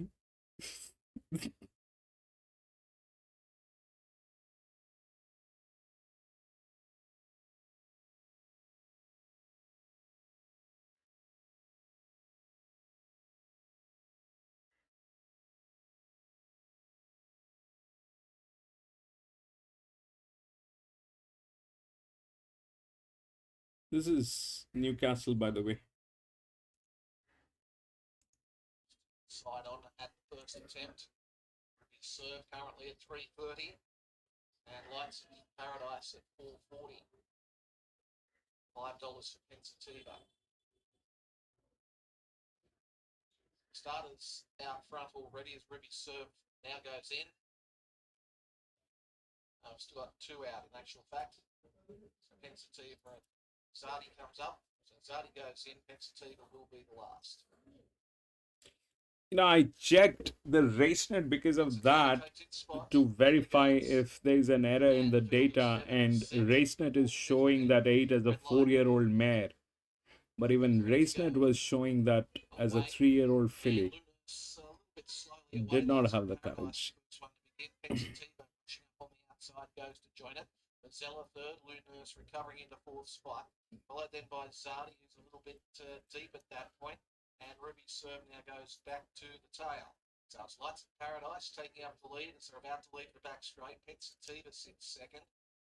[SPEAKER 1] This is Newcastle, by the way.
[SPEAKER 5] Side on at the first attempt. Ruby serve currently at 3:30. And Lights of Paradise at 4:40. $5 for Pensativa. Starters out front already as Ruby serve now goes in. I've still got two out in actual fact. So Pensativa, Zardi comes up. So Zardi goes in. Pensativa will be the last.
[SPEAKER 1] You know, I checked the RaceNet because of that to verify if there's an error in the data, and RaceNet is showing that 8 as a 4-year-old mare, but even RaceNet was showing that as a 3-year-old filly. Did not have the courage.
[SPEAKER 5] On the outside goes to join it. Zella third, Luna's recovering into fourth spot. Followed then by Zardi, who's a little bit deep at that point. And Ruby Serve now goes back to the tail. So it's Lights of Paradise taking up the lead as they're about to leave the back straight. Pensativa sits second.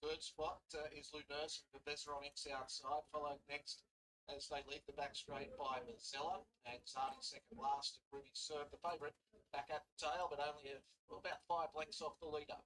[SPEAKER 5] Third spot is Luna's and Professor on its outside. Followed next as they leave the back straight by Mazzella. And Zardi second last. And Ruby Serve, the favourite, back at the tail, but only about 5 lengths off the leader.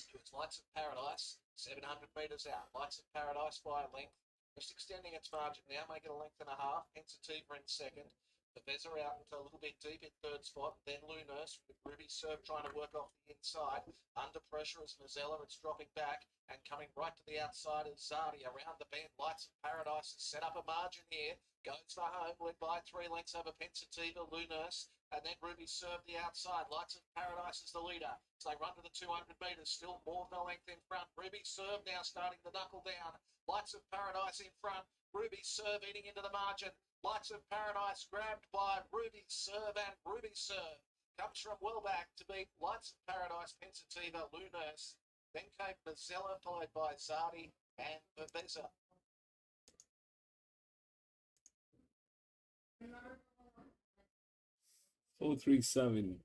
[SPEAKER 5] It's Lights of Paradise, 700 metres out. Lights of Paradise by a length. Just extending its margin now, make it a length and a half. Pensativa in second. The Vezza out into a little bit deep in third spot. Then Lunas with Ruby Serve trying to work off the inside. Under pressure is Mazzella. It's dropping back and coming right to the outside of Zardi around the bend. Lights of Paradise has set up a margin here. Goes for home, led by 3 lengths over Pensativa, Lunas. And then Ruby Serve the outside. Lights of Paradise is the leader. So they run to the 200 metres. Still more than a length in front. Ruby Serve now starting to knuckle down. Lights of Paradise in front. Ruby Serve eating into the margin. Lights of Paradise grabbed by Ruby Serve, and Ruby Serve comes from well back to beat Lights of Paradise, Pensativa, Lunas. Then came Mazzella, followed by Zardi and Viveza.
[SPEAKER 1] Four, 3, 7.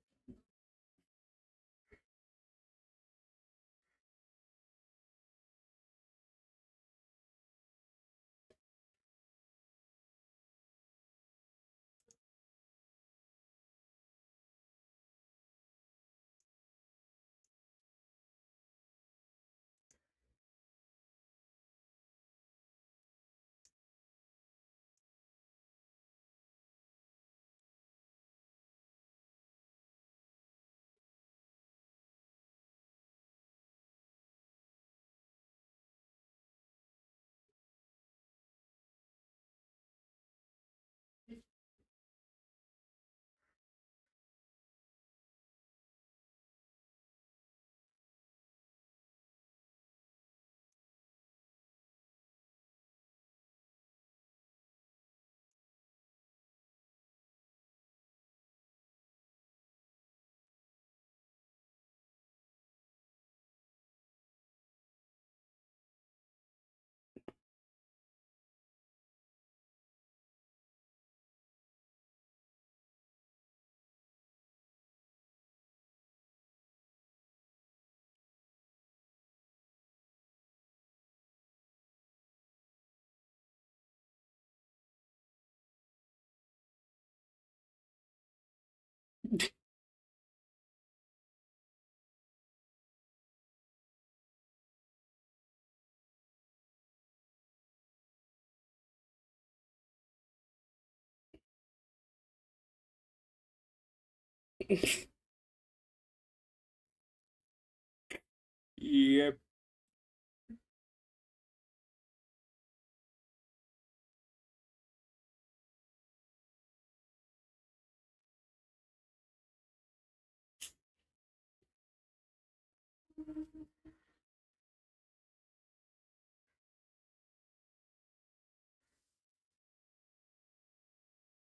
[SPEAKER 1] Yep.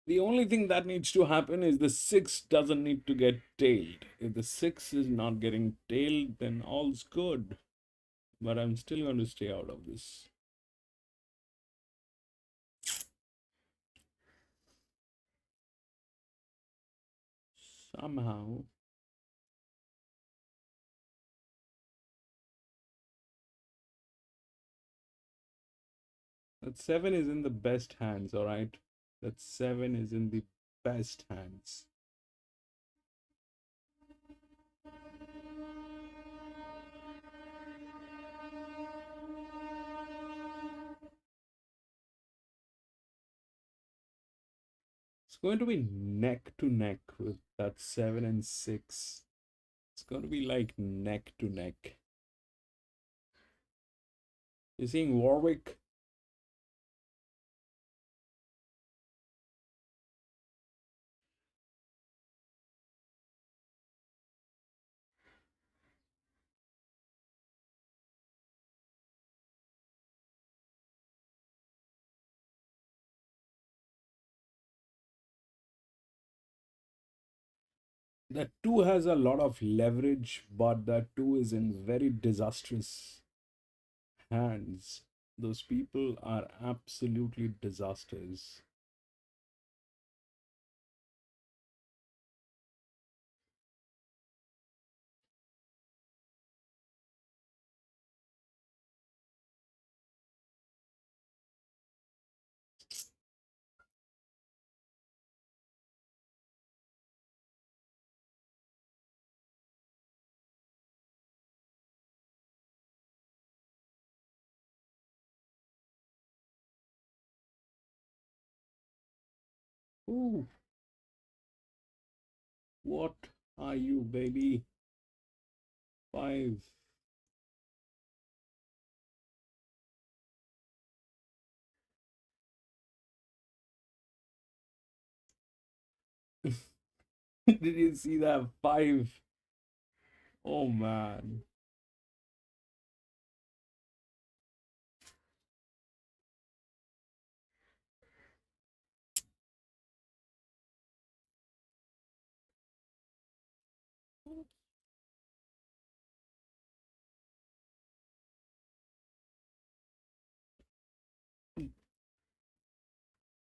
[SPEAKER 1] The only thing that needs to happen is the 6 doesn't need to get tailed. If the 6 is not getting tailed, then all's good. But I'm still going to stay out of this. Somehow. That 7 is in the best hands, all right? That 7 is in the best hands. It's going to be neck to neck with that 7 and 6. It's going to be like neck to neck. You're seeing Warwick. That 2 has a lot of leverage, but that 2 is in very disastrous hands. Those people are absolutely disasters. Ooh, what are you, baby? 5. Did you see that 5? Oh man.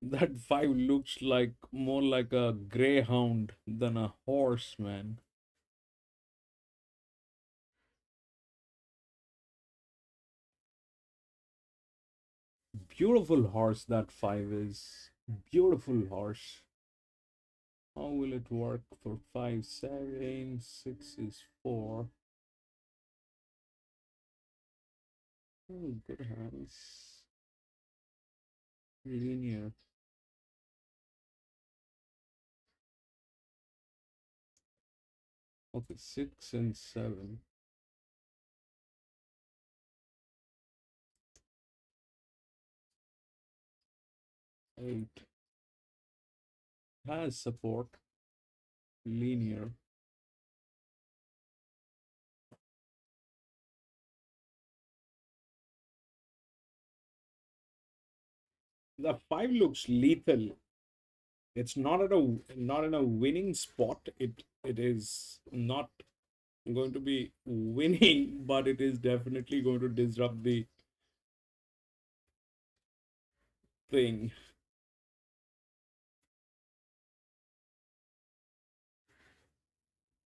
[SPEAKER 1] That 5 looks like more like a greyhound than a horse, man. Beautiful horse that 5 is. Beautiful horse. How will it work for 5, 7, 6 is 4. Oh, good hands. Linear. Okay, 6 and 7. 8 has support. Linear. The 5 looks lethal. It's not not in a winning spot. It is not going to be winning, but it is definitely going to disrupt the thing.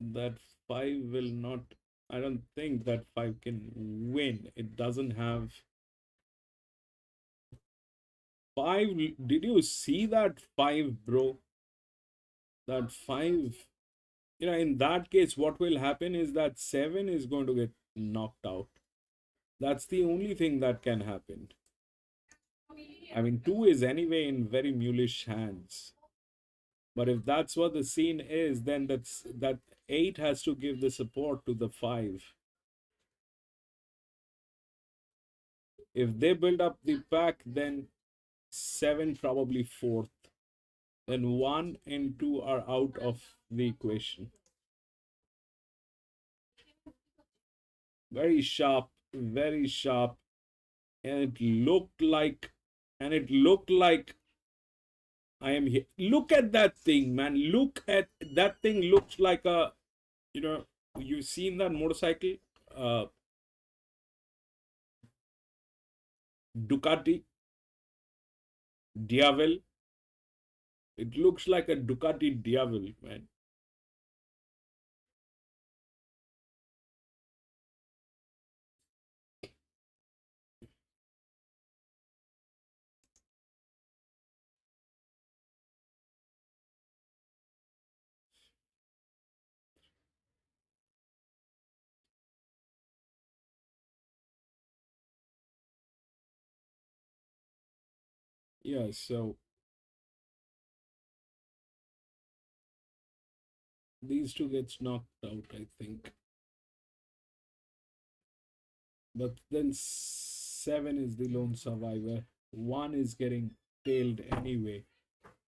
[SPEAKER 1] That 5 will not. I don't think that 5 can win. It doesn't have 5. Did you see that 5, bro? That 5. In that case, what will happen is that 7 is going to get knocked out. That's the only thing that can happen. I mean, 2 is anyway in very mulish hands. But if that's what the scene is, then that 8 has to give the support to the 5. If they build up the pack, then 7 probably 4th. Then 1 and 2 are out of the equation. Very sharp, very sharp. And it looked like I am here. Look at that thing, man. Look at that thing. Looks like a, you've seen that motorcycle, uh, Ducati Diavel. It looks like a Ducati Diavel, man. Yeah, so these two gets knocked out, I think. But then 7 is the lone survivor. 1 is getting tailed anyway.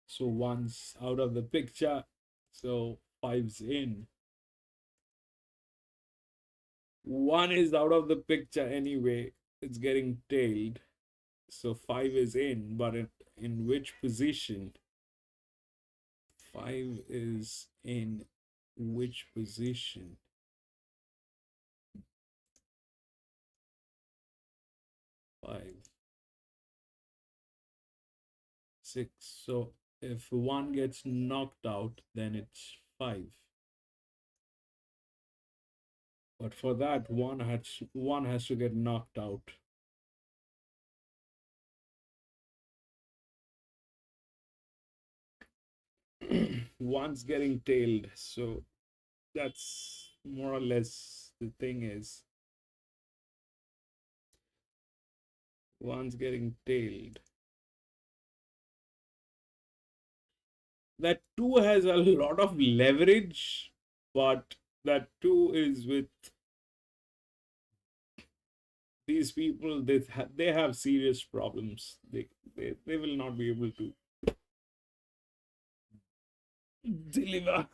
[SPEAKER 1] So 1's out of the picture. So 5's in. 1 is out of the picture anyway. It's getting tailed. So 5 is in, but in which position? 5 is in which position? 5, 6. So if 1 gets knocked out, then it's 5. But for that, one has to get knocked out. One's getting tailed, so that's more or less the thing is. One's getting tailed. That 2 has a lot of leverage, but that 2 is with these people. They have serious problems. They will not be able to deliver.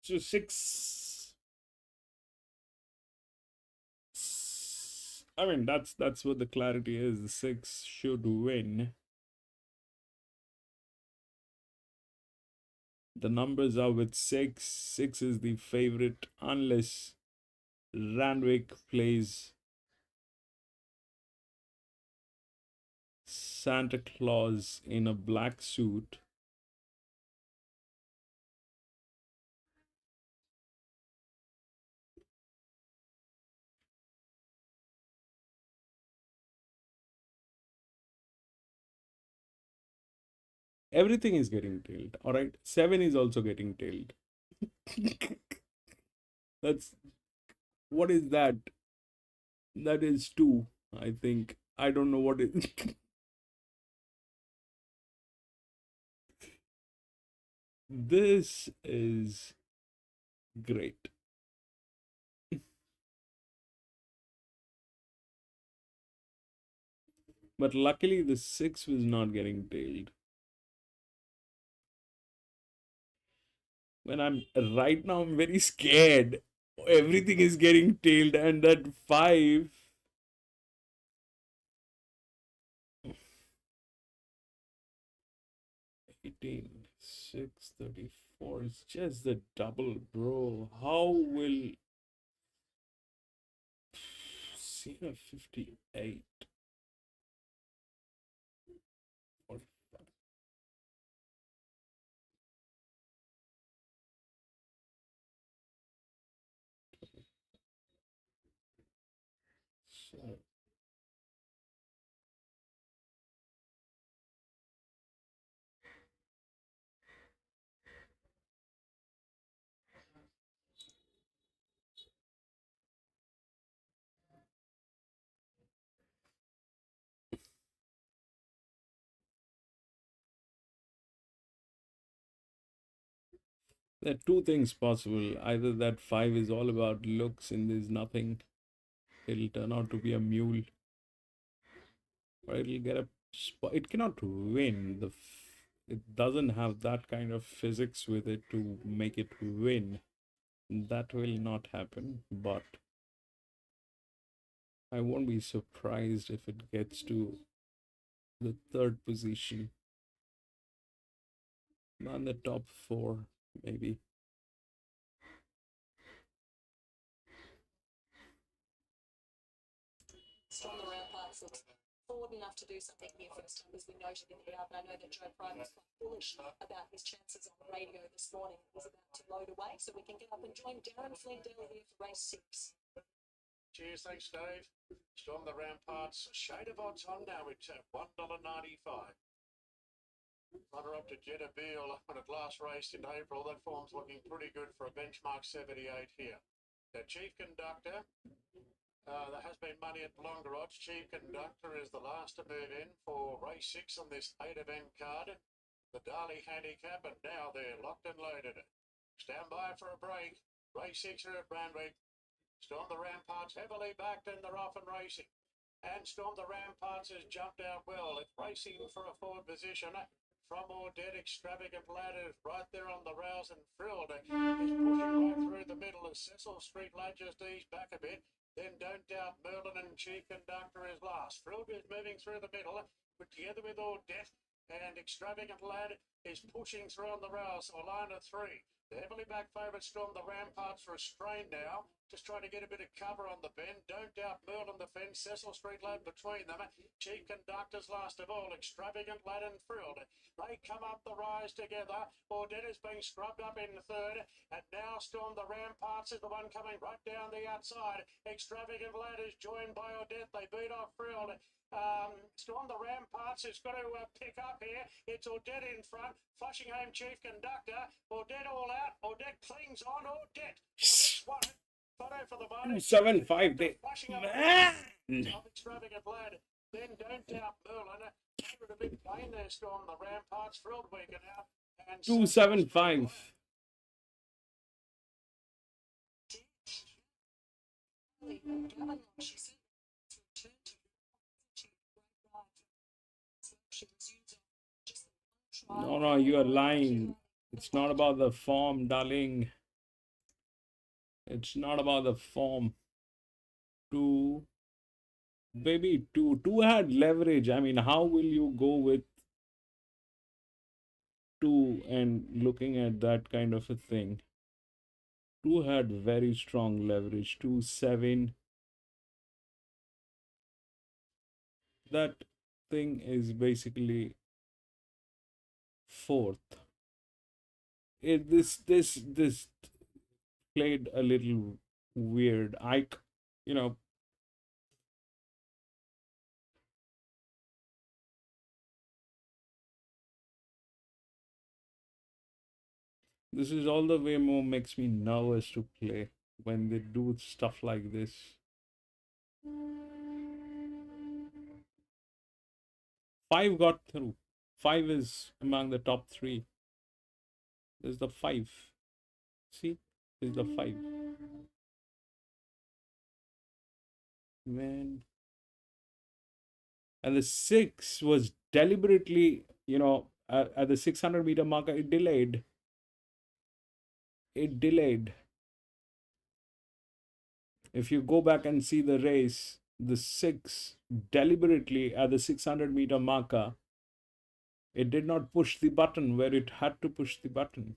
[SPEAKER 1] So 6. I mean, that's what the clarity is. The 6 should win. The numbers are with 6. 6 is the favorite unless Randwick plays Santa Claus in a black suit. Everything is getting tailed. All right. 7 is also getting tailed. That's what is that? That is 2, I think. I don't know what it is. This is great. But luckily, the 6 was not getting tailed. When I'm right now, I'm very scared. Everything is getting tailed, and that 5. 18, 6, 34. It's just the double, bro. How will Cena 58? 45. So, there are two things possible. Either that 5 is all about looks and there's nothing, it'll turn out to be a mule, or it'll get a spot. It cannot win. It doesn't have that kind of physics with it to make it win. That will not happen, but I won't be surprised if it gets to the 3rd position. Not the top 4, maybe.
[SPEAKER 2] Strong the ramparts looks forward enough to do something here first time, as we noted in the and I know that Joe Pride was quite bullish about his chances on the radio this morning. He's about to load away, so we can get up and join Darren Flindell here for race 6.
[SPEAKER 4] Cheers, thanks, Dave. Storm the ramparts. Shade of odds on now at $1.95. Runner up to Jeddah Beale when it last raced in April. That form's looking pretty good for a benchmark 78 here. The chief conductor There has been money at longer odds. Chief Conductor is the last to move in for race 6 on this 8 event card. The Darley handicap, and now they're locked and loaded. Stand by for a break. Race 6 here at Randwick. Storm the Ramparts heavily backed and they're off and racing. And Storm the Ramparts has jumped out well. It's racing for a forward position. From or Dead Extravagant Ladders right there on the rails, and Frilled is pushing right through the middle as Cecil Street Lad just eased back a bit. Then Don't Doubt Merlin and Chief Conductor is last. Frilled is moving through the middle, but together with All Death and Extravagant Lad is pushing through on the rails. So a line of 3. The heavily back favourite Storm the Ramparts for a strain now. Just trying to get a bit of cover on the bend. Don't Doubt Merlin the fence. Cecil Street Lad between them. Chief Conductors last of all. Extravagant Lad and Frilled. They come up the rise together. Audette is being scrubbed up in the 3rd. And now Storm the Ramparts is the one coming right down the outside. Extravagant Lad is joined by Audette. They beat off Frilled. Storm the Ramparts has got to pick up here. It's Audette in front. Flushing home Chief Conductor. Audette all out. Audette clings on. Audette won it. Photo for the bonus.
[SPEAKER 1] 275. They, man.
[SPEAKER 4] Extravagant Lad. Then Don't Doubt Merlin. A big plane there, Storm the Ramparts. Frilled weekend out. And
[SPEAKER 1] 275. No, you are lying. It's not about the form, darling. It's not about the form. Two had leverage. I mean, how will you go with 2 and looking at that kind of a thing? 2 had very strong leverage. 2, 7. That thing is basically 4th. This played a little weird. This is all the way more makes me nervous to play when they do stuff like this. 5 got through. 5 is among the top 3. There's the 5. See? There's the 5. Man. And the 6 was deliberately, at the 600 meter marker, it delayed. If you go back and see the race, the 6 deliberately at the 600 meter marker, it did not push the button where it had to push the button.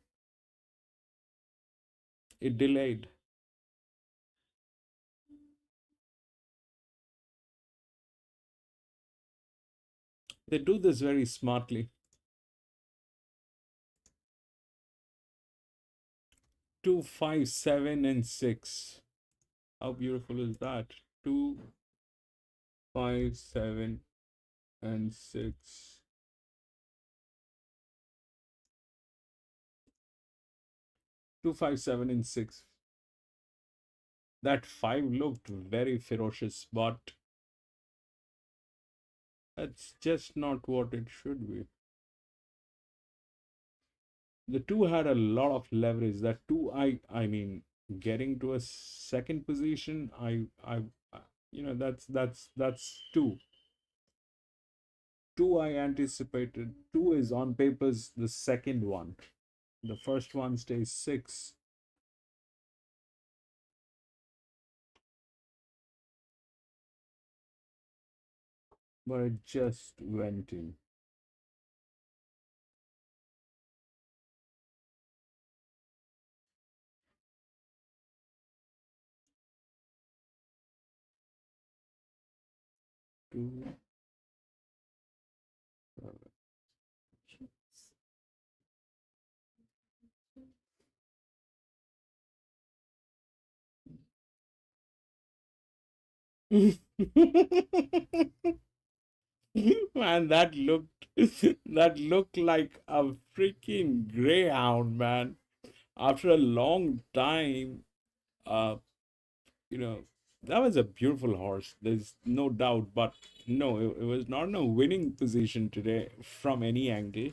[SPEAKER 1] It delayed. They do this very smartly. 2, 5, 7, and 6. How beautiful is that? 2, 5, 7, and 6. 2, 5, 7, and 6. That 5 looked very ferocious, but that's just not what it should be. The 2 had a lot of leverage. That 2, I mean, getting to a second position, that's 2. 2 I anticipated. 2 is on papers the second one. The first one stays 6. But it just went in. Two. Man, that looked like a freaking greyhound, man. After a long time, That was a beautiful horse. There's no doubt, but no, it was not in a winning position today from any angle.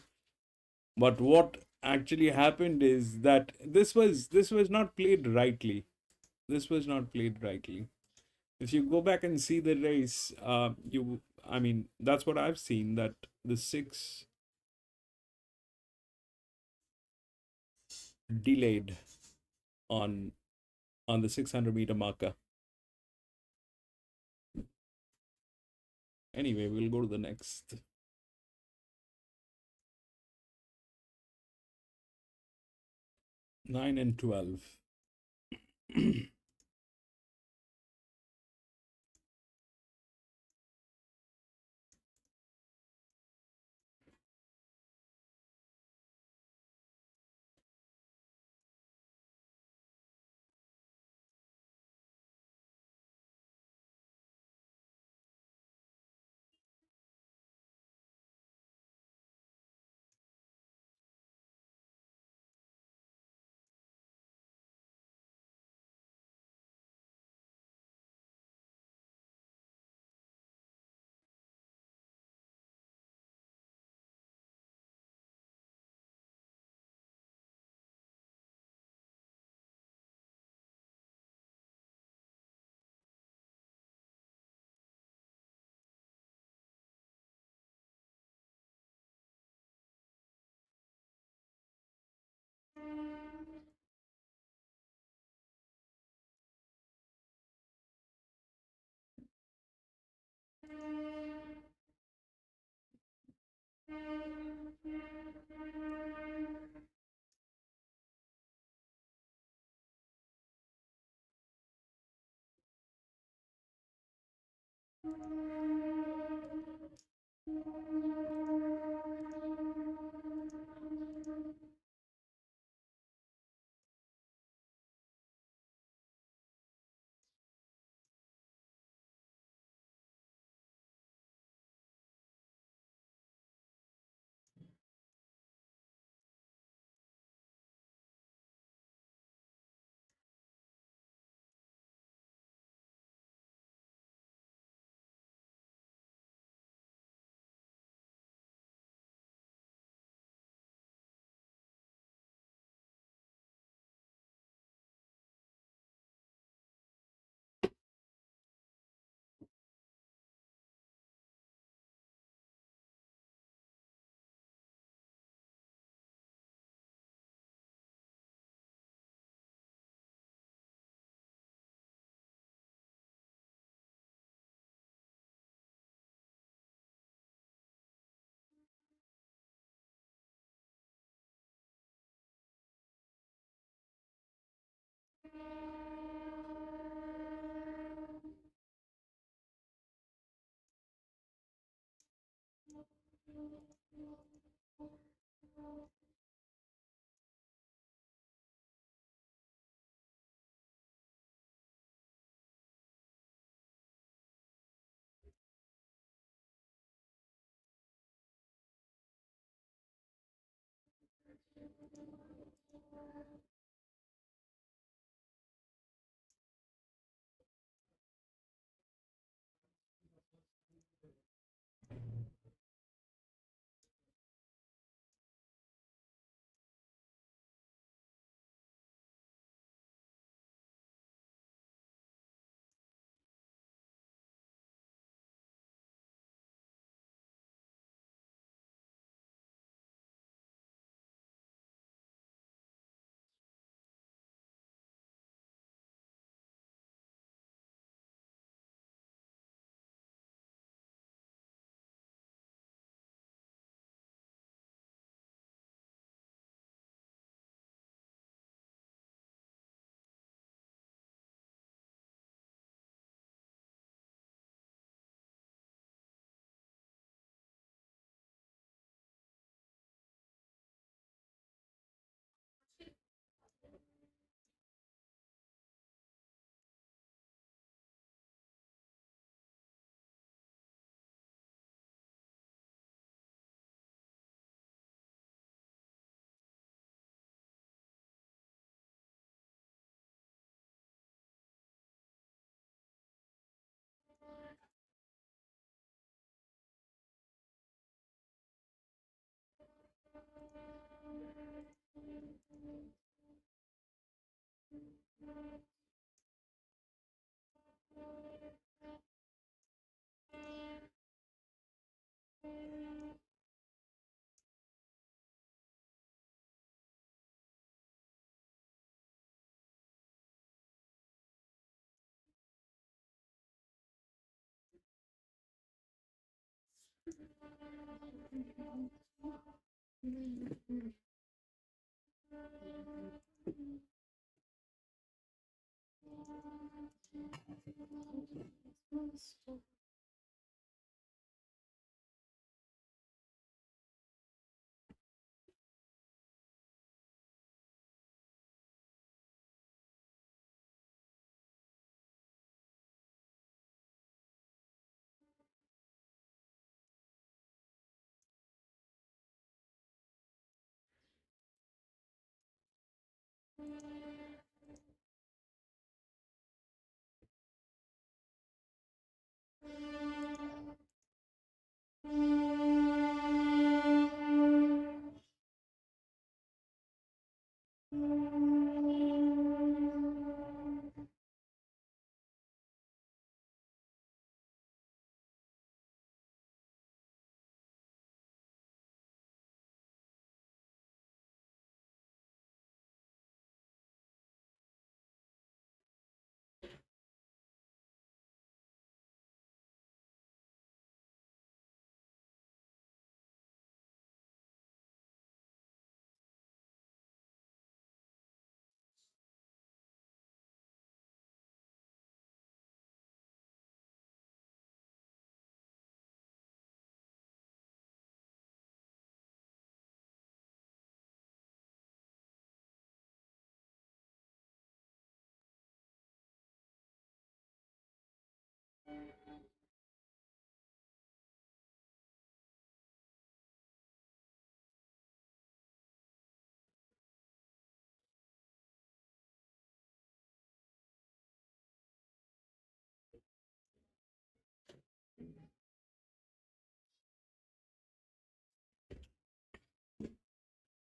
[SPEAKER 1] But what actually happened is that this was not played rightly. This was not played rightly. If you go back and see the race, I mean, that's what I've seen. That the six delayed on the 600-meter marker. Anyway, we'll go to the next. 9 and 12.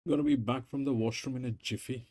[SPEAKER 1] Gonna be back from the washroom in a jiffy.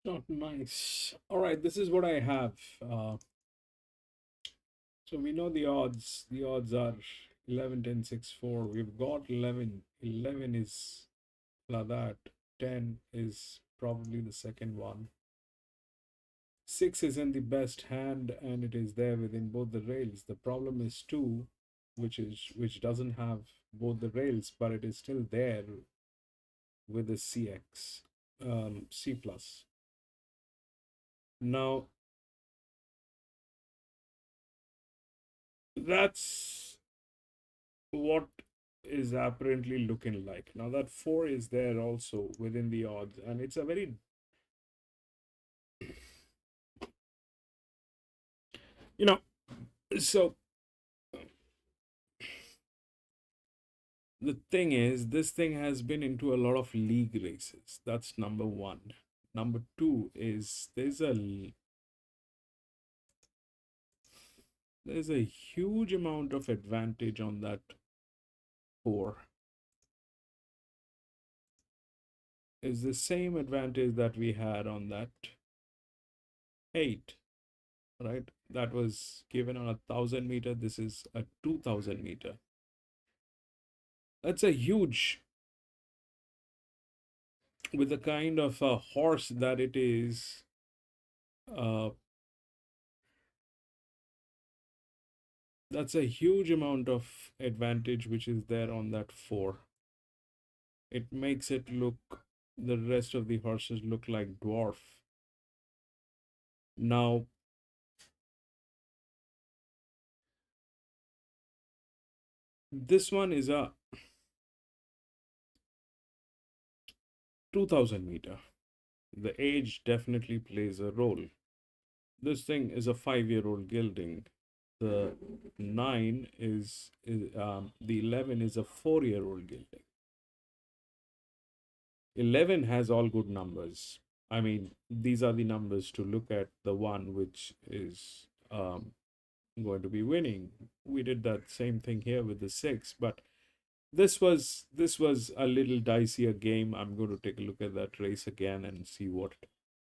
[SPEAKER 1] Not nice. All right, this is what I have. So we know the odds. The odds are 11, 10, 6, 4. We've got 11. 11 is that. 10 is probably the second one. 6 isn't the best hand, and it is there within both the rails. The problem is 2, which doesn't have both the rails, but it is still there with the CX, C plus. Now that's what is apparently looking like. Now that 4 is there also within the odds, and it's a very, you know, so the thing is, this thing has been into a lot of league races. That's number one. Number two is there's a huge amount of advantage on that 4. Is the same advantage that we had on that 8, right? That was given on 1,000 meter. This is a 2,000 meter. That's a huge, with the kind of a horse that it is. That's a huge amount of advantage which is there on that 4. It makes it look, the rest of the horses look like dwarf. Now, this one is a 2,000 meter. The age definitely plays a role. This thing is a 5-year-old gelding. The 9 is the 11 is a 4-year-old gelding. 11 has all good numbers. I mean, these are the numbers to look at, the one which is going to be winning. We did that same thing here with the 6, but this was a little dicey a game. I'm going to take a look at that race again and see what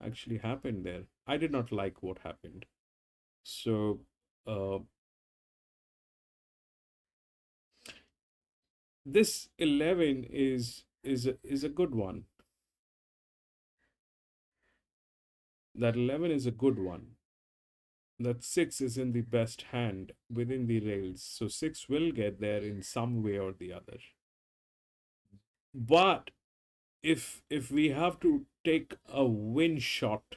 [SPEAKER 1] actually happened there. I did not like what happened. So this 11 is a good one. That 11 is a good one. That 6 is in the best hand within the rails. So 6 will get there in some way or the other. But if we have to take a win shot,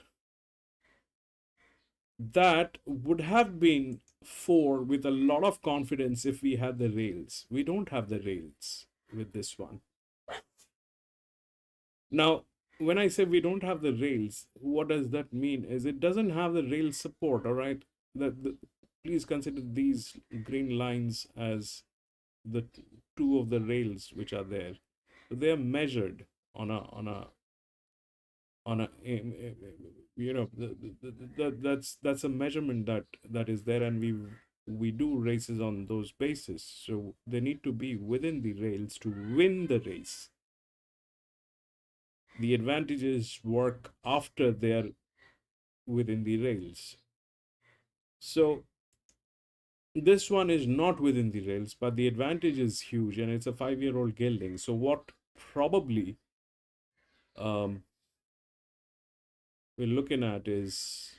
[SPEAKER 1] that would have been 4 with a lot of confidence if we had the rails. We don't have the rails with this one. Now, when I say we don't have the rails, what does that mean? Is it doesn't have the rail support, all right? Please consider these green lines as the 2 of the rails which are there. They are measured on a you know, that's a measurement that is there, and we do races on those bases. So they need to be within the rails to win the race. The advantages work after they're within the rails. So this one is not within the rails, but the advantage is huge, and it's a 5-year-old gelding. So what probably we're looking at is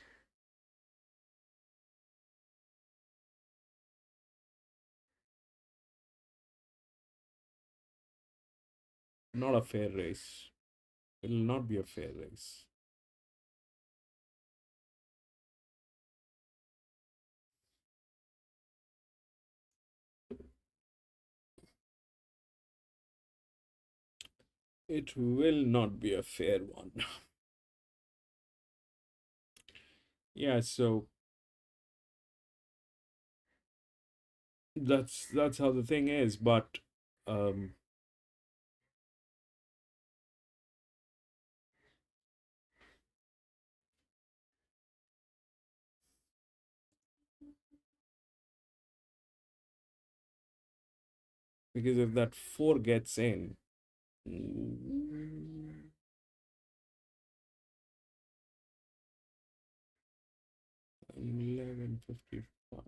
[SPEAKER 1] not a fair race. It will not be a fair race. It will not be a fair one. Yeah, so that's how the thing is, but because if that 4 gets in, 11:55.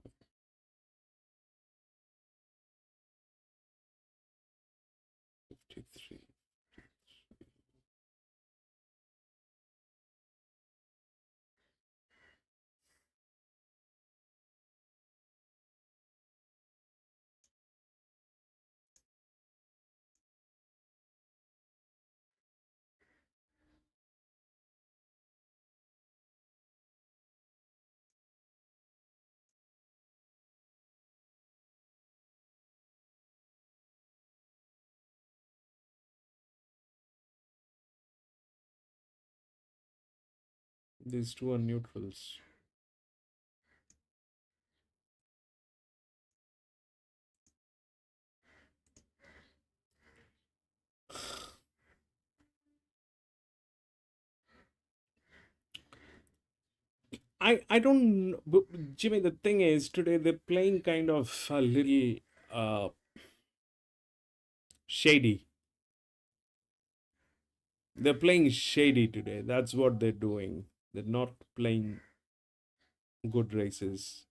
[SPEAKER 1] These two are neutrals. I don't Jimmy, the thing is today they're playing kind of a little shady. They're playing shady today. That's what they're doing. They're not playing good races.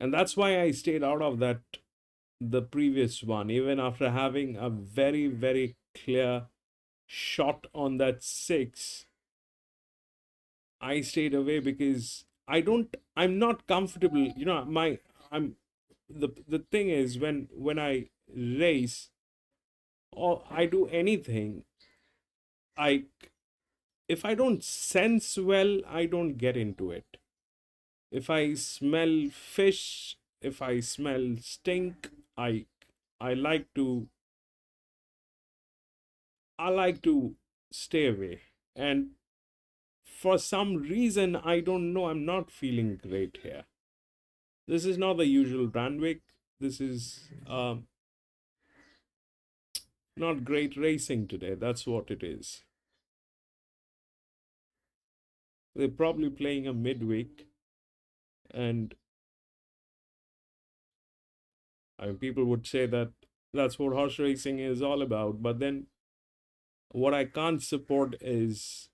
[SPEAKER 1] And that's why I stayed out of the previous one, even after having a very, very clear shot on that 6. I stayed away because I'm not comfortable. The thing is when I race or I do anything, I if I don't sense well, I don't get into it. If I smell fish, if I smell stink, I like to stay away. And for some reason, I don't know, I'm not feeling great here. This is not the usual Randwick. This is not great racing today. That's what it is. They're probably playing a midweek, and people would say that that's what horse racing is all about. But then what I can't support is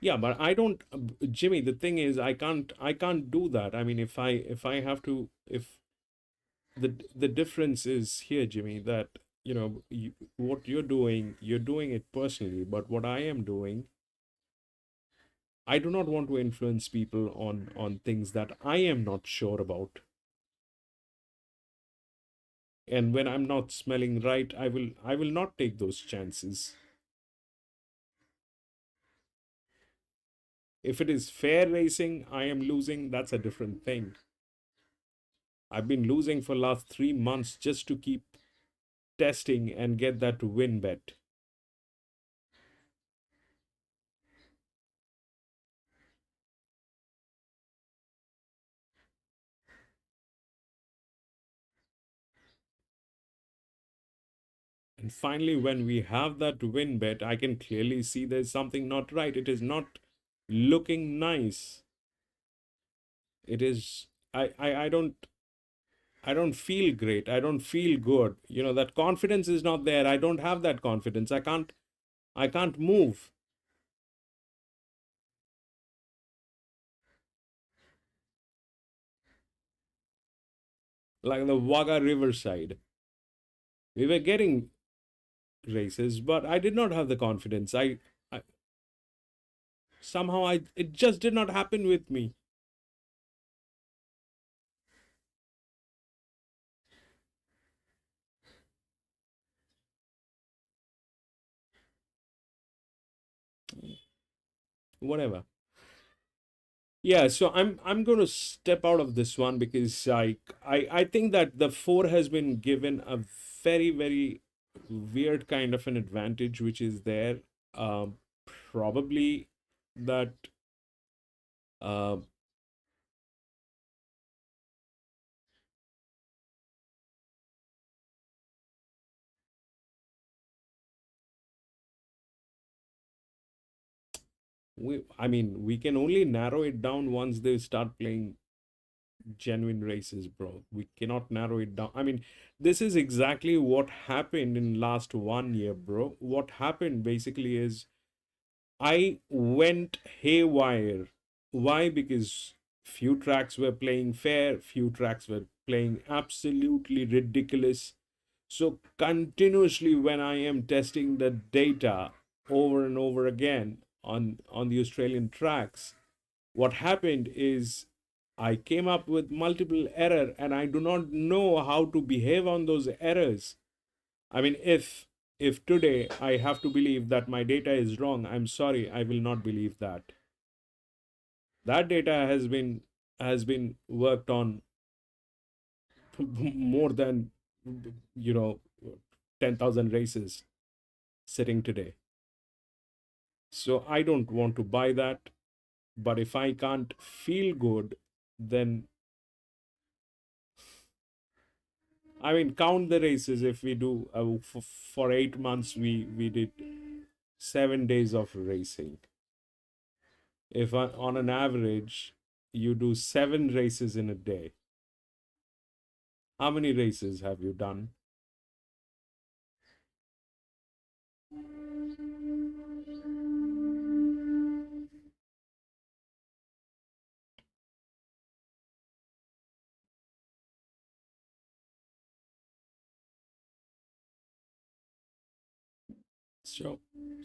[SPEAKER 1] yeah, but I don't, Jimmy, the thing is I can't do that. I mean, if I have to, if the difference is here, Jimmy, that what you're doing it personally, but what I am doing, I do not want to influence people on things that I am not sure about. And when I'm not smelling right, I will not take those chances. If it is fair racing, I am losing, that's a different thing. I've been losing for last 3 months just to keep testing and get that win bet. And finally, when we have that win bet, I can clearly see there's something not right. It is not looking nice. It is, I don't feel great. I don't feel good. That confidence is not there. I don't have that confidence. I can't move. Like the Wagga Riverside. We were getting races, but I did not have the confidence. I somehow it just did not happen with me. Whatever. Yeah, so I'm going to step out of this one because I think that the 4 has been given a very, very weird kind of an advantage which is there. Probably that uh, we can only narrow it down once they start playing genuine races, bro. We cannot narrow it down. I mean, this is exactly what happened in last 1 year, bro. What happened basically is I went haywire. Why? Because few tracks were playing fair, few tracks were playing absolutely ridiculous. So continuously when I am testing the data over and over again on the Australian tracks, what happened is I came up with multiple error and I do not know how to behave on those errors. I mean, if today I have to believe that my data is wrong, I'm sorry, I will not believe that. That data has been worked on more than 10,000 races sitting today. So I don't want to buy that. But if I can't feel good, then I mean, count the races. If we do for 8 months, we did 7 days of racing. If on an average you do 7 races in a day, how many races have you done? So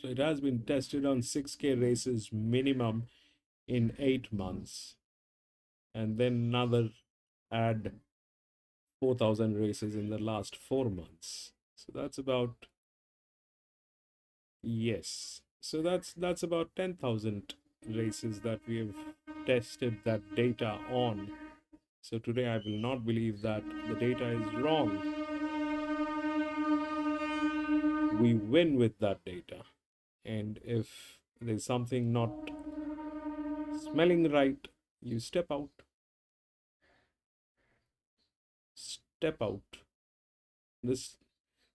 [SPEAKER 1] it has been tested on 6K races minimum in 8 months, and then another add 4,000 races in the last 4 months. So that's about, yes. So that's about 10,000 races that we have tested that data on. So today I will not believe that the data is wrong. We win with that data. And if there's something not smelling right, you step out. Step out. This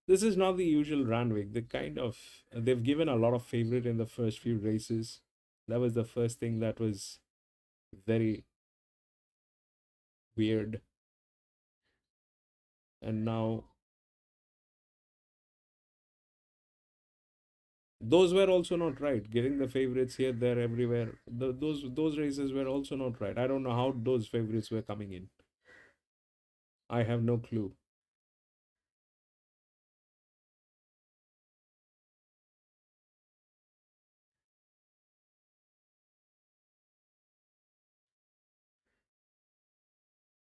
[SPEAKER 1] is not the usual Randwick. They've given a lot of favorite in the first few races. That was the first thing that was very weird. And now those were also not right. Getting the favorites here, there, everywhere. Those races were also not right. I don't know how those favorites were coming in. I have no clue.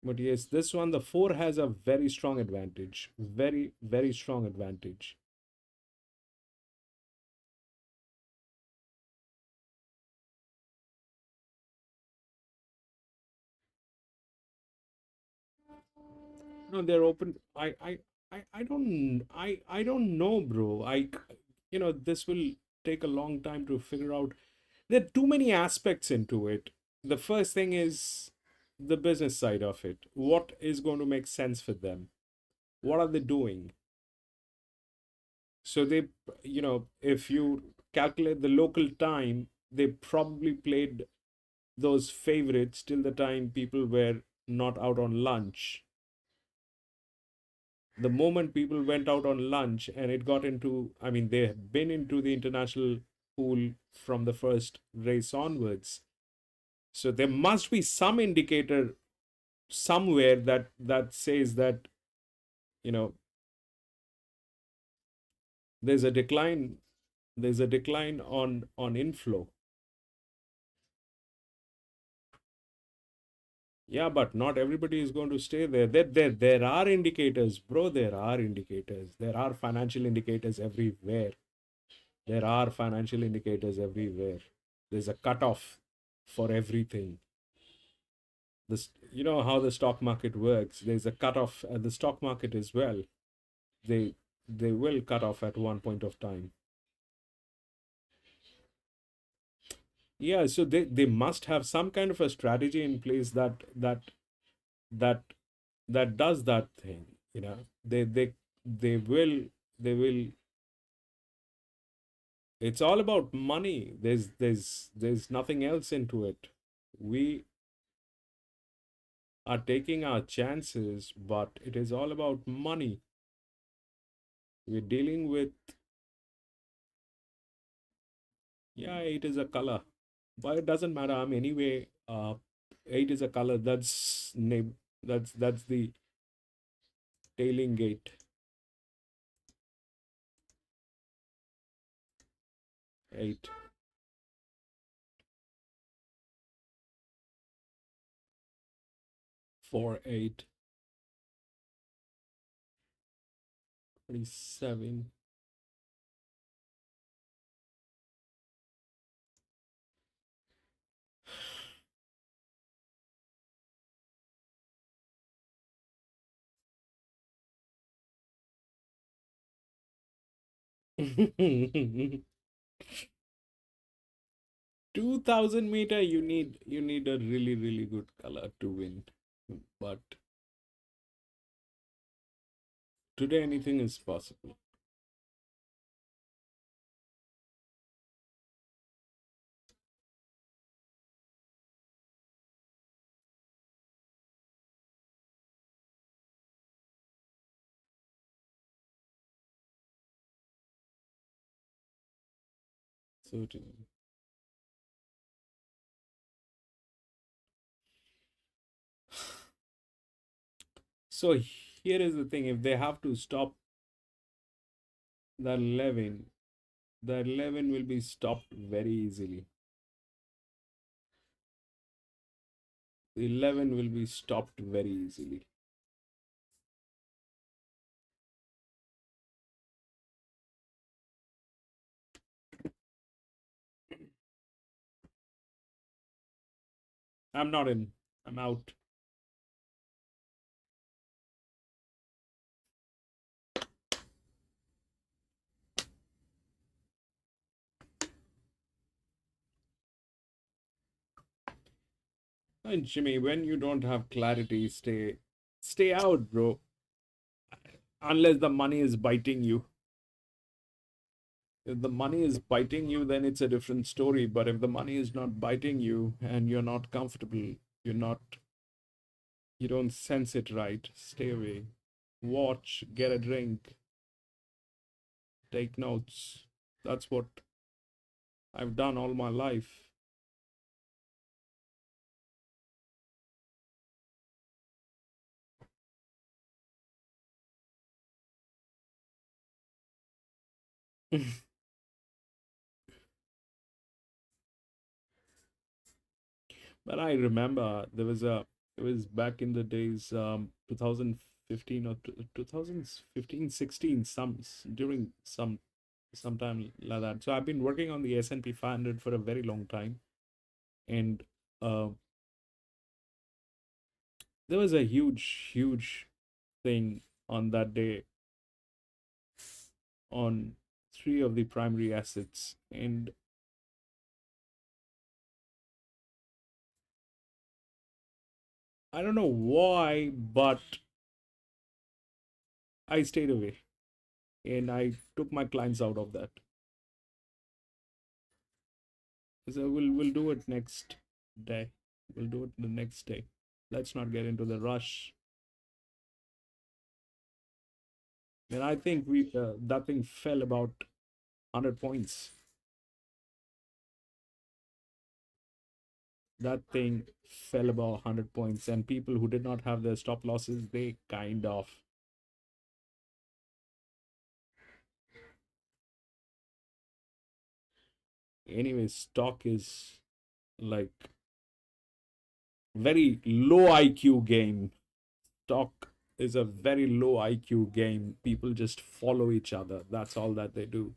[SPEAKER 1] But yes, this one, the 4 has a very strong advantage. Very, very strong advantage. No, they're open. I don't know, bro. This will take a long time to figure out. There are too many aspects into it. The first thing is the business side of it. What is going to make sense for them? What are they doing? So they, if you calculate the local time, they probably played those favorites till the time people were not out on lunch. The moment people went out on lunch and it got into, I mean, they have been into the international pool from the first race onwards. So there must be some indicator somewhere that says that, there's a decline on inflow. Yeah, but not everybody is going to stay there. There are indicators, bro. There are indicators. There are financial indicators everywhere. There are financial indicators everywhere. There's a cutoff for everything. You know how the stock market works. There's a cutoff at the stock market as well. They will cut off at one point of time. Yeah, so they must have some kind of a strategy in place that does that thing. They will. It's all about money. There's, there's nothing else into it. are taking our chances, but it is all about money. We're dealing with, yeah, 8 is a color, but it doesn't matter. Anyway, 8 is a color. That's the tailing gate. 8. Four, 8, 27. Two 2,000 meter, you need a really good color to win. But today anything is possible. So so here is the thing: if they have to stop the 11, the 11 will be stopped very easily. The 11 will be stopped very easily. I'm not in. I'm out. And Jimmy, when you don't have clarity, stay out, bro. Unless the money is biting you. If the money is biting you, then it's a different story. But if the money is not biting you and you're not comfortable, you don't sense it right, stay away. Watch, get a drink, take notes. That's what I've done all my life. But I remember it was back in the days, 2015 or 2015, 16, during sometime like that. So I've been working on the S&P 500 for a very long time, and uh, there was a huge thing on that day on three of the primary assets, and I don't know why, but I stayed away and I took my clients out of that. So we'll do it next day. We'll do it the next day. Let's not get into the rush. And I think that thing fell about 100 points. That thing fell about 100 points, and people who did not have their stop losses, they kind of. Anyway, stock is like very low IQ game. Stock is a very low IQ game. People just follow each other. That's all that they do.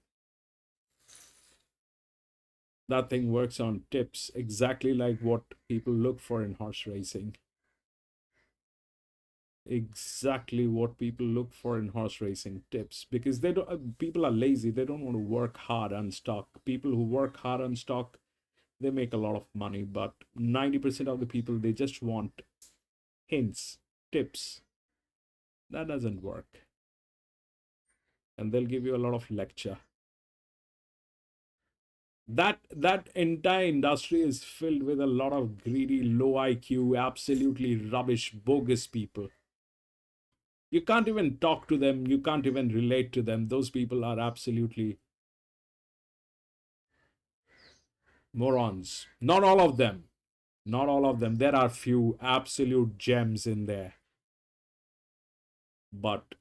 [SPEAKER 1] That thing works on tips, exactly like what people look for in horse racing. Exactly what people look for in horse racing, tips, because they don't. People are lazy. They don't want to work hard on stock. People who work hard on stock, they make a lot of money. But 90% of the people, they just want hints, tips. That doesn't work, and they'll give you a lot of lecture. That entire industry is filled with a lot of greedy, low IQ, absolutely rubbish, bogus people. You can't even talk to them, you can't even relate to them. Those people are absolutely morons. Not all of them. Not all of them. There are few absolute gems in there. But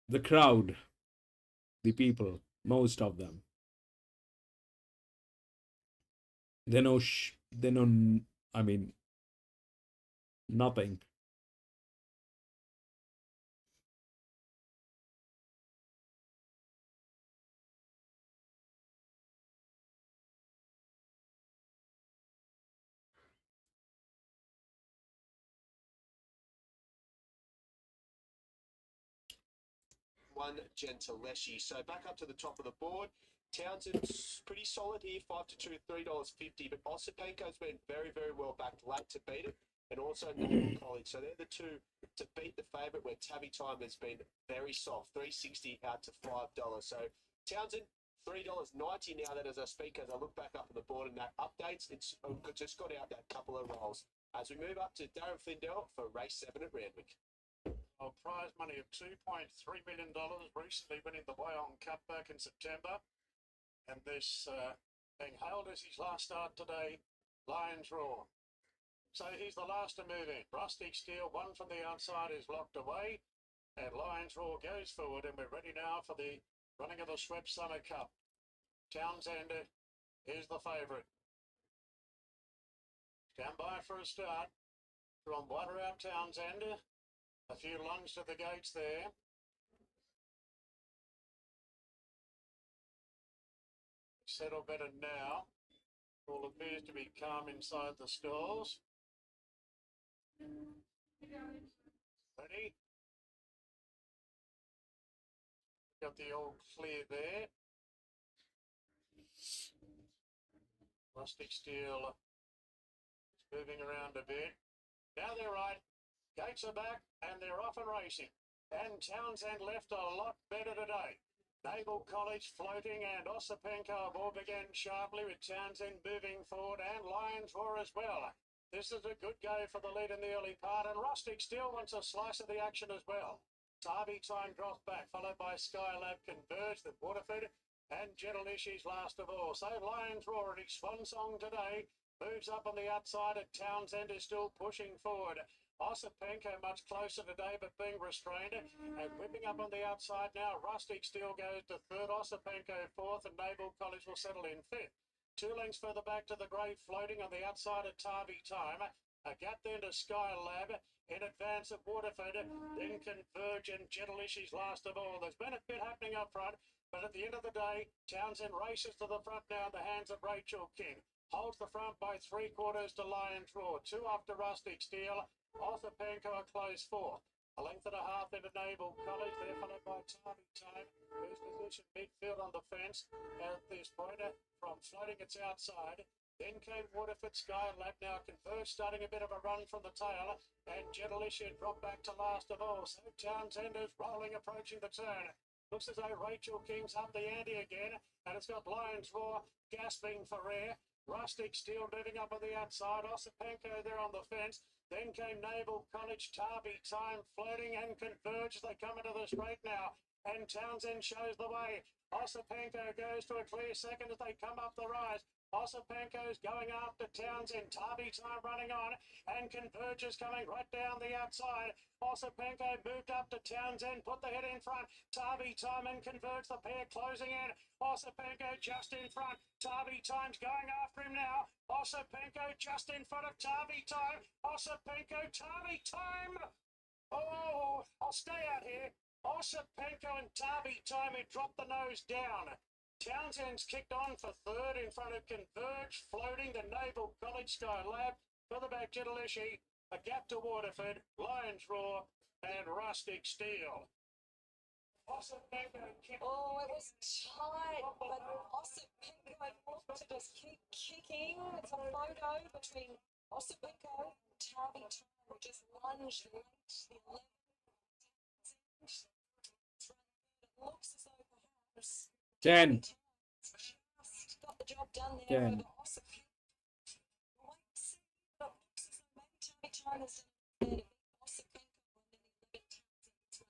[SPEAKER 1] the crowd, the people, most of them, they know, they know, I mean, nothing.
[SPEAKER 3] One Gentileschi. So back up to the top of the board. Townsend's pretty solid here, 5 to 2, $3.50. But Osipenko's been very, very well backed late to beat it, and also Naval College. So they're the two to beat the favourite, where Tabby Time has been very soft, $3.60 out to $5. So Townsend, $3.90 now. That as I speak, as I look back up on the board and that updates, it's just got out that couple of rolls. As we move up to Darren Flindell for race 7 at Randwick.
[SPEAKER 4] A prize money of $2.3 million, recently winning the Wyong Cup back in September. And this being hailed as his last start today, Lions Roar. So he's the last to move in. Rustic Steel, one from the outside, is locked away. And Lions Roar goes forward, and we're ready now for the running of the Schweppes Summer Cup. Townsend is the favourite. Stand by for a start. From Waterout Townsend. A few lungs to the gates there. Settle better now. All appears to be calm inside the stalls. Ready? Got the all clear there. Rustic Steel is moving around a bit. Now they're right. Gates are back and they're off and racing. And Townsend left a lot better today. Naval College floating and Osipenko aboard began sharply, with Townsend moving forward and Lions Roar as well. This is a good go for the lead in the early part, and Rustic still wants a slice of the action as well. Tarby Time drops back, followed by Skylab Converge, the Waterford, and Gentileschi's last of all. So Lions Roar at his swan song today moves up on the outside, and Townsend is still pushing forward. Osipenko much closer today, but being restrained, and whipping up on the outside now. Rustic Steel goes to third, Osipenko fourth, and Naval College will settle in fifth. 2 lengths further back to the grey, floating on the outside of Tarby Time. A gap then to Skylab in advance of Waterford, then Converge and Gentileschi's last of all. There's been a bit happening up front, but at the end of the day, Townsend races to the front now in the hands of Rachel King. Holds the front by 3/4 to Lions Roar. 2 after Rustic Steel. Osipenko a close fourth. A length and a half into Naval College. They're followed by Tarby Time, who's positioned midfield on the fence at this point. From floating its outside. Then came Waterford Skylab. Now Converge starting a bit of a run from the tail. And Gentileschi dropped back to last of all. So Townsend is rolling, approaching the turn. Looks as though Rachel King's up the ante again. And it's got Lions Roar gasping for air. Rustic Steel moving up on the outside. Osipenko there on the fence. Then came Naval College, Tarby Time floating, and Converge as they come into the straight now. And Townsend shows the way. Osipenko goes to a clear second as they come up the rise. Osipenko's going after Townsend. Tarby Time running on, and Converge is coming right down the outside. Osipenko moved up to Townsend, put the head in front. Tarby Time and Converge, the pair closing in. Osipenko just in front. Tarby Time's going after him now. Osipenko just in front of Tarby Time. Osipenko, Tarby Time. Oh, I'll stay out here. Osipenko and Tarby Time who dropped the nose down. Townsend's kicked on for third in front of Converge, floating the Naval College Skylab. Further back, Gentileschi, a gap to Waterford, Lions Roar, and Rustic Steel.
[SPEAKER 2] Oh, it was tight, but Osipenko looked to just keep kicking. It's a photo between Osipenko and Tarby Time, who just lunged late. The 11th. It looks as though perhaps
[SPEAKER 1] 10.
[SPEAKER 2] Just got the job done there
[SPEAKER 1] 10.
[SPEAKER 2] over Ossa. Wait to see. But maybe Tommy Time has done it. Ossa Penko and then 11 times.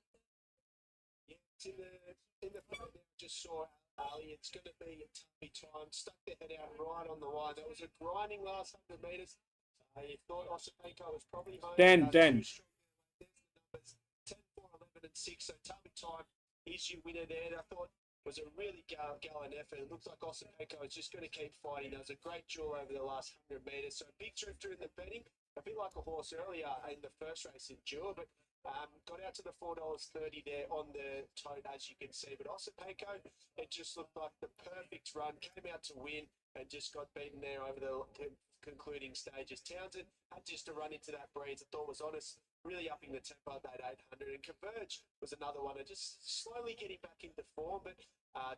[SPEAKER 3] Yeah, it's in the photo there, I just saw Ali. It's going to be a Tommy Time. Stuck their head out right on the line. That was a grinding last 100 metres. You thought Osipenko was probably home.
[SPEAKER 1] 10, 10.
[SPEAKER 3] There's the numbers 10, 4, 11, and 6. So Tommy Time is your winner there. And I thought it was a really gallant effort. It looks like Osipenko is just going to keep fighting. There was a great duel over the last 100 metres. So big drifter in the betting. A bit like a horse earlier in the first race in Jewel, but got out to the $4.30 there on the tote, as you can see. But Osipenko, it just looked like the perfect run. Came out to win and just got beaten there over the concluding stages. Townsend had just to run into that breeze. I thought was honest, really upping the tempo of that 800. And Converge was another one, and just slowly getting back into form, but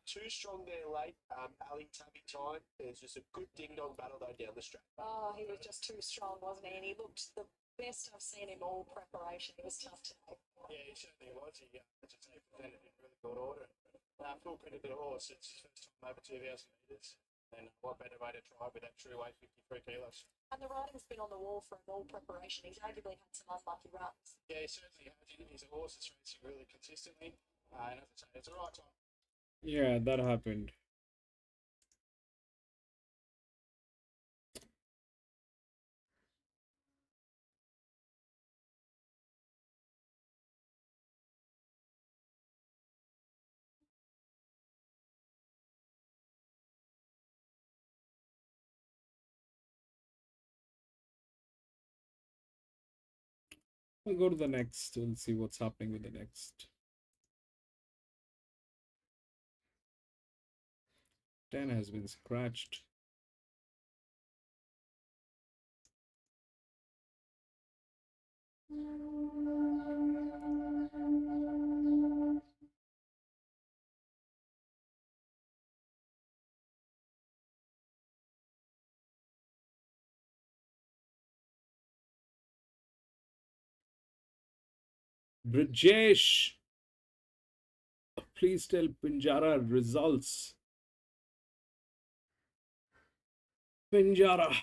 [SPEAKER 3] too strong there late. Ali Tabby Time. It's just a good ding-dong battle though down the straight.
[SPEAKER 2] Oh, he was just too strong, wasn't he? And he looked the best I've seen him all preparation. He was tough today.
[SPEAKER 4] Yeah, he certainly was. He just presented in really good order. Full credit to the horse. It's his first time over 2,000 metres. And what better way to try with that true weight, 53 kilos.
[SPEAKER 2] And the riding's been on the wall for him all preparation. He's arguably had some unlucky runs.
[SPEAKER 4] Yeah, he certainly has. He's a horse that's racing really consistently. And as I say, it's the right time.
[SPEAKER 1] Yeah, that happened. We'll go to the next. We'll see what's happening with the next. 10 has been scratched. Brajesh, please tell Pinjara results. Pinjara.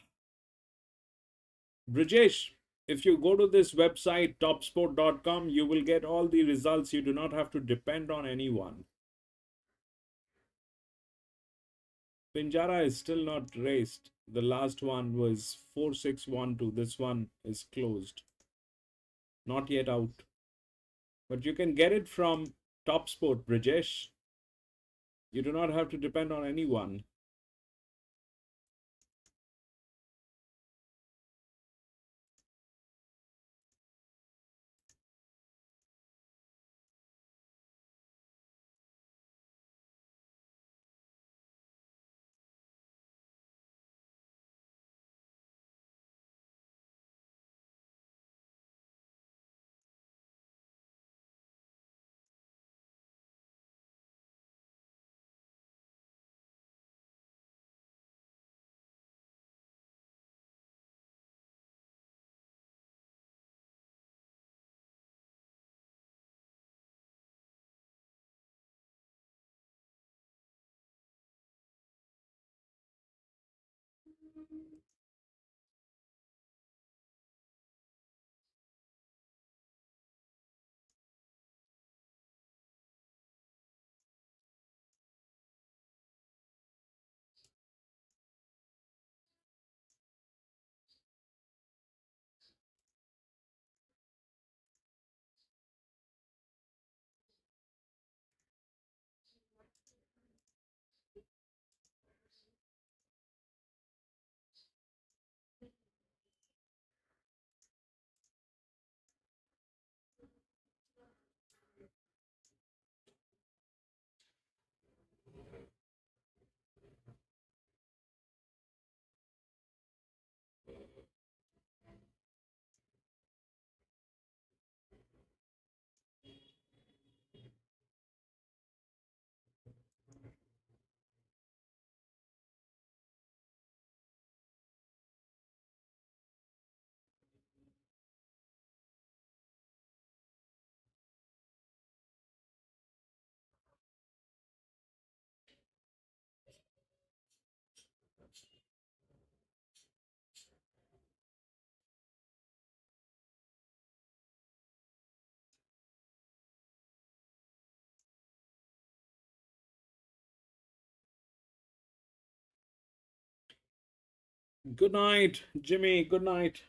[SPEAKER 1] Brajesh, if you go to this website, topsport.com, you will get all the results. You do not have to depend on anyone. Pinjara is still not raced. The last one was 4612. This one is closed. Not yet out. But you can get it from TopSport, Brajesh. You do not have to depend on anyone. Good night, Jimmy. Good night.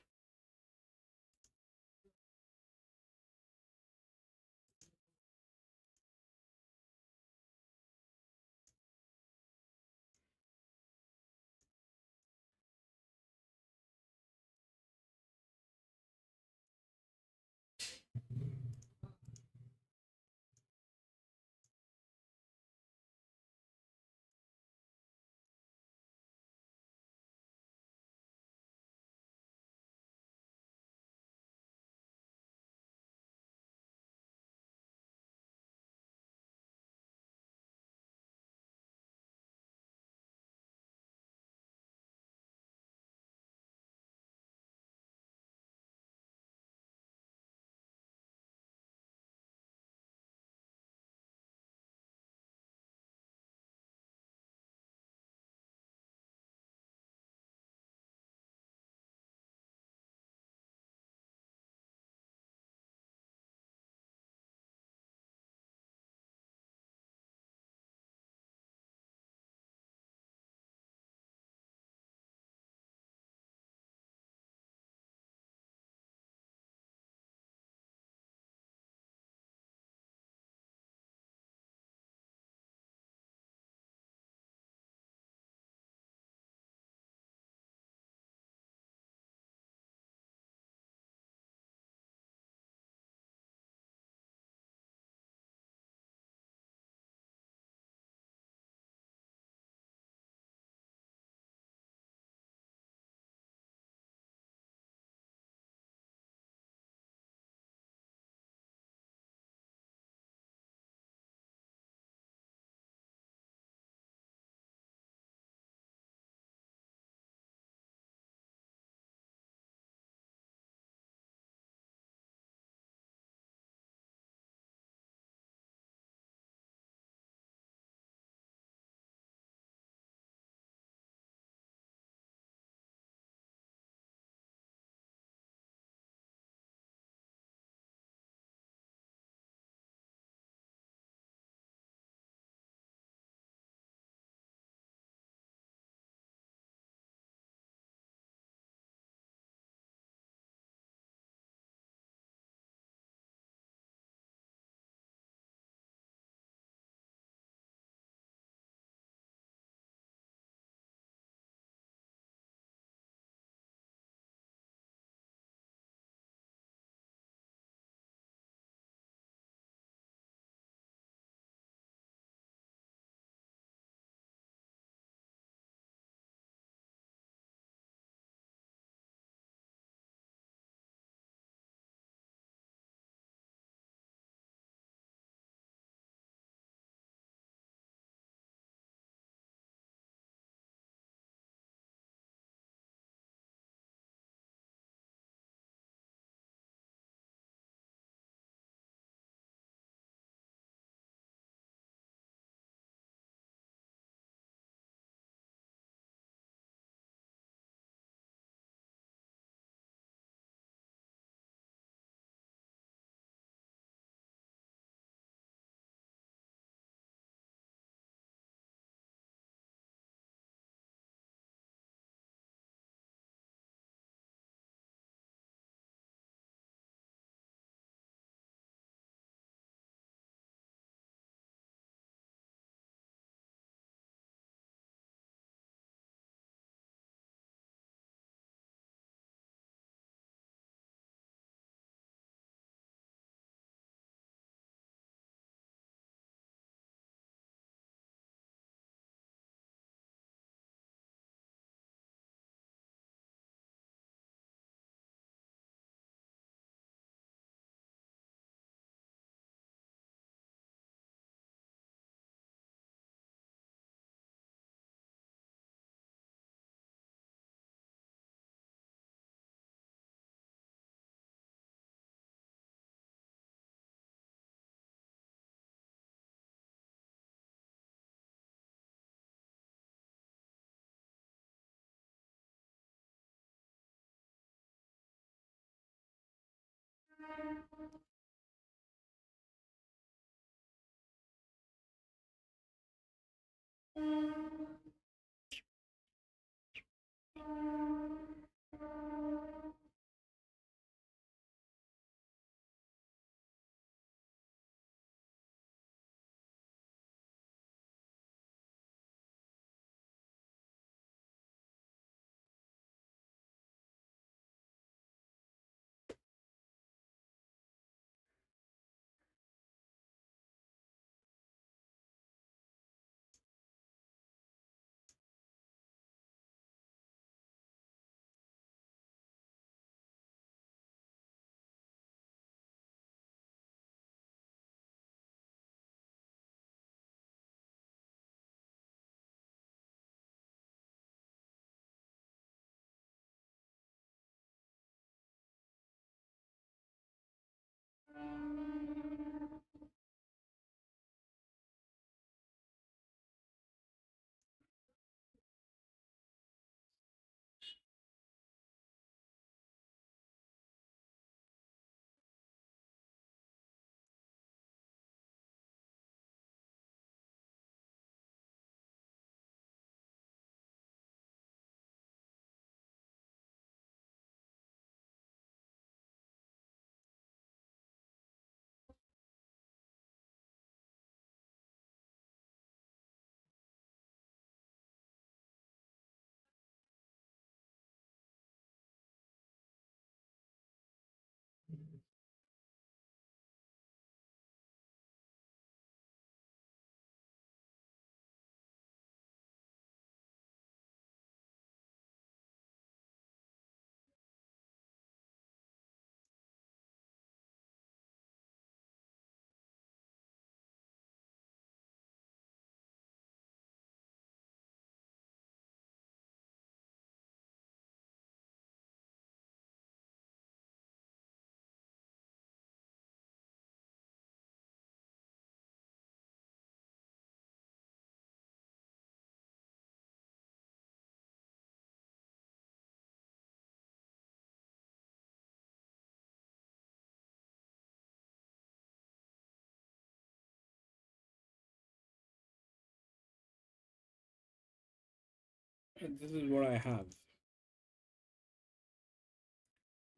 [SPEAKER 1] And this is what I have.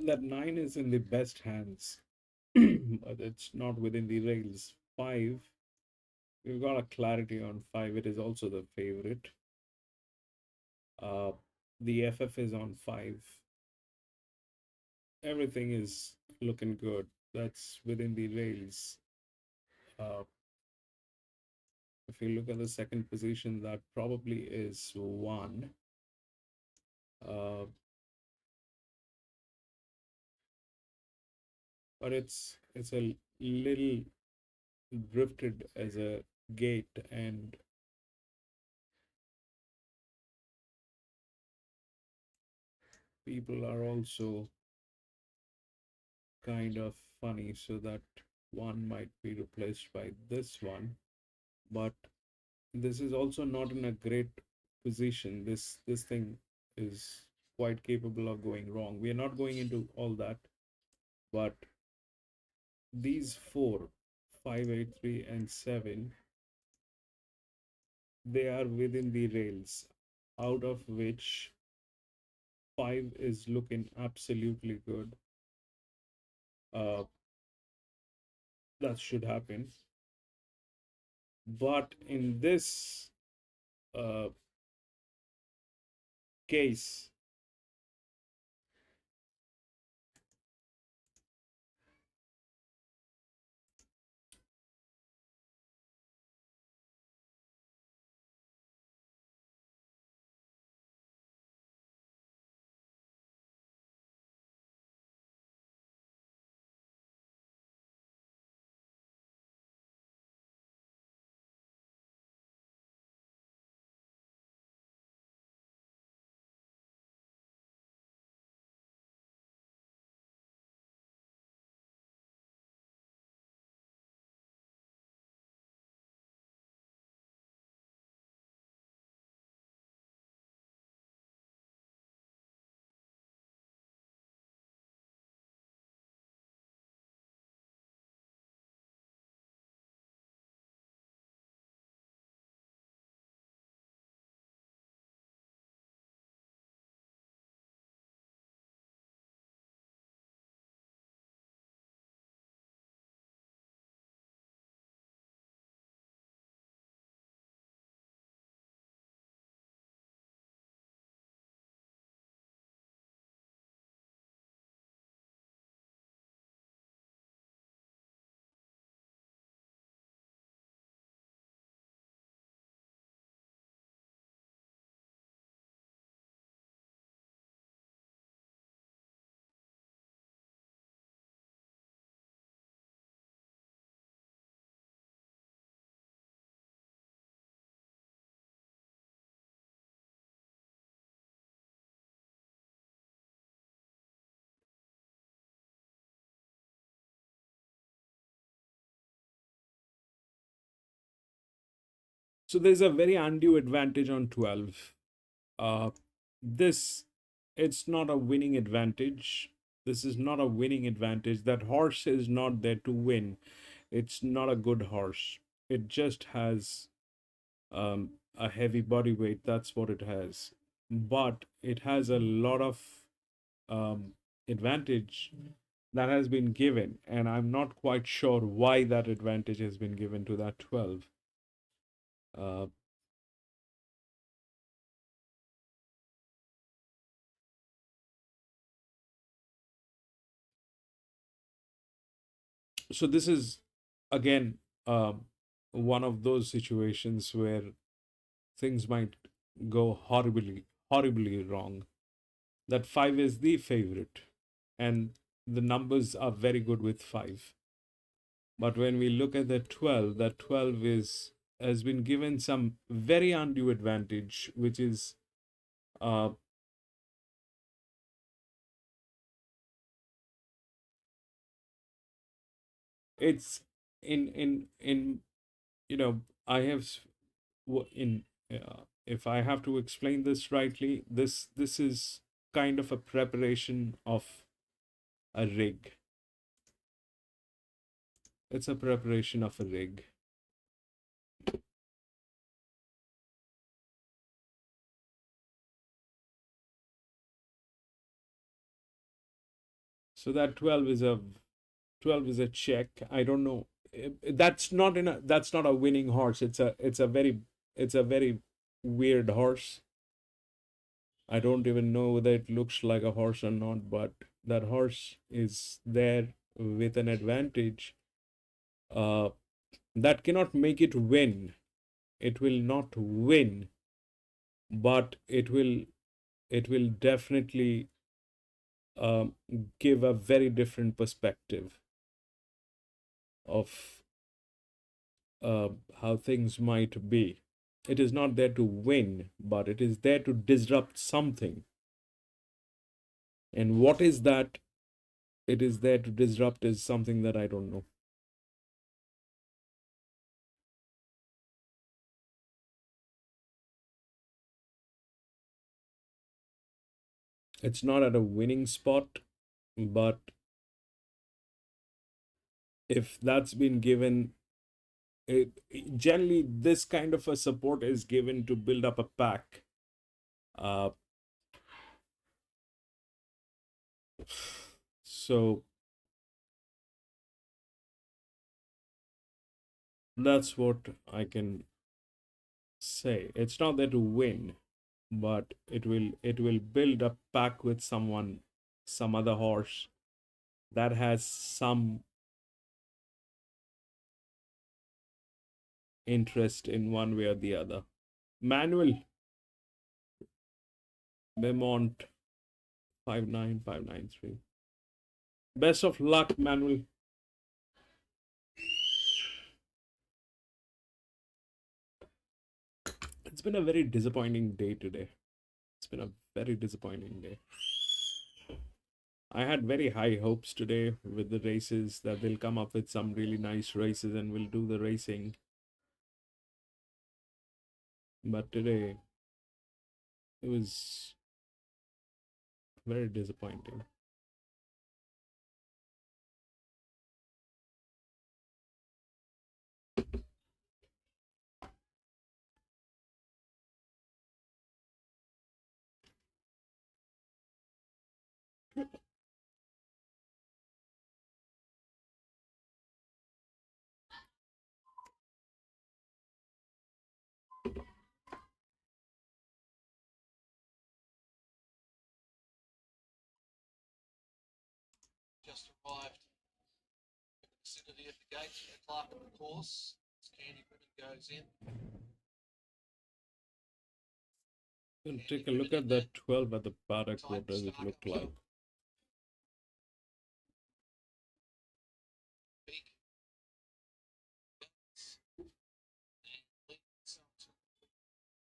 [SPEAKER 1] That 9 is in the best hands, but it's not within the rails. 5, we've got a clarity on 5. It is also the favorite. Uh, the FF is on 5. Everything is looking good. That's within the rails. Uh, if you look at the second position, that probably is 1. Uh, but it's a little drifted as a gate, and people are also kind of funny, so that 1 might be replaced by this one. But this is also not in a great position. This thing is quite capable of going wrong. We are not going into all that, but these 4, 5, 8, 3, and 7, they are within the rails, out of which 5 is looking absolutely good. That should happen. But in this uh, case, So there's a very undue advantage on 12. This, it's not a winning advantage. This is not a winning advantage. That horse is not there to win. It's not a good horse. It just has a heavy body weight. That's what it has. But it has a lot of advantage that has been given, and I'm not quite sure why that advantage has been given to that 12. So this is again one of those situations where things might go horribly wrong. That 5 is the favorite, and the numbers are very good with 5. But when we look at the 12, that 12 has been given some very undue advantage, which is it's in you know, I have in if I have to explain this rightly, this is kind of a preparation of a rig. It's a preparation of a rig. So that 12 is a check. I don't know. That's not a winning horse. It's a very weird horse. I don't even know whether it looks like a horse or not, but that horse is there with an advantage that cannot make it win. It will not win, but it will definitely give a very different perspective of how things might be. It is not there to win, but it is there to disrupt something. And what is that it is there to disrupt is something that I don't know. It's not at a winning spot, but if that's been given, generally this kind of a support is given to build up a pack. So that's what I can say. It's not there to win, but it will build a pack with someone, some other horse that has some interest in one way or the other. Manuel Beaumont 59593. Best of luck, Manuel. It's been a very disappointing day today. It's been a very disappointing day. I had very high hopes today with the races that they'll come up with some really nice races and we'll do the racing. But today it was very disappointing.
[SPEAKER 5] Just arrived in the vicinity of the gate. The clerk of the course, as Candy Ribbon goes in.
[SPEAKER 1] We'll take a look at that 12 at the paddock. What does it look like?
[SPEAKER 5] Big. And leads himself to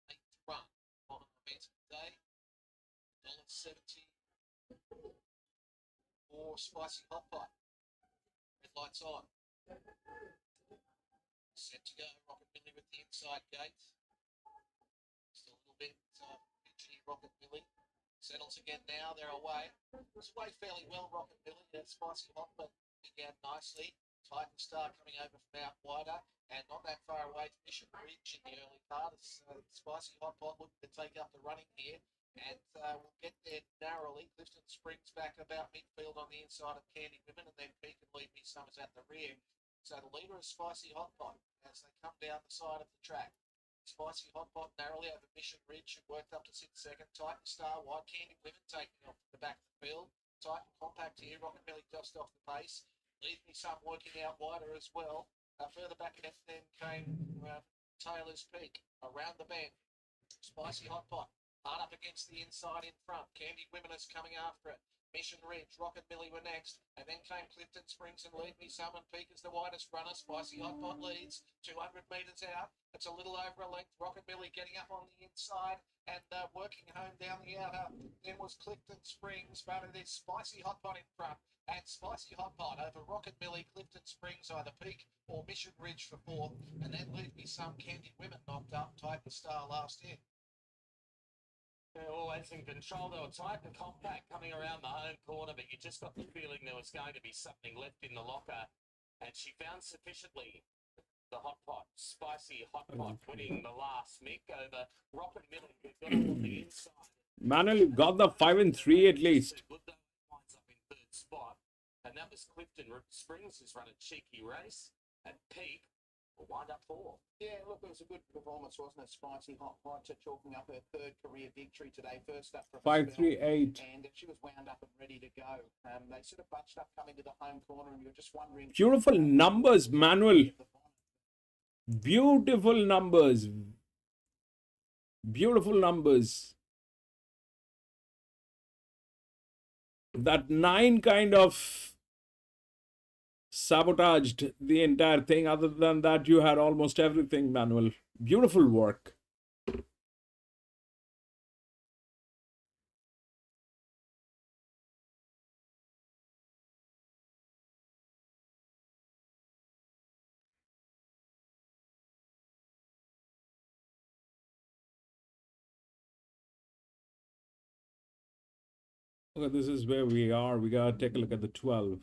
[SPEAKER 5] 8 to run on a momentum day. $1.70 for Spicy Hot Pot. Red lights on.
[SPEAKER 6] Set to go. Rockabilly with the inside gate. Just a little bit fidgety. Rockabilly settles again now. They're away. It's away fairly well. Rockabilly. Spicy Hot Pot began nicely. Titan Star coming over from out wider and not that far away to Mission Ridge in the early part. It's Spicy Hot Pot looking to take up the running here. And we'll get there narrowly. Clifton Springs back about midfield on the inside of Candy Women, and then Peak and Lead Me Summers at the rear. So the leader is Spicy Hot Pot as they come down the side of the track. Spicy Hot Pot narrowly over Mission Ridge, who worked up to sit second. Titan Star, White Candy Women taking off the back of the field. Titan Compact here, Rockabilly just off the pace. Lead Me Some working out wider as well. Further back then came Taylor's Peak around the bend. Spicy Hot Pot hard up against the inside in front. Candy Women is coming after it. Mission Ridge, Rockabilly were next, and then came Clifton Springs and Lead Me Some, and Peak is the widest runner. Spicy Hot Pot leads 200 metres out. It's a little over a length. Rockabilly getting up on the inside and working home down the outer. Then was Clifton Springs, but it is Spicy Hot Pot in front. And Spicy Hot Pot over Rockabilly, Clifton Springs, either Peak or Mission Ridge for fourth, and then Lead Me Some, Candy Women knocked up. Titan Star last in.
[SPEAKER 5] They're always in control. They were tight and compact coming around the home corner, but you just got the feeling there was going to be something left in the locker. And she found sufficiently the Hot Pot, Spicy Hot Pot, winning the last mick over Rockabilly, who got up on the inside.
[SPEAKER 1] Manuel, you got the 5 and 3 at least.
[SPEAKER 5] Good though, winds up in third spot. And that was Clifton Springs, who's run a cheeky race. At Peak, will wind up fourth.
[SPEAKER 6] Yeah, look, it was a good performance, wasn't it? Spicy Hot Pot chalking up her third career victory today. First up for
[SPEAKER 1] 5-3-8.
[SPEAKER 6] and she was wound up and ready to go. They sort of bunched up coming to the home corner, and you're just wondering.
[SPEAKER 1] Beautiful numbers, Manuel. Beautiful numbers. Beautiful numbers. That 9 kind of sabotaged the entire thing. Other than that, you had almost everything, Manuel. Beautiful work. Okay, this is where we are. We gotta take a look at the 12.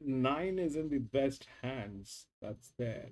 [SPEAKER 1] 9 is in the best hands. That's there.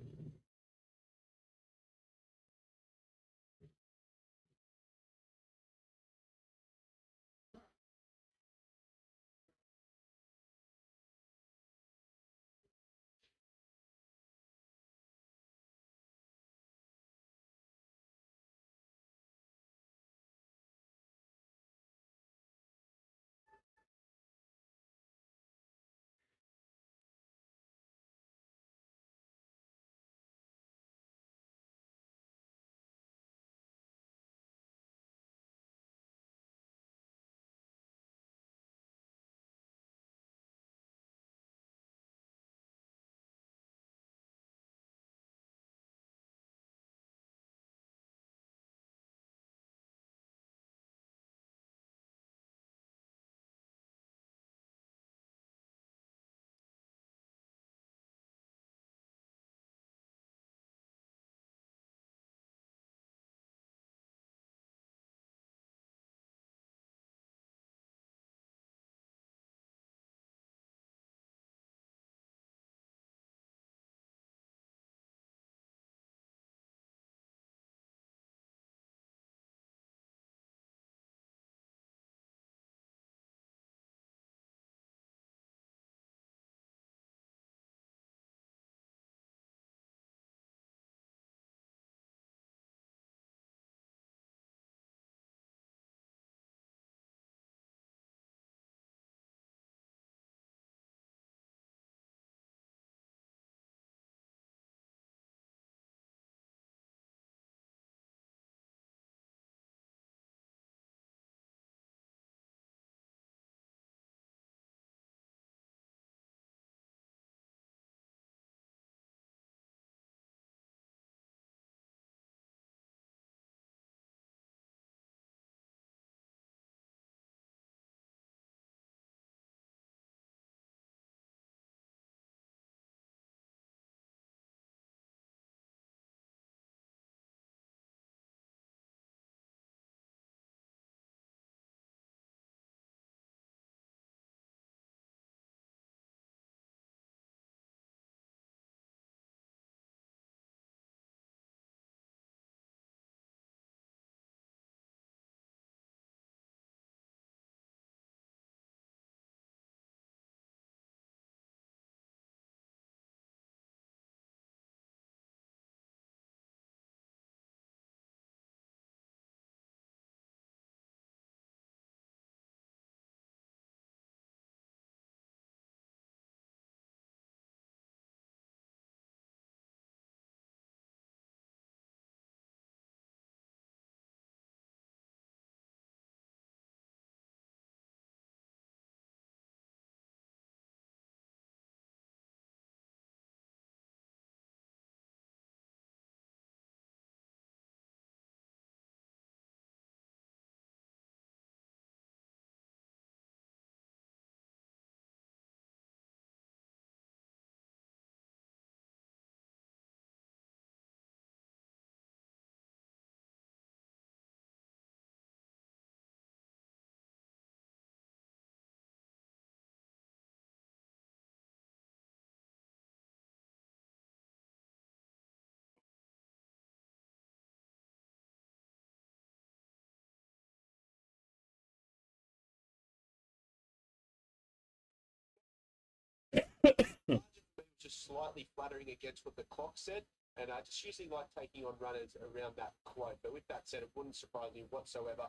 [SPEAKER 3] just slightly flattering against what the clock said. And just usually like taking on runners around that quote. But with that said, it wouldn't surprise me whatsoever.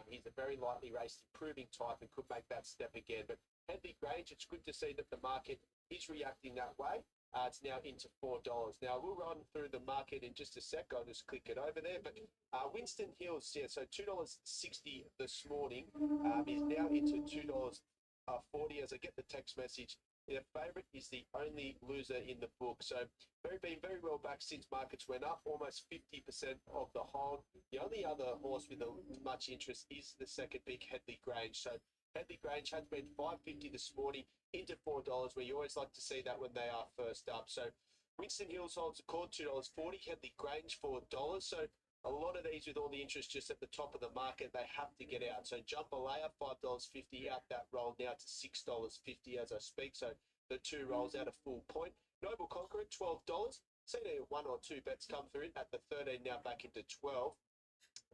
[SPEAKER 3] He's a very lightly raced, improving type and could make that step again. But Headley Grange, it's good to see that the market is reacting that way. It's now into $4. Now, we'll run through the market in just a sec. I'll just click it over there. But Winston Hills, yeah, so $2.60 this morning is now into $2.40 as I get the text message. Their favourite is the only loser in the book. So been very well back since markets went up, almost 50% of the hold. The only other horse with much interest is the second big Headley Grange. So Headley Grange has been $5.50 this morning into $4, where you always like to see that when they are first up. So Winston Hills holds the court, $2.40. Headley Grange, $4. So a lot of these with all the interest just at the top of the market, they have to get out. So Jambalaya, $5.50 out that roll now to $6.50 as I speak. So the two rolls out a full point. Noble Conqueror, $12. Seen one or two bets come through at the 13, now back into 12.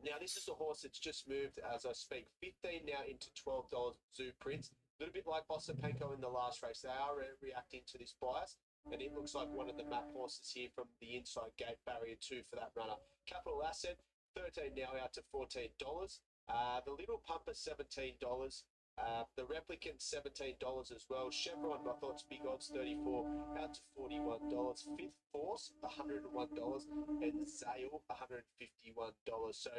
[SPEAKER 3] Now, this is a horse that's just moved as I speak. 15 now into $12. Zoo Prince. A little bit like Bossapenko in the last race. They are reacting to this bias. And it looks like one of the map horses here from the inside gate, barrier 2 for that runner. Capital Asset, 13 now out to $14. The Little Pumper, $17. The Replicant, $17 as well. Chevron, I thought it's big odds, 34 out to $41. Fifth Force, $101. And Zale, $151. So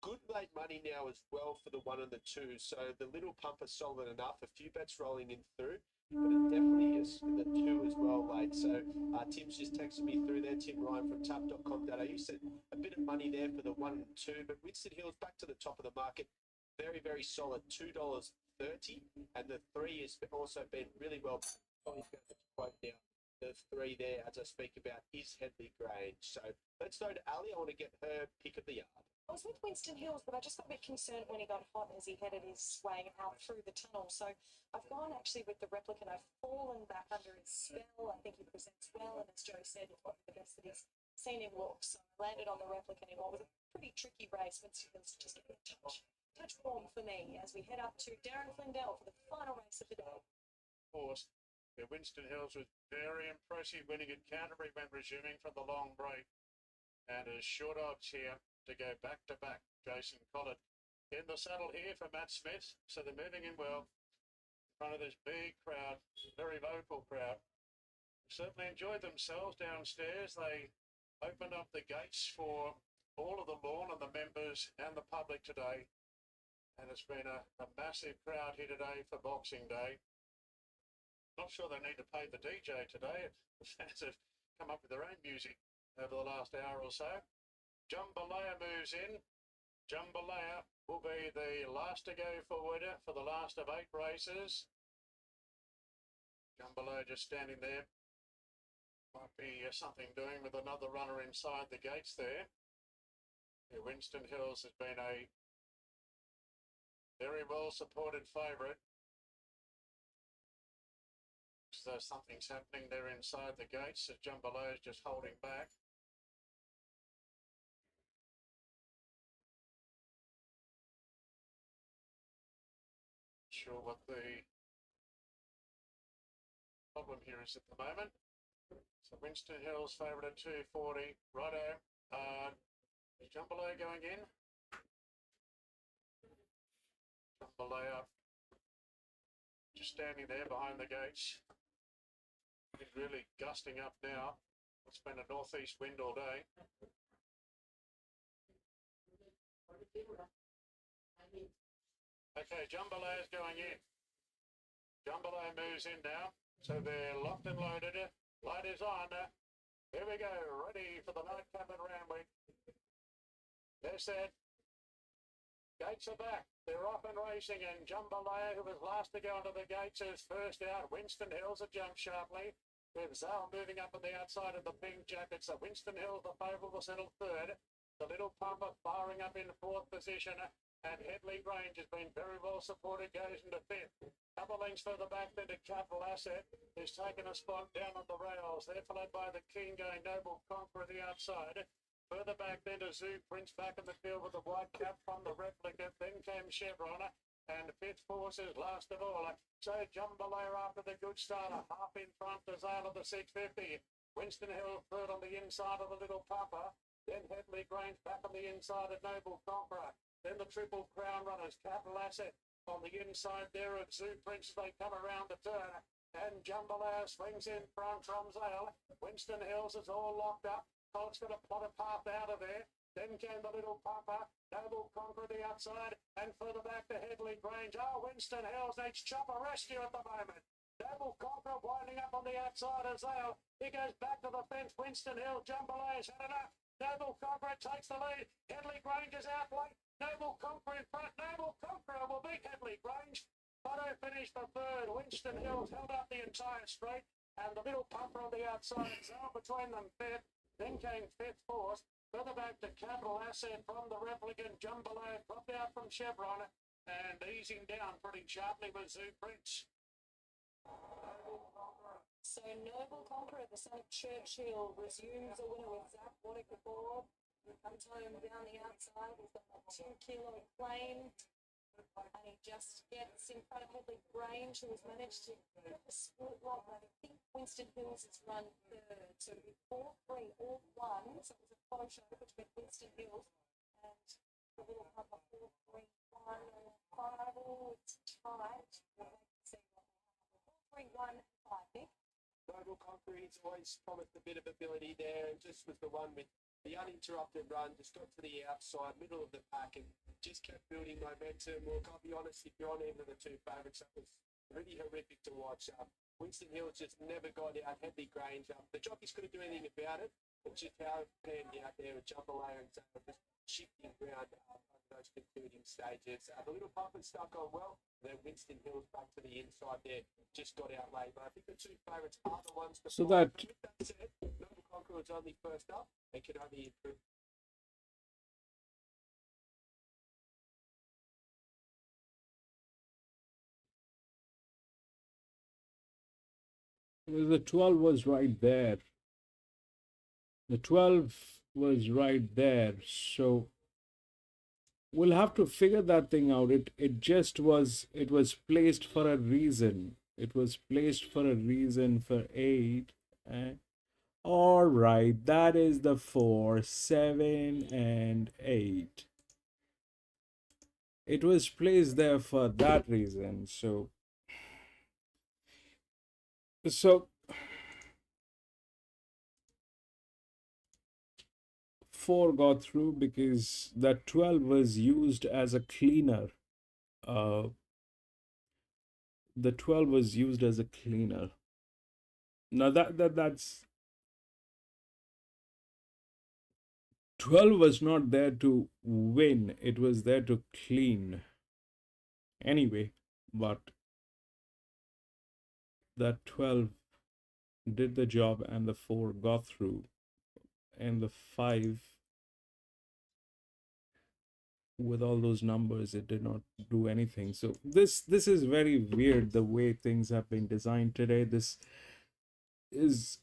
[SPEAKER 3] good late money now as well for the 1 and the 2. So the Little Pumper solid enough. A few bets rolling in through. But it definitely is the 2 as well late. So Tim's just texted me through there. Tim Ryan from tap.com.au said a bit of money there for the 1 and 2. But Winston Hills back to the top of the market. Very, very solid, $2.30. And the 3 has also been really well. He's going to quote now. The 3 there, as I speak about, is Headley Grange. So let's go to Ali. I want to get her pick of the yard.
[SPEAKER 2] I was with Winston Hills, but I just got a bit concerned when he got hot as he headed his way out through the tunnel. So I've gone actually with the Replicant. I've fallen back under his spell. I think he presents well, and as Joe said, it's probably the best that he's seen him look. So I landed on the Replicant in what was a pretty tricky race. Winston Hills just getting a touch warm for me as we head up to Darren Flindell for the final race of the day.
[SPEAKER 4] Of course, Winston Hills was very impressive winning at Canterbury when resuming from the long break. And is short odds here to go back-to-back. Jason Collett in the saddle here for Matt Smith. So they're moving in well in front of this big crowd, very local crowd. Certainly enjoyed themselves downstairs. They opened up the gates for all of the lawn and the members and the public today. And it's been a massive crowd here today for Boxing Day. Not sure they need to pay the DJ today. The fans have come up with their own music over the last hour or so. Jambalaya moves in. Jambalaya will be the last to go forward for the last of 8 races. Jambalaya just standing there. Might be something doing with another runner inside the gates there. Winston Hills has been a very well supported favourite. So something's happening there inside the gates as Jambalaya is just holding back. Sure what the problem here is at the moment. So Winston Hills favourite at 240. Righto. Is Jambalaya going in? Jambalaya just standing there behind the gates. It's really gusting up now. It's been a northeast wind all day. Okay, Jambalaya's going in. Jambalaya moves in now. So they're locked and loaded. Light is on. Here we go. Ready for the nightcap at Randwick. They're set. Gates are back. They're off and racing. And Jambalaya, who was last to go into the gates, is first out. Winston Hills a jump sharply. With Zal moving up on the outside of the pink jacket. So Winston Hills, the favourite, will settle third. The Little Pumper firing up in 4th position. And Headley Grange has been very well supported, goes into 5th. Couple lengths further back then to Capital Asset, who's taken a spot down on the rails. They're followed by the keen going Noble Conqueror the outside. Further back then to Zoo Prince back in the field with the white cap from the Replicant. Then came Chevron. And fifth force is last of all. So Jambalaya after the good starter, half in front to Zale of the 650. Winston Hill third on the inside of the Little Papa. Then Headley Grange back on the inside of Noble Conqueror. Then the Triple Crown Runners, Capital Asset on the inside there of Zoo Prince as they come around the turn. And Jambalaya swings in front from Zale. Winston Hills is all locked up. Colt's got to plot a path out of there. Then came the Little Papa, Noble Conqueror the outside, and further back to Headley Grange. Winston Hills needs chopper rescue at the moment. Noble Conqueror winding up on the outside as Zale. He goes back to the fence. Winston Hill, Jambalaya's had enough. Noble Conqueror takes the lead. Headley Grange is out late. Noble Conqueror in front. Noble Conqueror will beat Headley Grange. Butto finished the third. Winston Hills held up the entire straight. And the Little Papa on the outside. Zale between them fifth. Then came fifth, fourth. Further back to Capital Asset from the replicant Jambalaya, dropped out from Chevron and easing down pretty sharply with Zoo Prince.
[SPEAKER 2] So Noble Conqueror, the son of Churchill, resumes a winner with Zach Waddick aboard. Comes home down the outside. He's got a 2-kilo claim. And he just gets in front of Headley Grange, who has managed to get the split lock. I think Winston Hills has run third. So 4-3, all one. So it was a photo show between Winston Hills and the Little Papa 4-3, 1, 5. Oh, it's tight. We'll wait to see what will happen. 4-3, 1, 5, Nick.
[SPEAKER 3] Noble Conqueror, he's always promised a bit of ability there, and just was the one with the uninterrupted run, just got to the outside, middle of the pack, and just kept building momentum. Look, I'll be honest, if you're on either of the two favourites, that was really horrific to watch. Winston Hill just never got out, Headley Grange. The jockeys couldn't do anything about it. It's just how it panned out there with Jambalaya and Zale just shifting ground over those concluding stages. The Little Papa stuck on well, and then Winston Hill's back to the inside there, just got out late. But I think the two favourites are the ones to
[SPEAKER 1] So
[SPEAKER 3] follow.
[SPEAKER 1] that-
[SPEAKER 3] With that said, Noble Conqueror was only first up. They could only improve.
[SPEAKER 1] The 12 was right there. The 12 was right there. So we'll have to figure that thing out. It was placed for a reason. It was placed for a reason for 8. All right, that is the 4, 7, and 8. It was placed there for that reason. So 4 got through because that 12 was used as a cleaner. The 12 was used as a cleaner. Now that's 12 was not there to win, it was there to clean. Anyway, but that 12 did the job and the 4 got through. And the 5, with all those numbers, it did not do anything. So this is very weird, the way things have been designed today. This is,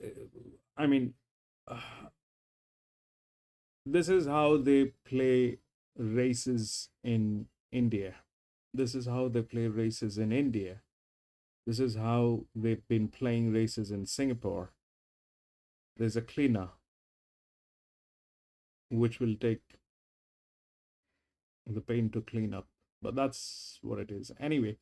[SPEAKER 1] I mean, this is how they play races in India. This is how they play races in India. This is how they've been playing races in Singapore. There's a cleaner, which will take the paint to clean up. But that's what it is. Anyway,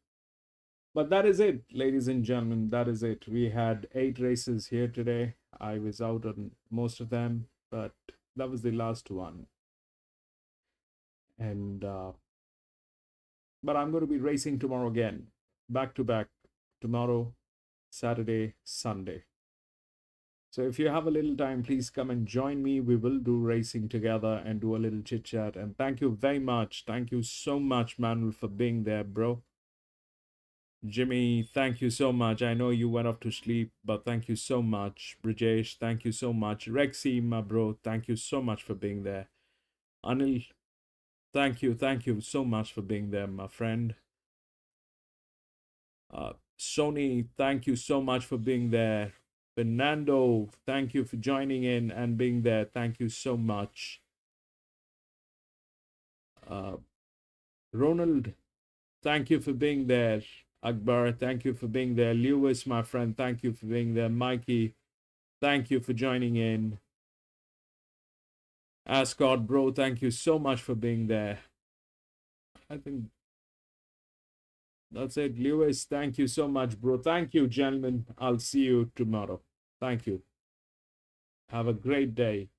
[SPEAKER 1] but that is it, ladies and gentlemen. That is it. We had 8 races here today. I was out on most of them, but that was the last one. And but I'm going to be racing tomorrow again, back to back, tomorrow, Saturday, Sunday. So if you have a little time, please come and join me. We will do racing together and do a little chit chat. And thank you very much. Thank you so much, Manuel, for being there, bro. Jimmy, thank you so much. I know you went off to sleep, but thank you so much. Brijesh, thank you so much. Rexy, my bro, thank you so much for being there. Anil, thank you so much for being there, my friend. Sony, thank you so much for being there. Fernando, thank you for joining in and being there. Thank you so much. Ronald, Thank you for being there. Akbar, thank you for being there. Lewis, my friend, thank you for being there. Mikey, thank you for joining in. Ascot, bro, thank you so much for being there. I think that's it. Lewis, thank you so much, bro. Thank you, gentlemen. I'll see you tomorrow. Thank you. Have a great day.